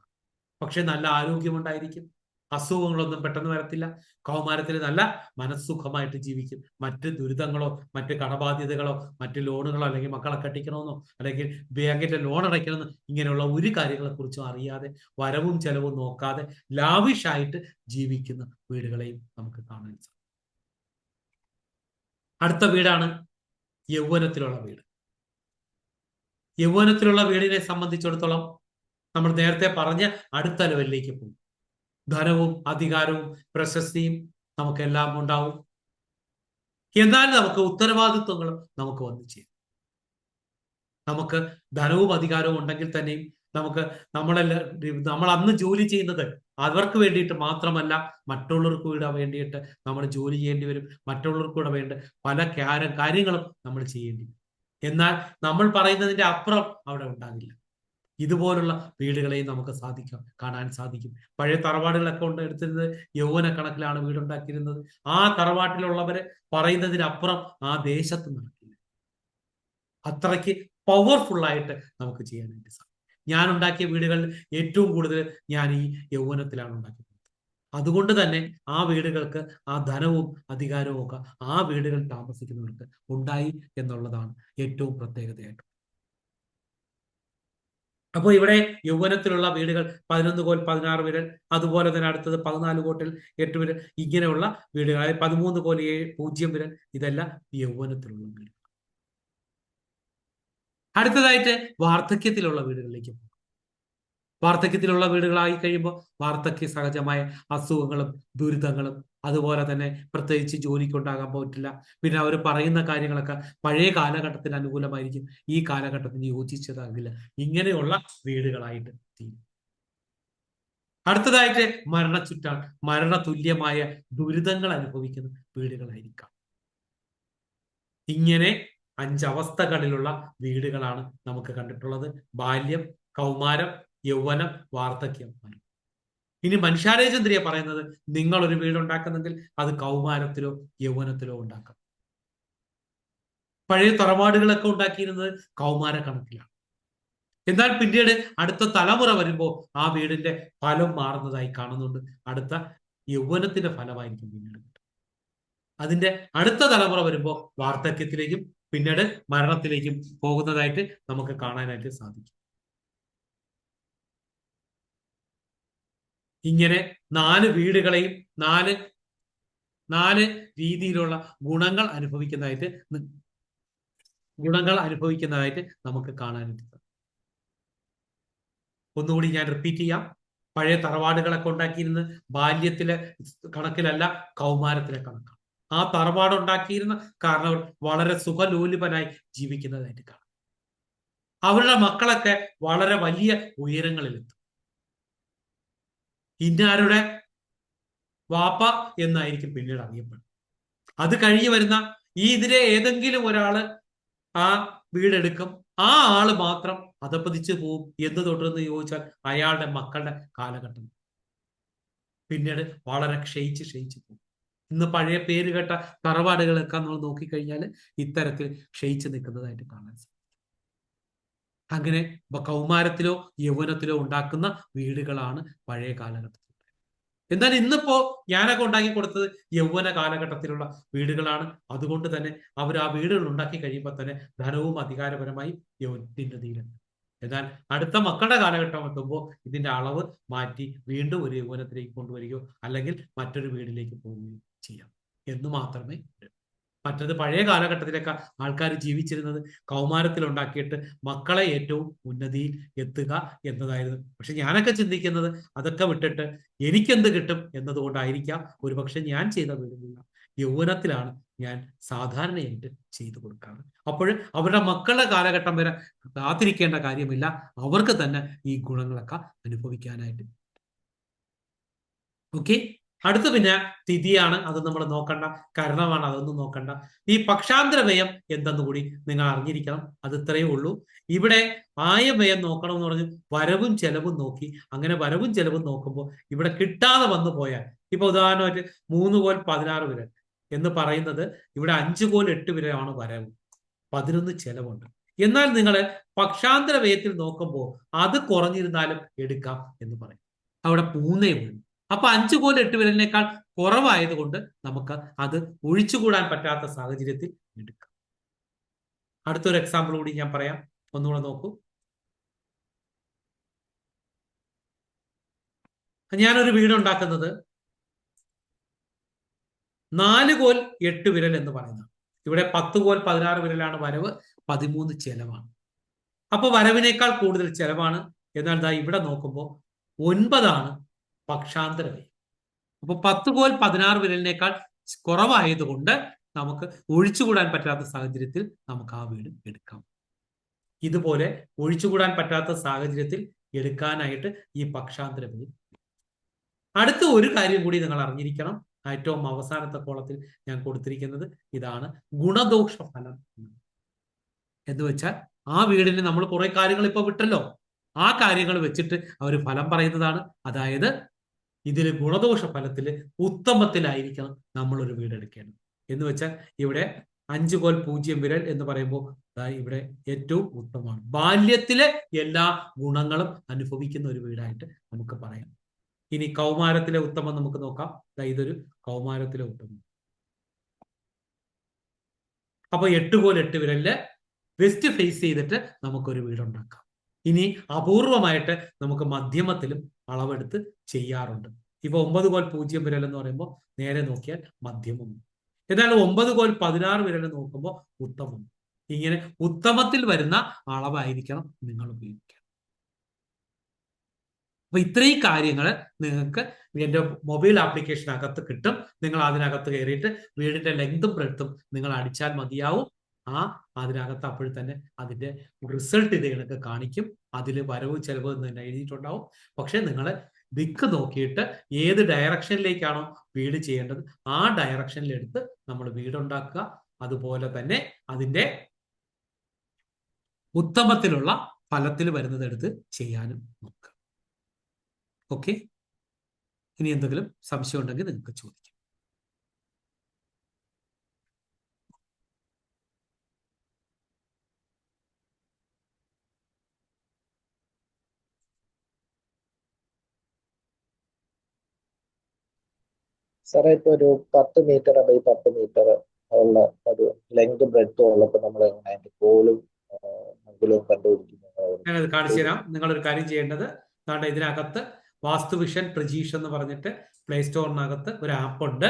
പക്ഷെ നല്ല ആരോഗ്യമുണ്ടായിരിക്കും, അസുഖങ്ങളൊന്നും പെട്ടെന്ന് വരത്തില്ല. കൗമാരത്തിൽ നല്ല മനസ്സുഖമായിട്ട് ജീവിക്കും. മറ്റ് ദുരിതങ്ങളോ മറ്റ് കടബാധ്യതകളോ മറ്റ് ലോണുകളോ അല്ലെങ്കിൽ മക്കളെ കെട്ടിക്കണമെന്നോ അല്ലെങ്കിൽ ബാങ്കിന്റെ ലോൺ അടയ്ക്കണമെന്നോ ഇങ്ങനെയുള്ള ഒരു കാര്യങ്ങളെ കുറിച്ചും അറിയാതെ വരവും ചെലവും നോക്കാതെ ലാവിഷായിട്ട് ജീവിക്കുന്ന വീടുകളെയും നമുക്ക് കാണാൻ സാധിക്കും. അടുത്ത വീടാണ് യൗവനത്തിലുള്ള വീട്. യൗവനത്തിലുള്ള വീടിനെ സംബന്ധിച്ചിടത്തോളം നമ്മൾ നേരത്തെ പറഞ്ഞ അടുത്ത ലെവലിലേക്ക് പോകും. ധനവും അധികാരവും പ്രശസ്തിയും നമുക്കെല്ലാം ഉണ്ടാവും. എന്നാൽ നമുക്ക് ഉത്തരവാദിത്വങ്ങളും നമുക്ക് വന്നു ചേരും. നമുക്ക് ധനവും അധികാരവും ഉണ്ടെങ്കിൽ തന്നെയും നമുക്ക് നമ്മൾ അന്ന് ജോലി ചെയ്യുന്നത് അവർക്ക് വേണ്ടിയിട്ട് മാത്രമല്ല, മറ്റുള്ളവർക്ക് കൂടെ വേണ്ടിയിട്ട് നമ്മൾ ജോലി ചെയ്യേണ്ടി വരും. മറ്റുള്ളവർക്ക് കൂടെ വേണ്ട പല കാര്യങ്ങളും നമ്മൾ ചെയ്യേണ്ടി വരും. എന്നാൽ നമ്മൾ പറയുന്നതിന്റെ അപ്പുറം അവിടെ ഉണ്ടാകില്ല. ഇതുപോലുള്ള വീടുകളെയും നമുക്ക് കാണാൻ സാധിക്കും. പഴയ തറവാടുകളൊക്കെ എടുത്തിരുന്നത് യൗവന കണക്കിലാണ് വീടുണ്ടാക്കിയിരുന്നത്. ആ തറവാട്ടിലുള്ളവര് പറയുന്നതിനപ്പുറം ആ ദേശത്ത് നടക്കില്ല. അത്രയ്ക്ക് പവർഫുൾ ആയിട്ട് നമുക്ക് ചെയ്യാനായിട്ട് സാധിക്കും. ഞാൻ ഉണ്ടാക്കിയ വീടുകളിൽ ഏറ്റവും കൂടുതൽ ഞാൻ ഈ യൗവനത്തിലാണ് ഉണ്ടാക്കിയത്. അതുകൊണ്ട് തന്നെ ആ വീടുകൾക്ക് ആ ധനവും അധികാരവും ഒക്കെ ആ വീടുകളിൽ താമസിക്കുന്നവർക്ക് ഉണ്ടായി എന്നുള്ളതാണ് ഏറ്റവും പ്രത്യേകതയായിട്ട്. അപ്പോൾ ഇവിടെ യൗവനത്തിലുള്ള വീടുകൾ 11 കോൽ 16 വിരൽ, അതുപോലെ തന്നെ അടുത്തത് 14 കോട്ടിൽ 8 വിരൽ, ഇങ്ങനെയുള്ള വീടുകൾ, അതായത് 13 കോൽ 0 വിരൽ, ഇതെല്ലാം യൗവനത്തിലുള്ള വീടുകൾ. അടുത്തതായിട്ട് വാർദ്ധക്യത്തിലുള്ള വീടുകളിലേക്ക് പോകും. വാർദ്ധക്യത്തിലുള്ള വീടുകളായി കഴിയുമ്പോൾ വാർദ്ധക്യ സഹജമായ അസുഖങ്ങളും ദുരിതങ്ങളും, അതുപോലെ തന്നെ പ്രത്യേകിച്ച് ജോലിക്കുണ്ടാകാൻ പറ്റില്ല. പിന്നെ അവർ പറയുന്ന കാര്യങ്ങളൊക്കെ പഴയ കാലഘട്ടത്തിന് അനുകൂലമായിരിക്കും, ഈ കാലഘട്ടത്തിന് യോജിച്ചതാകില്ല. ഇങ്ങനെയുള്ള വീടുകളായിട്ട് തീരും. അടുത്തതായിട്ട് മരണച്ചുറ്റാൻ, മരണതുല്യമായ ദുരിതങ്ങൾ അനുഭവിക്കുന്ന വീടുകളായിരിക്കാം. ഇങ്ങനെ 5 അവസ്ഥകളിലുള്ള വീടുകളാണ് നമുക്ക് കണ്ടിട്ടുള്ളത്: ബാല്യം, കൗമാരം, യൗവനം, വാർദ്ധക്യം. ഇനി മനുഷ്യാരേചന്ദ്രിയ പറയുന്നത്, നിങ്ങൾ ഒരു വീടുണ്ടാക്കുന്നെങ്കിൽ അത് കൗമാരത്തിലോ യൗവനത്തിലോ ഉണ്ടാക്കാം. പഴയ തറവാടുകളൊക്കെ ഉണ്ടാക്കിയിരുന്നത് കൗമാര കണക്കിലാണ്. എന്നാൽ പിന്നീട് അടുത്ത തലമുറ വരുമ്പോൾ ആ വീടിന്റെ ഫലം മാറുന്നതായി കാണുന്നുണ്ട്. അടുത്ത യൗവനത്തിന്റെ ഫലമായിരിക്കും പിന്നീട്. അതിന്റെ അടുത്ത തലമുറ വരുമ്പോൾ വാർദ്ധക്യത്തിലേക്കും പിന്നീട് മരണത്തിലേക്കും പോകുന്നതായിട്ട് നമുക്ക് കാണാനായിട്ട് സാധിക്കും. ഇങ്ങനെ 4 വീടുകളെയും 4 രീതിയിലുള്ള ഗുണങ്ങൾ അനുഭവിക്കുന്നതായിട്ട് നമുക്ക് കാണാനായിട്ട് സാധിക്കും. ഒന്നുകൂടി ഞാൻ റിപ്പീറ്റ് ചെയ്യാം. പഴയ തറവാടുകളൊക്കെ ഉണ്ടാക്കിയിരുന്നത് ബാല്യത്തിലെ കണക്കിലല്ല, കൗമാരത്തിലെ കണക്കാണ്. ആ തറവാട് ഉണ്ടാക്കിയിരുന്ന കാരണം വളരെ സുഖലോലുപനായി ജീവിക്കുന്നതായിട്ട് കാണാം. അവരുടെ മക്കളൊക്കെ വളരെ വലിയ ഉയരങ്ങളിലെത്തും. ഇന്നാരുടെ വാപ്പ എന്നായിരിക്കും പിന്നീട് അറിയപ്പെടുന്നത്. അത് കഴിഞ്ഞു വരുന്ന ഇതിലെ ഏതെങ്കിലും ഒരാള് ആ വീടെടുക്കും, ആ ആള് മാത്രം അധപ്പതിച്ചു പോവും. എന്ത് തൊട്ടെന്ന് ചോദിച്ചാൽ അയാളുടെ മക്കളുടെ കാലഘട്ടം പിന്നീട് വളരെ ക്ഷയിച്ച് പോകും. ഇന്ന് പഴയ പേര് കേട്ട തറവാടുകളൊക്കെ നമ്മൾ നോക്കിക്കഴിഞ്ഞാൽ ഇത്തരത്തിൽ ക്ഷയിച്ചു നിൽക്കുന്നതായിട്ട് കാണാൻ സാധിക്കും. അങ്ങനെ കൗമാരത്തിലോ യൗവനത്തിലോ ഉണ്ടാക്കുന്ന വീടുകളാണ് പഴയ കാലഘട്ടത്തിൽ. എന്നാൽ ഇന്നിപ്പോ ഞാനൊക്കെ ഉണ്ടാക്കി കൊടുത്തത് യൗവന കാലഘട്ടത്തിലുള്ള വീടുകളാണ്. അതുകൊണ്ട് തന്നെ അവർ ആ വീടുകൾ ഉണ്ടാക്കി കഴിയുമ്പോൾ തന്നെ ധനവും അധികാരപരമായി യൗവനത്തിൻ്റെതിയിലുണ്ട്. എന്നാൽ അടുത്ത മക്കളുടെ കാലഘട്ടം എത്തുമ്പോൾ ഇതിന്റെ അളവ് മാറ്റി വീണ്ടും ഒരു യൗവനത്തിലേക്ക് കൊണ്ടുവരികയോ അല്ലെങ്കിൽ മറ്റൊരു വീടിലേക്ക് പോവുകയോ ചെയ്യാം എന്ന് മാത്രമേ. മറ്റത് പഴയ കാലഘട്ടത്തിലൊക്കെ ആൾക്കാർ ജീവിച്ചിരുന്നത് കൗമാരത്തിൽ ഉണ്ടാക്കിയിട്ട് മക്കളെ ഏറ്റവും ഉന്നതിയിൽ എത്തുക എന്നതായിരുന്നു. പക്ഷെ ഞാനൊക്കെ ചിന്തിക്കുന്നത് അതൊക്കെ വിട്ടിട്ട് എനിക്കെന്ത് കിട്ടും എന്നതുകൊണ്ടായിരിക്കാം ഒരുപക്ഷെ ഞാൻ ചെയ്ത വീടുകളില്ല യൗവനത്തിലാണ് ഞാൻ സാധാരണയായിട്ട് ചെയ്തു കൊടുക്കാറ്. അപ്പോൾ അവരുടെ മക്കളുടെ കാലഘട്ടം വരെ കാത്തിരിക്കേണ്ട കാര്യമില്ല, അവർക്ക് തന്നെ ഈ ഗുണങ്ങളൊക്കെ അനുഭവിക്കാനായിട്ട്. ഓക്കെ. അടുത്ത പിന്നെ തിഥിയാണ്, അത് നമ്മൾ നോക്കണ്ട. കരണമാണ്, അതൊന്നും നോക്കണ്ട. ഈ പക്ഷാന്തര വ്യയം എന്തെന്ന് കൂടി നിങ്ങൾ അറിഞ്ഞിരിക്കണം. അത് ഇത്രയേ ഉള്ളൂ. ഇവിടെ ആയവ്യയം നോക്കണം എന്ന് പറഞ്ഞു വരവും ചെലവും നോക്കി. അങ്ങനെ വരവും ചെലവും നോക്കുമ്പോൾ ഇവിടെ കിട്ടാതെ വന്നു പോയാൽ, ഇപ്പൊ ഉദാഹരണമായിട്ട് 3 കോൽ 16 വിരൽ എന്ന് പറയുന്നത് ഇവിടെ 5 കോൽ 8 വിരലാണ് വരവ്, 11 ചെലവുണ്ട്. എന്നാൽ നിങ്ങൾ പക്ഷാന്തര വ്യയത്തിൽ നോക്കുമ്പോൾ അത് കുറഞ്ഞിരുന്നാലും എടുക്കാം എന്ന് പറയും. അവിടെ 3 ഉള്ളൂ. അപ്പൊ 5 കോൽ 8 വിരലിനേക്കാൾ കുറവായതുകൊണ്ട് നമുക്ക് അത് ഒഴിച്ചുകൂടാൻ പറ്റാത്ത സാഹചര്യത്തിൽ എടുക്കാം. അടുത്തൊരു എക്സാമ്പിൾ കൂടി ഞാൻ പറയാം, ഒന്നുകൂടെ നോക്കൂ. ഞാനൊരു വീട് ഉണ്ടാക്കുന്നത് 4 കോൽ 8 വിരൽ എന്ന് പറയുന്നത്. ഇവിടെ 10 കോൽ 16 വിരലാണ് വരവ്, 13 ചെലവാണ്. അപ്പൊ വരവിനേക്കാൾ കൂടുതൽ ചെലവാണ്. എന്നാൽ ദാ ഇവിടെ നോക്കുമ്പോൾ 9 പക്ഷാന്തര വ്യയം. അപ്പൊ 10 കോൽ 16 വിരലിനേക്കാൾ കുറവായതുകൊണ്ട് നമുക്ക് ഒഴിച്ചുകൂടാൻ പറ്റാത്ത സാഹചര്യത്തിൽ നമുക്ക് ആ വീട് എടുക്കാം. ഇതുപോലെ ഒഴിച്ചുകൂടാൻ പറ്റാത്ത സാഹചര്യത്തിൽ എടുക്കാനായിട്ട് ഈ പക്ഷാന്തര വ്യയം. അടുത്ത ഒരു കാര്യം കൂടി നിങ്ങൾ അറിഞ്ഞിരിക്കണം. ഏറ്റവും അവസാനത്തെ കോളത്തിൽ ഞാൻ കൊടുത്തിരിക്കുന്നത് ഇതാണ്, ഗുണദോഷ ഫലം എന്ന് വെച്ചാൽ ആ വീടിന് നമ്മൾ കുറെ കാര്യങ്ങൾ ഇപ്പൊ വിട്ടല്ലോ, ആ കാര്യങ്ങൾ വെച്ചിട്ട് അവർ ഫലം പറയുന്നതാണ്. അതായത് ഇതിൽ ഗുണദോഷ ഫലത്തിൽ ഉത്തമത്തിലായിരിക്കണം നമ്മൾ ഒരു വീട് എടുക്കേണ്ടത്. എന്ന് വെച്ചാൽ ഇവിടെ 5 കോൽ 0 വിരൽ എന്ന് പറയുമ്പോൾ ഇവിടെ ഏറ്റവും ഉത്തമമാണ്. ബാല്യത്തിലെ എല്ലാ ഗുണങ്ങളും അനുഭവിക്കുന്ന ഒരു വീടായിട്ട് നമുക്ക് പറയാം. ഇനി കൗമാരത്തിലെ ഉത്തമം നമുക്ക് നോക്കാം. ഇതൊരു കൗമാരത്തിലെ ഉത്തമം. അപ്പൊ 8 കോൽ 8 വിരലില് വെസ്റ്റ് ഫേസ് ചെയ്തിട്ട് നമുക്കൊരു വീടുണ്ടാക്കാം. ഇനി അപൂർവമായിട്ട് നമുക്ക് മധ്യമത്തിലും അളവെടുത്ത് ചെയ്യാറുണ്ട്. ഇപ്പൊ 9 കോൽ 0 വിരൽ എന്ന് പറയുമ്പോൾ നേരെ നോക്കിയാൽ മധ്യമം. എന്നാൽ 9 കോൽ 16 വിരൽ നോക്കുമ്പോൾ ഉത്തമം. ഇങ്ങനെ ഉത്തമത്തിൽ വരുന്ന അളവായിരിക്കണം നിങ്ങൾ ഉപയോഗിക്കുക. അപ്പൊ ഇത്രയും കാര്യങ്ങൾ നിങ്ങൾക്ക് എൻ്റെ മൊബൈൽ ആപ്ലിക്കേഷനകത്ത് കിട്ടും. നിങ്ങൾ അതിനകത്ത് കയറിയിട്ട് വീടിന്റെ ലെങ്തും ബ്രെഡ്ത്തും നിങ്ങൾ അടിച്ചാൽ മതിയാവും. അതിനകത്ത് അപ്പോൾ തന്നെ അതിന്റെ റിസൾട്ട് ഇത് കണക്ക് കാണിക്കും. അതിൽ വരവ് ചെലവ് എന്ന് തന്നെ എഴുതിയിട്ടുണ്ടാവും. പക്ഷെ നിങ്ങൾ ദിക്ക് നോക്കിയിട്ട് ഏത് ഡയറക്ഷനിലേക്കാണോ വീട് ചെയ്യേണ്ടത് ആ ഡയറക്ഷനിലെടുത്ത് നമ്മൾ വീടുണ്ടാക്കുക. അതുപോലെ തന്നെ അതിന്റെ ഉത്തമത്തിലുള്ള ഫലത്തിൽ വരുന്നതെടുത്ത് ചെയ്യാനും നോക്കുക. ഓക്കെ, ഇനി എന്തെങ്കിലും സംശയം ഉണ്ടെങ്കിൽ നിങ്ങൾക്ക് ചോദിക്കാം. സാറേ, ഇപ്പൊ ഒരു 10 മീറ്റർ ബൈ 10 മീറ്റർ ഉള്ള ഒരു ലെങ്ത് ബ്രെഡ്ത്തും ഉള്ളപ്പോൾ നമ്മൾ എങ്ങനെ അതിന്റെ കോളും മുകളിലും കണ്ടുപിടിക്കുന്നത്? ഞാനത് കാണിച്ചു തരാം. നിങ്ങളൊരു കാര്യം ചെയ്യേണ്ടത്, ഇതിനകത്ത് വാസ്തുവിഷൻ പ്രജീഷ് എന്ന് പറഞ്ഞിട്ട് പ്ലേ സ്റ്റോറിനകത്ത് ഒരു ആപ്പ് ഉണ്ട്.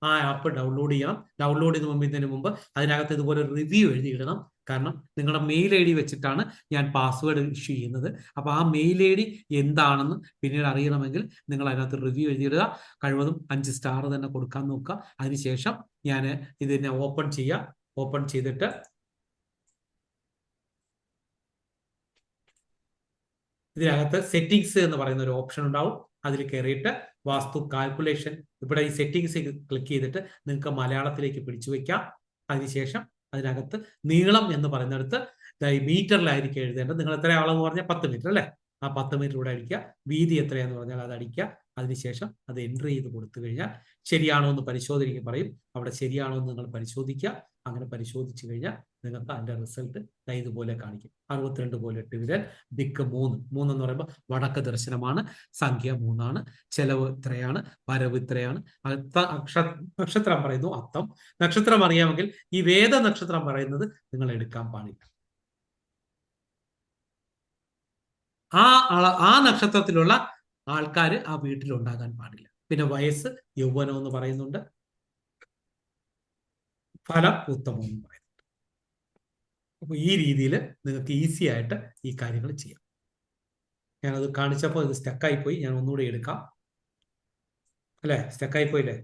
ആ ആപ്പ് ഡൗൺലോഡ് ചെയ്യണം. ഡൗൺലോഡ് ചെയ്യുന്നതിന് മുമ്പ് അതിനകത്ത് ഇതുപോലെ റിവ്യൂ എഴുതിയിടണം. കാരണം നിങ്ങളുടെ മെയിൽ ഐ ഡി വെച്ചിട്ടാണ് ഞാൻ പാസ്വേഡ് ഇഷ്യൂ ചെയ്യുന്നത്. അപ്പോൾ ആ മെയിൽ ഐ ഡി എന്താണെന്ന് പിന്നീട് അറിയണമെങ്കിൽ നിങ്ങൾ അതിനകത്ത് റിവ്യൂ എഴുതിയിടുക. കഴിവതും 5 സ്റ്റാർ തന്നെ കൊടുക്കാൻ നോക്കുക. അതിനുശേഷം ഞാൻ ഇതിനെ ഓപ്പൺ ചെയ്യാം. ഓപ്പൺ ചെയ്തിട്ട് ഇതിനകത്ത് സെറ്റിംഗ്സ് എന്ന് പറയുന്ന ഒരു ഓപ്ഷൻ ഉണ്ടാവും. അതിൽ കയറിയിട്ട് വാസ്തു കാൽക്കുലേഷൻ, ഇവിടെ ഈ സെറ്റിംഗ്സ് ക്ലിക്ക് ചെയ്തിട്ട് നിങ്ങൾക്ക് മലയാളത്തിലേക്ക് പിടിച്ചു വയ്ക്കാം. അതിനുശേഷം അതിനകത്ത് നീളം എന്ന് പറയുന്നിടത്ത് മീറ്ററിലായിരിക്കും എഴുതേണ്ടത്. നിങ്ങൾ എത്ര അളവ് പറഞ്ഞാൽ 10 മീറ്റർ അല്ലേ? ആ 10 മീറ്റർ ഇവിടെ അടിക്കുക. വീതി എത്രയാന്ന് പറഞ്ഞാൽ അത് അടിക്കുക. അതിനുശേഷം അത് എൻട്രി ചെയ്ത് കൊടുത്തു കഴിഞ്ഞാൽ ശരിയാണോ എന്ന് പരിശോധിക്കാൻ പറയും. അവിടെ ശരിയാണോ എന്ന് നിങ്ങൾ പരിശോധിക്കുക. അങ്ങനെ പരിശോധിച്ചു കഴിഞ്ഞാൽ നിങ്ങൾക്ക് അതിന്റെ റിസൾട്ട് ഇതുപോലെ കാണിക്കും. 62 പോലെ 8 വിരൽ, ദിക്ക് 3 എന്ന് പറയുമ്പോൾ വടക്ക് ദർശനമാണ്, സംഖ്യ 3 ചെലവ് ഇത്രയാണ്, വരവ് ഇത്രയാണ്. നക്ഷത്രം പറയുന്നു അത്തം. നക്ഷത്രം അറിയാമെങ്കിൽ ഈ വേദ നക്ഷത്രം പറയുന്നത് നിങ്ങൾ എടുക്കാൻ പാടില്ല. ആ നക്ഷത്രത്തിലുള്ള ആൾക്കാർ ആ വീട്ടിൽ ഉണ്ടാകാൻ പാടില്ല. പിന്നെ വയസ്സ്, യൗവനം എന്ന് പറയുന്നുണ്ട്, ഫലം ഉത്തമം എന്ന് പറയുന്നുണ്ട്. അപ്പൊ ഈ രീതിയിൽ നിങ്ങൾക്ക് ഈസി ആയിട്ട് ഈ കാര്യങ്ങൾ ചെയ്യാം. ഞാനത് കാണിച്ചപ്പോൾ ഇത് സ്റ്റക്കായി പോയി. ഞാൻ ഒന്നുകൂടി എടുക്കാം. അല്ലെ, സ്റ്റക്കായി പോയില്ലേ?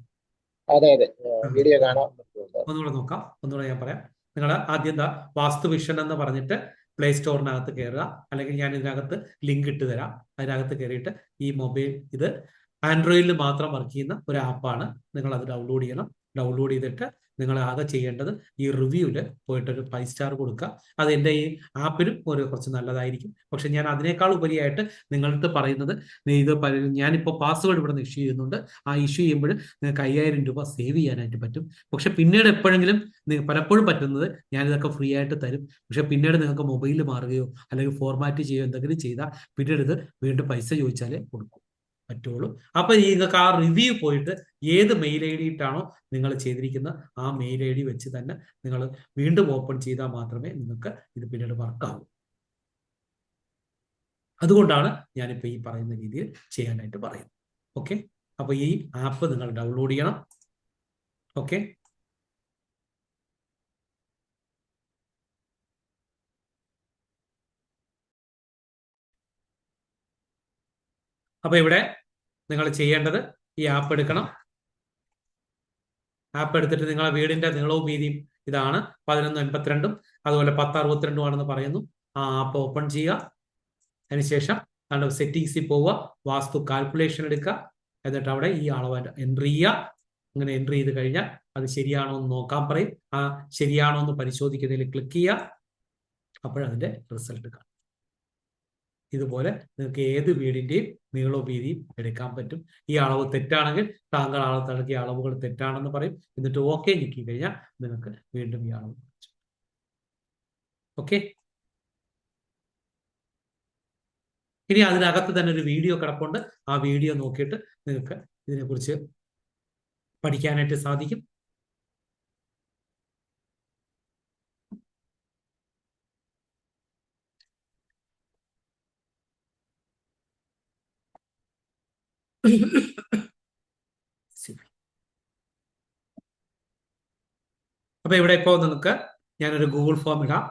അതെ, വീഡിയോ കാണാം. ഒന്നുകൂടെ നോക്കാം. ഒന്നുകൂടെ ഞാൻ പറയാം. നിങ്ങൾ ആദ്യം എന്താ വാസ്തുവിഷൻ എന്ന് പറഞ്ഞിട്ട് പ്ലേ സ്റ്റോറിനകത്ത് കയറുക. അല്ലെങ്കിൽ ഞാൻ ഇതിനകത്ത് ലിങ്ക് ഇട്ട് തരാം. അതിനകത്ത് കയറിയിട്ട് ഈ മൊബൈൽ, ഇത് ആൻഡ്രോയിഡിൽ മാത്രം വർക്ക് ചെയ്യുന്ന ഒരു ആപ്പാണ്. നിങ്ങൾ അത് ഡൗൺലോഡ് ചെയ്യണം. ഡൗൺലോഡ് ചെയ്തിട്ട് നിങ്ങൾ ആകെ ചെയ്യേണ്ടത് ഈ റിവ്യൂവിൽ പോയിട്ടൊരു 5 സ്റ്റാർ കൊടുക്കുക. അത് എൻ്റെ ഈ ആപ്പിനും കുറച്ച് നല്ലതായിരിക്കും. പക്ഷെ ഞാൻ അതിനേക്കാൾ ഉപരിയായിട്ട് നിങ്ങൾക്ക് പറയുന്നത്, ഇത് ഞാനിപ്പോൾ പാസ്വേഡ് ഇവിടെ നിന്ന് ഇഷ്യൂ ചെയ്യുന്നുണ്ട്. ആ ഇഷ്യൂ ചെയ്യുമ്പോൾ നിങ്ങൾക്ക് 5000 രൂപ സേവ് ചെയ്യാനായിട്ട് പറ്റും. പക്ഷെ പിന്നീട് എപ്പോഴെങ്കിലും പലപ്പോഴും പറ്റുന്നത് ഞാനിതൊക്കെ ഫ്രീ ആയിട്ട് തരും. പക്ഷെ പിന്നീട് നിങ്ങൾക്ക് മൊബൈൽ മാറുകയോ അല്ലെങ്കിൽ ഫോർമാറ്റ് ചെയ്യുകയോ എന്തെങ്കിലും ചെയ്താൽ പിന്നീട് ഇത് വീണ്ടും പൈസ ചോദിച്ചാലേ കൊടുക്കും പറ്റുള്ളൂ. അപ്പൊ നിങ്ങൾക്ക് ആ റിവ്യൂ പോയിട്ട് ഏത് മെയിൽ ഐ ഡി ഇട്ടാണോ നിങ്ങൾ ചെയ്തിരിക്കുന്ന ആ മെയിൽ ഐ ഡി വെച്ച് തന്നെ നിങ്ങൾ വീണ്ടും ഓപ്പൺ ചെയ്താൽ മാത്രമേ നിങ്ങൾക്ക് ഇത് പിന്നീട് വർക്കാവൂ. അതുകൊണ്ടാണ് ഞാനിപ്പോൾ ഈ പറയുന്ന രീതിയിൽ ചെയ്യാനായിട്ട് പറയുന്നത്. ഓക്കെ, അപ്പൊ ഈ ആപ്പ് നിങ്ങൾ ഡൗൺലോഡ് ചെയ്യണം. ഓക്കെ, അപ്പൊ ഇവിടെ നിങ്ങൾ ചെയ്യേണ്ടത് ഈ ആപ്പ് എടുക്കണം. ആപ്പ് എടുത്തിട്ട് നിങ്ങളെ വീടിന്റെ നീളവും വീതിയും ഇതാണ് 1182 അതുപോലെ 1062 ആണെന്ന് പറയുന്നു. ആ ആപ്പ് ഓപ്പൺ ചെയ്യുക. അതിനുശേഷം സെറ്റിംഗ്സിൽ പോവുക, വാസ്തു കാൽക്കുലേഷൻ എടുക്കുക. എന്നിട്ട് അവിടെ ഈ അളവ് എൻട്രി ചെയ്യുക. അങ്ങനെ എൻട്രി ചെയ്ത് കഴിഞ്ഞാൽ അത് ശരിയാണോ എന്ന് നോക്കാൻ പറയും. ആ ശരിയാണോ എന്ന് പരിശോധിക്കുന്നതിൽ ക്ലിക്ക് ചെയ്യുക. അപ്പോഴതിന്റെ റിസൾട്ട് കാണും. ഇതുപോലെ നിങ്ങൾക്ക് ഏത് വീടിന്റെയും നീളവും വീതിയും എടുക്കാൻ പറ്റും. ഈ അളവ് തെറ്റാണെങ്കിൽ താങ്കൾ നൽകിയ അളവുകൾ തെറ്റാണെന്ന് പറയും. എന്നിട്ട് ഓക്കെ ഞെക്കി കഴിഞ്ഞാൽ നിങ്ങൾക്ക് വീണ്ടും ഈ അളവ്. ഓക്കെ, ഇനി അതിനകത്ത് തന്നെ ഒരു വീഡിയോ കിടപ്പുണ്ട്. ആ വീഡിയോ നോക്കിയിട്ട് നിങ്ങൾക്ക് ഇതിനെക്കുറിച്ച് പഠിക്കാനായിട്ട് സാധിക്കും. അപ്പൊ ഇവിടെ ഇപ്പോ നിങ്ങൾക്ക് ഞാനൊരു ഗൂഗിൾ ഫോം ഇടാം.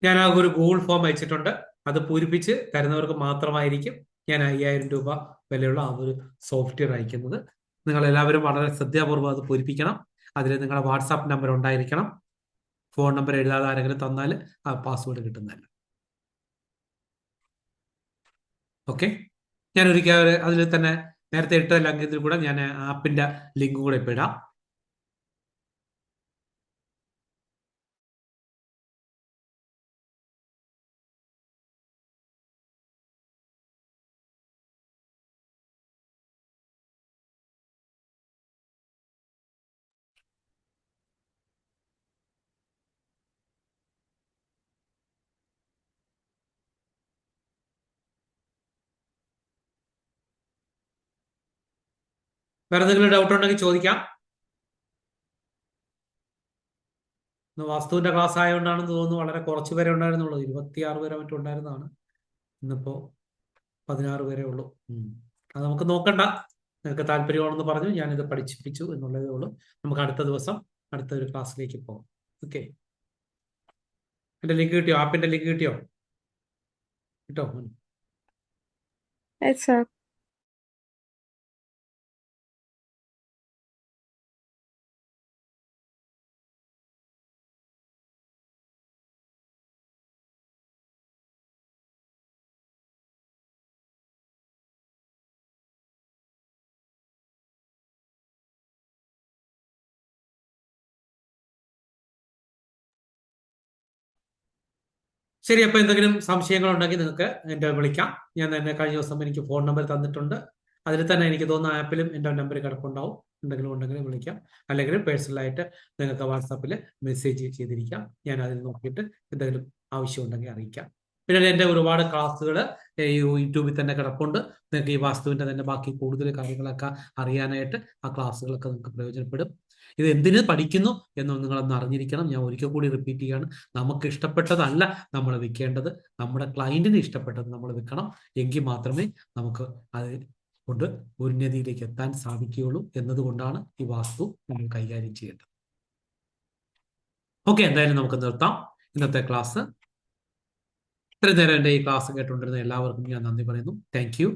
ഞാൻ ആ ഒരു ഗൂഗിൾ ഫോം അയച്ചിട്ടുണ്ട്. അത് പൂരിപ്പിച്ച് തരുന്നവർക്ക് മാത്രമായിരിക്കും ഞാൻ 5000 രൂപ വിലയുള്ള ആ ഒരു സോഫ്റ്റ്വെയർ അയക്കുന്നത്. നിങ്ങൾ എല്ലാവരും വളരെ ശ്രദ്ധാപൂർവ്വം അത് പൂരിപ്പിക്കണം. അതിൽ നിങ്ങളുടെ വാട്സാപ്പ് നമ്പർ ഉണ്ടായിരിക്കണം. ഫോൺ നമ്പർ എഴുതാതെ ആരെങ്കിലും തന്നാൽ ആ പാസ്വേഡ് കിട്ടുന്നതല്ല. ഓക്കെ, ഞാൻ ഒരിക്കൽ അതിൽ തന്നെ നേരത്തെ ഇട്ട ലിങ്കിൽ കൂടെ ഞാൻ ആപ്പിന്റെ ലിങ്ക് കൂടെ ഇപ്പം ഇടാം. വേറെ എന്തെങ്കിലും ഡൗട്ട് ഉണ്ടെങ്കിൽ ചോദിക്കാം. വാസ്തുവിന്റെ ക്ലാസ് ആയതുകൊണ്ടാണെന്ന് തോന്നുന്നു വളരെ കുറച്ച് പേരെ ഉണ്ടായിരുന്നുള്ളൂ. 26 പേരെ മറ്റും ഉണ്ടായിരുന്നതാണ്. ഇന്നിപ്പോ 16 പേരേ ഉള്ളൂ. അത് നമുക്ക് നോക്കണ്ട. നിങ്ങൾക്ക് താല്പര്യമാണെന്ന് പറഞ്ഞു, ഞാനിത് പഠിപ്പിച്ചു എന്നുള്ളതേ ഉള്ളൂ. നമുക്ക് അടുത്ത ദിവസം അടുത്ത ഒരു ക്ലാസ്സിലേക്ക് പോകാം. ഓക്കെ, എന്റെ ലിങ്ക് കിട്ടിയോ? ആപ്പിന്റെ ലിങ്ക് കിട്ടിയോ? കിട്ടോ? Yes, sir. ശരി, അപ്പൊ എന്തെങ്കിലും സംശയങ്ങൾ ഉണ്ടെങ്കിൽ നിങ്ങൾക്ക് എന്റെ വിളിക്കാം. ഞാൻ തന്നെ കഴിഞ്ഞ ദിവസം എനിക്ക് ഫോൺ നമ്പർ തന്നിട്ടുണ്ട്. അതിൽ തന്നെ എനിക്ക് തോന്നുന്ന ആപ്പിലും എൻ്റെ നമ്പർ കിടപ്പുണ്ടാവും. എന്തെങ്കിലും ഉണ്ടെങ്കിൽ വിളിക്കാം. അല്ലെങ്കിൽ പേഴ്സണലായിട്ട് നിങ്ങൾക്ക് വാട്സാപ്പിൽ മെസ്സേജ് ചെയ്തിരിക്കാം. ഞാൻ അതിൽ നോക്കിയിട്ട് എന്തെങ്കിലും ആവശ്യമുണ്ടെങ്കിൽ അറിയിക്കാം. പിന്നെ എൻ്റെ ഒരുപാട് ക്ലാസ്സുകൾ ഈ യൂട്യൂബിൽ തന്നെ കിടപ്പുണ്ട്. നിങ്ങൾക്ക് ഈ വാസ്തുവിൻ്റെ തന്നെ ബാക്കി കൂടുതൽ കാര്യങ്ങളൊക്കെ അറിയാനായിട്ട് ആ ക്ലാസ്സുകളൊക്കെ നിങ്ങൾക്ക് പ്രയോജനപ്പെടും. ഇത് എന്തിന് പഠിക്കുന്നു എന്ന് നിങ്ങളൊന്ന് അറിഞ്ഞിരിക്കണം. ഞാൻ ഒരിക്കൽ കൂടി റിപ്പീറ്റ് ചെയ്യാണ്. നമുക്ക് ഇഷ്ടപ്പെട്ടതല്ല നമ്മൾ വിൽക്കേണ്ടത്, നമ്മുടെ ക്ലയന്റിന് ഇഷ്ടപ്പെട്ടത് നമ്മൾ വിൽക്കണം. എങ്കിൽ മാത്രമേ നമുക്ക് അത് കൊണ്ട് ഉന്നതിയിലേക്ക് എത്താൻ സാധിക്കുകയുള്ളൂ എന്നതുകൊണ്ടാണ് ഈ വാസ്തു നമ്മൾ കൈകാര്യം ചെയ്യേണ്ടത്. ഓക്കെ, എന്തായാലും നമുക്ക് നിർത്താം ഇന്നത്തെ ക്ലാസ്. ഇത്രയും നേരം എൻ്റെ ഈ ക്ലാസ് കേട്ടുകൊണ്ടിരുന്ന എല്ലാവർക്കും ഞാൻ നന്ദി പറയുന്നു. Thank you.